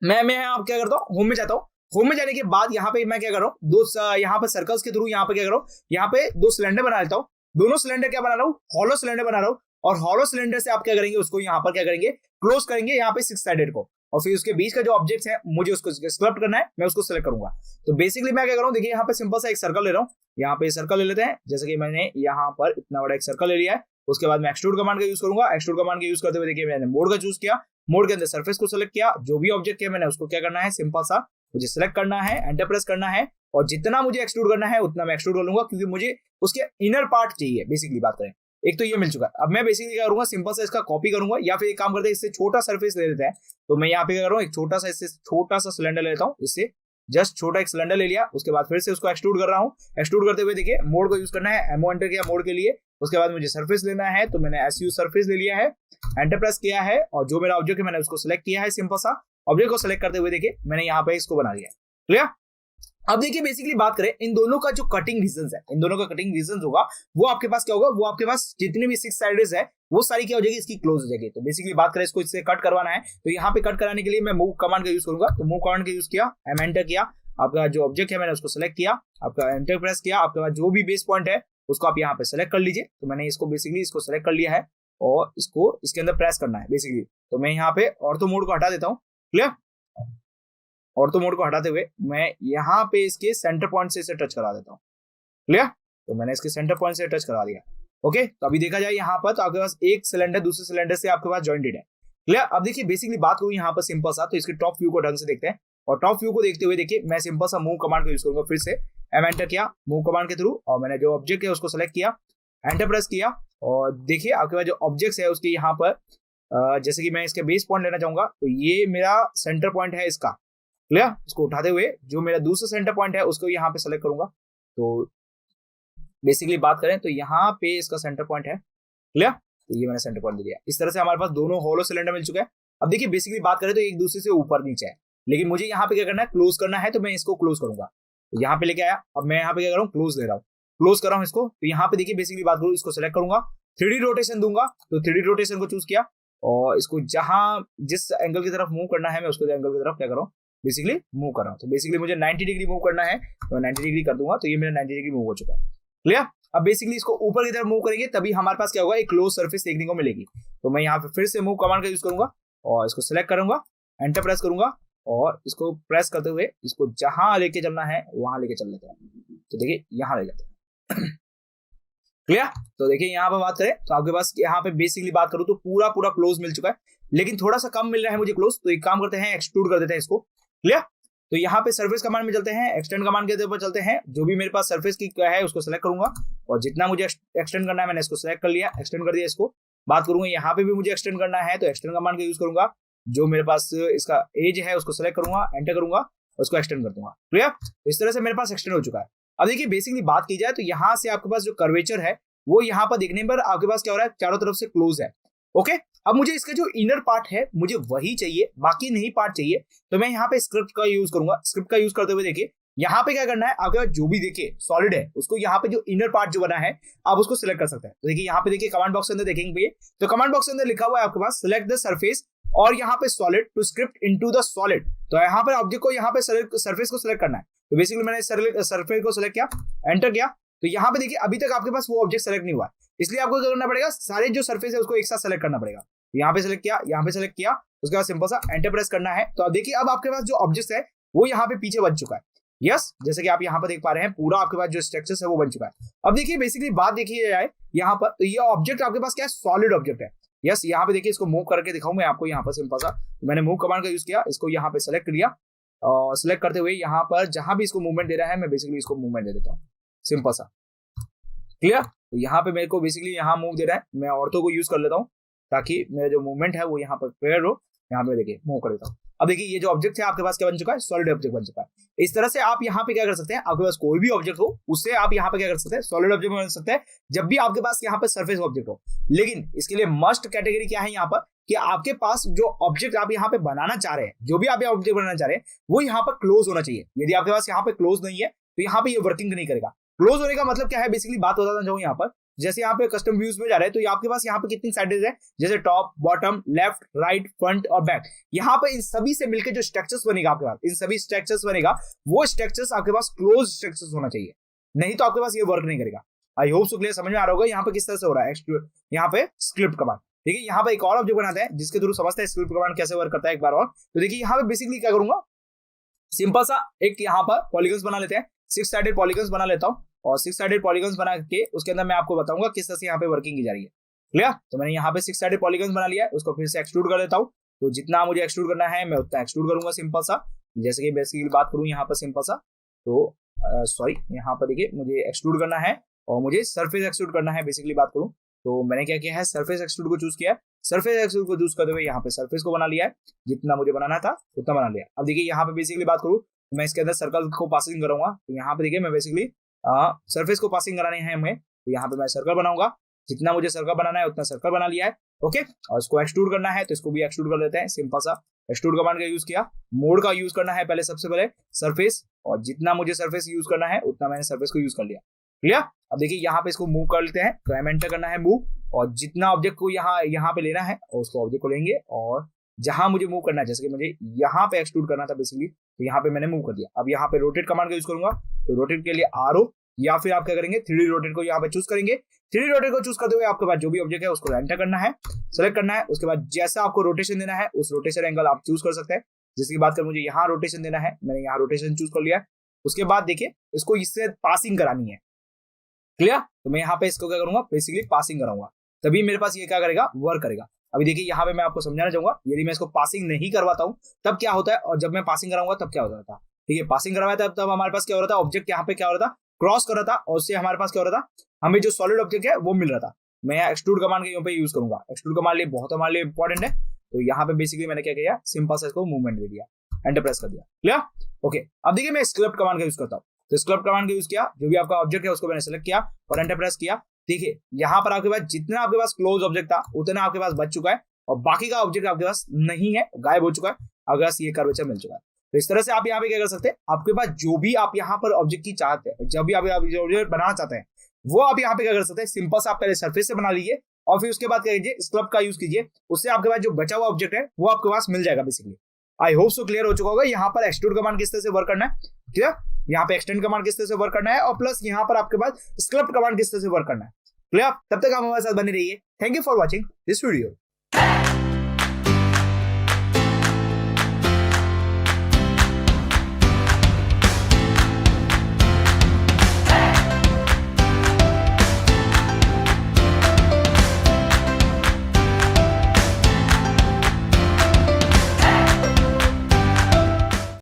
मैं आप क्या करता हूँ, होम में जाता हूँ। होम में जाने के बाद यहाँ पे मैं क्या कर रहा हूँ, 2 यहाँ पर सर्कल्स के थ्रू यहाँ पे क्या कर रहा हूँ, यहाँ पे 2 सिलेंडर बना लेता हूँ। दोनों सिलेंडर क्या बना रहा हूँ, हॉलो सिलेंडर बना रहा हूँ, और हॉलो सिलेंडर से आप क्या करेंगे, उसको यहाँ पर क्या करेंगे, क्लोज करेंगे यहाँ पे 6 साइडेड को, और फिर उसके बीच का जो ऑब्जेक्ट है मुझे उसको स्कल्प्ट करना है, मैं उसको सेलेक्ट करूंगा। तो बेसिकली मैं क्या कर रहा हूँ, देखिए यहाँ पे सिंपल सा एक सर्कल ले रहा हूँ, यहाँ पे सर्कल ले लेते हैं। जैसे कि मैंने यहाँ पर इतना बड़ा एक सर्कल ले लिया है, उसके बाद मैं एक्सट्रूड कमांड का यूज करूंगा। एक्सट्रूड कमांड का यूज करते हुए देखिए मैंने मोड का चूज किया, मोड के अंदर सरफेस को सिलेक्ट किया, जो भी ऑब्जेक्ट है मैंने उसको क्या करना है, सिंपल सा मुझे सिलेक्ट करना है, एंटर प्रेस करना है, और जितना मुझे एक्सट्रूड करना है उतना मैं एक्सट्रूड कर लूंगा, क्योंकि मुझे उसके इनर पार्ट चाहिए। बेसिकली बात करें, एक तो ये मिल चुका है। अब मैं बेसिकली क्या करूंगा, सिंपल सा इसका कॉपी करूंगा, या फिर एक काम करते हैं इससे छोटा सरफेस ले लेते हैं। तो मैं यहाँ पे क्या कर रहा हूँ, एक छोटा सा इससे छोटा सा सिलेंडर ले लेता हूँ, इससे जस्ट छोटा एक सिलेंडर ले लिया, उसके बाद फिर से उसको एक्सट्रूड कर रहा हूँ। एक्सट्रूड करते हुए देखिए मोड को यूज करना है, एमओ एंटर किया मोड के लिए, उसके बाद मुझे सरफेस लेना है, तो मैंने एसयू सरफेस ले लिया है, एंटर प्रेस किया है, और जो मेरा ऑब्जेक्ट है मैंने उसको सिलेक्ट किया है। सिंपल सा ऑब्जेक्ट को सिलेक्ट करते हुए देखिए मैंने यहाँ पे इसको बना लिया। क्लियर। अब देखिए बेसिकली बात करें इन दोनों का जो कटिंग रीजन है, इन दोनों का कटिंग रीजन होगा वो आपके पास क्या होगा, वो आपके पास जितनी भी 6 साइडेस है वो सारी क्या हो जाएगी, इसकी क्लोज हो जाएगी। तो बेसिकली बात करें इसको इससे कट करवाना है, तो यहाँ पे कट कराने के लिए मैं मूव कमांड का यूज करूंगा। तो मूव कमांड का यूज किया, एम एंटर किया, आपका जो ऑब्जेक्ट है मैंने उसको सिलेक्ट किया, आपका एंटर प्रेस किया, आपके पास जो भी बेस पॉइंट है उसको आप यहाँ पे सेलेक्ट कर लीजिए। तो मैंने इसको बेसिकली इसको सेलेक्ट कर लिया है, और इसको इसके अंदर प्रेस करना है बेसिकली। तो मैं यहाँ पे ऑर्थो मोड को हटा देता हूँ। क्लियर। ऑर्थो मोड को हटाते हुए मैं यहाँ पे इसके सेंटर पॉइंट से इसे टच करा देता हूँ। क्लियर। तो मैंने इसके सेंटर पॉइंट से टच करा दिया। ओके। तो अभी देखा जाए यहाँ पर, तो आपके पास एक सिलेंडर दूसरे सिलेंडर से आपके पास जॉइंटेड है। क्लियर। अब देखिए बेसिकली बात करूँ यहाँ पर सिंपल सा, तो इसके टॉप व्यू को ढंग से देखते हैं, और टॉप व्यू को देखते हुए देखिए मैं सिंपल सा मूव कमांड का यूज करूंगा। फिर से एम एंटर किया मूव कमांड के थ्रू, और मैंने जो ऑब्जेक्ट है उसको सेलेक्ट किया, एंटर प्रेस किया, और देखिए आपके पास जो ऑब्जेक्ट है उसके यहाँ पर जैसे कि मैं इसके बेस पॉइंट लेना चाहूंगा, तो ये मेरा सेंटर पॉइंट है इसका। क्लियर। इसको उठाते हुए जो मेरा दूसरा सेंटर पॉइंट है उसको यहाँ पे सेलेक्ट करूंगा। तो बेसिकली बात करें तो यहाँ पे इसका सेंटर पॉइंट है। क्लियर। तो ये मैंने सेंटर पॉइंट दे दिया। इस तरह से हमारे पास दोनों होलो सिलेंडर मिल चुका है। अब देखिए बेसिकली बात करें तो एक दूसरे से ऊपर नीचे है, लेकिन मुझे यहाँ पे क्या करना है, क्लोज करना है, तो मैं इसको क्लोज करूंगा। तो यहाँ पे लेके आया, अब मैं यहाँ पे क्या कर रहा हूँ, क्लोज ले रहा हूँ, क्लोज कर रहा हूँ इसको। तो यहाँ पे देखिए बेसिकली बात करूँ, इसको सेलेक्ट करूंगा, 3D रोटेशन दूंगा, तो 3D रोटेशन को चूज किया और इसको जहां जिस एंगल की तरफ मूव करना है मैं उसको एंगल की तरफ क्या कर रहा हूँ, बेसिकली मूव कर रहा हूँ। तो बेसिकली मुझे 90 डिग्री मूव करना है, तो 90 डिग्री कर दूंगा, तो ये मेरा 90 डिग्री मूव हो चुका है। क्लियर। अब बेसिकली इसको ऊपर की तरफ मूव करेंगे तभी हमारे पास क्या होगा, एक क्लोज सरफेस देखने को मिलेगी। तो मैं यहाँ पे फिर से मूव कमांड का यूज करूंगा और इसको सिलेक्ट करूंगा, एंटर प्रेस करूंगा और इसको प्रेस करते हुए इसको जहां लेके चलना है वहां लेके चल लेते हैं। तो देखिए यहाँ ले जाते हैं। क्लियर। तो देखिए यहाँ पे बात करें तो आपके पास यहाँ पे बेसिकली बात करूं तो पूरा पूरा क्लोज मिल चुका है, लेकिन थोड़ा सा कम मिल रहा है मुझे क्लोज। तो एक काम करते हैं, एक्सट्रूड कर देते हैं इसको। क्लियर। तो यहाँ पे सरफेस कमांड में चलते हैं, एक्सटेंड कमांड के ऊपर चलते हैं। जो भी मेरे पास सरफेस की है उसको सेलेक्ट करूंगा और जितना मुझे एक्सटेंड करना है मैंने इसको सेलेक्ट कर लिया, एक्सटेंड कर दिया इसको। बात करूंगा यहाँ पे भी मुझे एक्सटेंड करना है, तो एक्सटेंड कमांड का यूज करूंगा। जो मेरे पास इसका एज है उसको सेलेक्ट करूंगा, एंटर करूंगा, उसको एक्सटेंड कर दूंगा। क्लियर। तो इस तरह से मेरे पास एक्सटेंड हो चुका है। अब देखिए बेसिकली बात की जाए तो यहाँ से आपके पास जो कर्वेचर है वो यहाँ पर देखने पर आपके पास क्या हो रहा है, चारों तरफ से क्लोज है। ओके। अब मुझे इसका जो इनर पार्ट है मुझे वही चाहिए, बाकी नहीं पार्ट चाहिए। तो मैं यहाँ पे स्क्रिप्ट का यूज करूंगा। स्क्रिप्ट का यूज करते हुए देखिए यहाँ पे क्या करना है, आपके पास जो भी देखिए सॉलिड है उसको यहाँ पे जो इनर पार्ट जो बना है आप उसको सिलेक्ट कर सकते हैं। तो देखिए यहाँ पे देखिए कमांड बॉक्स के अंदर देखेंगे तो कमांड बॉक्स के अंदर लिखा हुआ है आपके पास सिलेक्ट द सरफेस और यहाँ पे solid to script into the solid. तो यहाँ पे ऑब्जेक्ट को यहाँ पे सरफेस को सिलेक्ट करना है। तो बेसिकली मैंने सरफेस को सिलेक्ट किया, एंटर किया। तो यहाँ पे देखिए अभी तक आपके पास वो ऑब्जेक्ट सेलेक्ट नहीं हुआ है, इसलिए आपको क्या करना पड़ेगा, सारे जो सरफेस है उसको एक साथ सेलेक्ट करना पड़ेगा। तो यहाँ पे सेलेक्ट किया, यहाँ पे सेलेक्ट किया, उसके बाद सिंपल सा एंटर प्रेस करना है। तो अब देखिए अब आपके पास जो ऑब्जेक्ट है वो यहाँ पे पीछे बन चुका है। यस, जैसे कि आप यहाँ पर देख पा रहे हैं पूरा आपके पास जो स्ट्रक्चर है वो बन चुका है। अब देखिए बेसिकली बात देखिए जाए यहाँ पर, तो ये ऑब्जेक्ट आपके पास क्या है, सॉलिड ऑब्जेक्ट है। यस, यहाँ पे देखिए इसको मूव करके दिखाऊं मैं आपको। यहाँ पर सिंपल सा मैंने मूव कमांड का यूज किया, इसको यहाँ पे सेलेक्ट किया और सिलेक्ट करते हुए यहाँ पर जहां भी इसको मूवमेंट दे रहा है मैं बेसिकली इसको मूवमेंट दे देता हूँ, सिंपल सा। क्लियर। तो यहाँ पे मेरे को बेसिकली यहाँ मूव दे रहा है, मैं ऑर्थो को यूज कर लेता हूँ ताकि मेरा जो मूवमेंट है वो यहाँ पर फेयर हो। यहाँ पे देखिए मूव कर देता हूँ। अब देखिए ये जो ऑब्जेक्ट है आपके पास क्या बन चुका है, सॉलिड ऑब्जेक्ट बन चुका है। इस तरह से आप यहाँ पे क्या कर सकते हैं, आपके पास कोई भी ऑब्जेक्ट हो उससे आप यहाँ पे क्या कर सकते हैं, सॉलिड ऑब्जेक्ट बन सकते हैं जब भी आपके पास यहाँ पे सरफेस ऑब्जेक्ट हो। लेकिन इसके लिए मस्ट कैटेगरी क्या है यहाँ पर, कि आपके पास जो ऑब्जेक्ट आप यहाँ पे बनाना चाह रहे हैं, जो भी आप यहाँ ऑब्जेक्ट बनाना चाह रहे हैं वो यहाँ पर क्लोज होना चाहिए। यदि आपके पास यहाँ पे क्लोज नहीं है तो यहाँ पे ये वर्किंग नहीं करेगा। क्लोज होने का मतलब क्या है, बेसिकली बात बताना चाहूँ यहाँ पर। जैसे यहाँ पे कस्टम व्यूज में जा रहे हैं तो आपके पास यहाँ पे कितनी साइडेज है, जैसे top, bottom, left, right, front और बैक। यहाँ पे इन सभी से मिलकर जो स्ट्रक्चर्स बनेगा आपके पास, इन सभी स्ट्रक्चर्स बनेगा, वो स्ट्रक्चर्स आपके पास क्लोज स्ट्रक्चर्स होना चाहिए, नहीं तो आपके पास ये वर्क नहीं करेगा। आई होप सो क्लियर, समझ में आ रहा होगा यहाँ पे किस तरह से हो रहा है। यहाँ पे स्क्रिप्ट कमांड, ठीक है। यहाँ पे एक और ऑब्जेक्ट बनाते हैं जिसके थ्रू समझते हैं स्क्रिप्ट कमांड कैसे वर्क करता है एक बार और। तो देखिए यहाँ पे बेसिकली क्या करूंगा, सिंपल सा एक यहाँ पर पॉलीगन्स बना लेते हैं, 6 साइडेड पॉलीगन्स बना लेता हूँ और 6 साइडेड पॉलीगन्स बना के उसके अंदर मैं आपको बताऊंगा किस तरह से यहाँ पे वर्किंग की जा रही है। क्लियर। तो मैंने यहाँ पे 6 साइडेड पॉलीगन्स बना लिया है, उसको फिर से एक्सट्रूड कर देता हूँ। तो जितना मुझे एक्सट्रूड करना है मैं उतना एक्सट्रूड करूंगा, सिंपल सा। जैसे कि बेसिकली बात करूँ यहाँ पर सिंपल सा, तो सॉरी यहाँ पर देखिए मुझे एक्सट्रूड करना है और मुझे सरफेस एक्सट्रूड करना है। बेसिकली बात करूँ तो मैंने क्या किया है, सरफेस एक्सट्रूड को चूज किया है। सरफेस एक्सट्रूड को चूज करते हुए यहाँ पे सरफेस को बना लिया है, जितना मुझे बनाना था उतना बना लिया। अब देखिए यहाँ पे बेसिकली बात करूँ मैं इसके अंदर सर्कल को पासिंग कराऊंगा। तो यहाँ पे देखिए मैं बेसिकली सरफेस को पासिंग कराने हैं हमें, तो यहाँ पे मैं सर्कल बनाऊंगा, जितना मुझे सर्कल बनाना है उतना सर्कल बना लिया है। ओके। और इसको एक्सट्रूड करना है तो इसको भी एक्सट्रूड कर देते हैं, सिंपल सा। एक्सट्रूड कमांड का यूज किया, मोड का यूज करना है पहले, सबसे पहले सरफेस, और जितना मुझे सरफेस यूज करना है उतना मैंने सरफेस को यूज कर लिया। क्लियर। अब देखिए यहाँ पे इसको मूव कर लेते हैं, तो एंटर करना है मूव, और जितना ऑब्जेक्ट को यहाँ पे लेना है और उसको ऑब्जेक्ट को लेंगे और जहां मुझे मूव करना है, जैसे कि मुझे यहाँ पे एक्सट्रूड करना था बेसिकली, तो यहाँ पे मैंने मूव कर दिया। अब यहाँ पे रोटेट कमांड का यूज करूंगा, तो रोटेट के लिए आरओ या फिर आप क्या करेंगे 3D रोटेट को यहाँ पे चूज करेंगे। 3D रोटेट को चूज करते हुए आपके पास जो भी ऑब्जेक्ट है उसको एंटर करना है, सेलेक्ट करना है। उसके बाद जैसा आपको रोटेशन देना है उस रोटेशन एंगल आप चूज कर सकते हैं। जिसकी बात करें मुझे यहाँ रोटेशन देना है, मैंने यहाँ रोटेशन चूज कर लिया है। उसके बाद देखिए इसको इससे पासिंग करानी है। क्लियर। तो मैं यहाँ पे इसको क्या करूंगा, बेसिकली पासिंग कराऊंगा, तभी मेरे पास ये क्या करेगा, वर्क करेगा। अभी देखिए यहाँ पे मैं आपको समझाना चाहूंगा, यदि मैं इसको पासिंग नहीं करवाता हूँ तब क्या होता है, और जब मैं पासिंग कराऊंगा तब क्या होता था। ठीक है, पासिंग करवाया था तब हमारे पास क्या हो रहा था, ऑब्जेक्ट यहाँ पे क्या हो रहा था, क्रॉस कर रहा था, और उससे हमारे पास क्या हो रहा था, हमें जो सॉलिड ऑब्जेक्ट है वो मिल रहा था। मैं यहाँ एक्सट्रूड कमांड के यहाँ पे यूज करूंगा। एक्सट्रूड कमांड लिए बहुत हमारे लिए इंपॉर्टेंट है। तो यहाँ पे बेसिकली मैंने क्या किया, सिंपल से इसको मूवमेंट दे दिया, एंटर प्रेस कर दिया। क्लियर। ओके। अब देखिए मैं स्क्रिप्ट कमांड का यूज करता हूँ। तो स्क्रिप्ट कमांड का यूज किया, जो भी आपका ऑब्जेक्ट है उसको मैंने सेलेक्ट किया और एंटर प्रेस किया। ठीक है, यहाँ पर आपके पास जितना आपके पास क्लोज ऑब्जेक्ट था उतना आपके पास बच चुका है और बाकी का ऑब्जेक्ट आपके पास नहीं है, गायब हो चुका है, आपके पास ये कर्वेचर मिल चुका है। तो इस तरह से आप यहाँ पे क्या कर सकते हैं, आपके पास जो भी आप यहाँ पर ऑब्जेक्ट की चाहते हैं, जब भी आप ऑब्जेक्ट बनाना चाहते हैं वो आप यहाँ पे क्या कर सकते हैं, सिंपल से आप पहले सरफेस से बना लीजिए और फिर उसके बाद क्या कीजिए, स्क्रब का यूज कीजिए, उससे आपके पास जो बचा हुआ ऑब्जेक्ट है वो आपके पास मिल जाएगा basically. I hope so clear हो चुका होगा यहाँ पर एक्सट्रूड कमांड किस तरह से वर्क करना है, ठीक है, यहाँ पे एक्सटेंड कमांड किस तरह से वर्क करना है और प्लस यहाँ पर आपके पास स्क्रब कमांड किस तरह से वर्क करना है। क्लियर? तब तक आप हमारे साथ बने रहिए। Thank you for watching this video.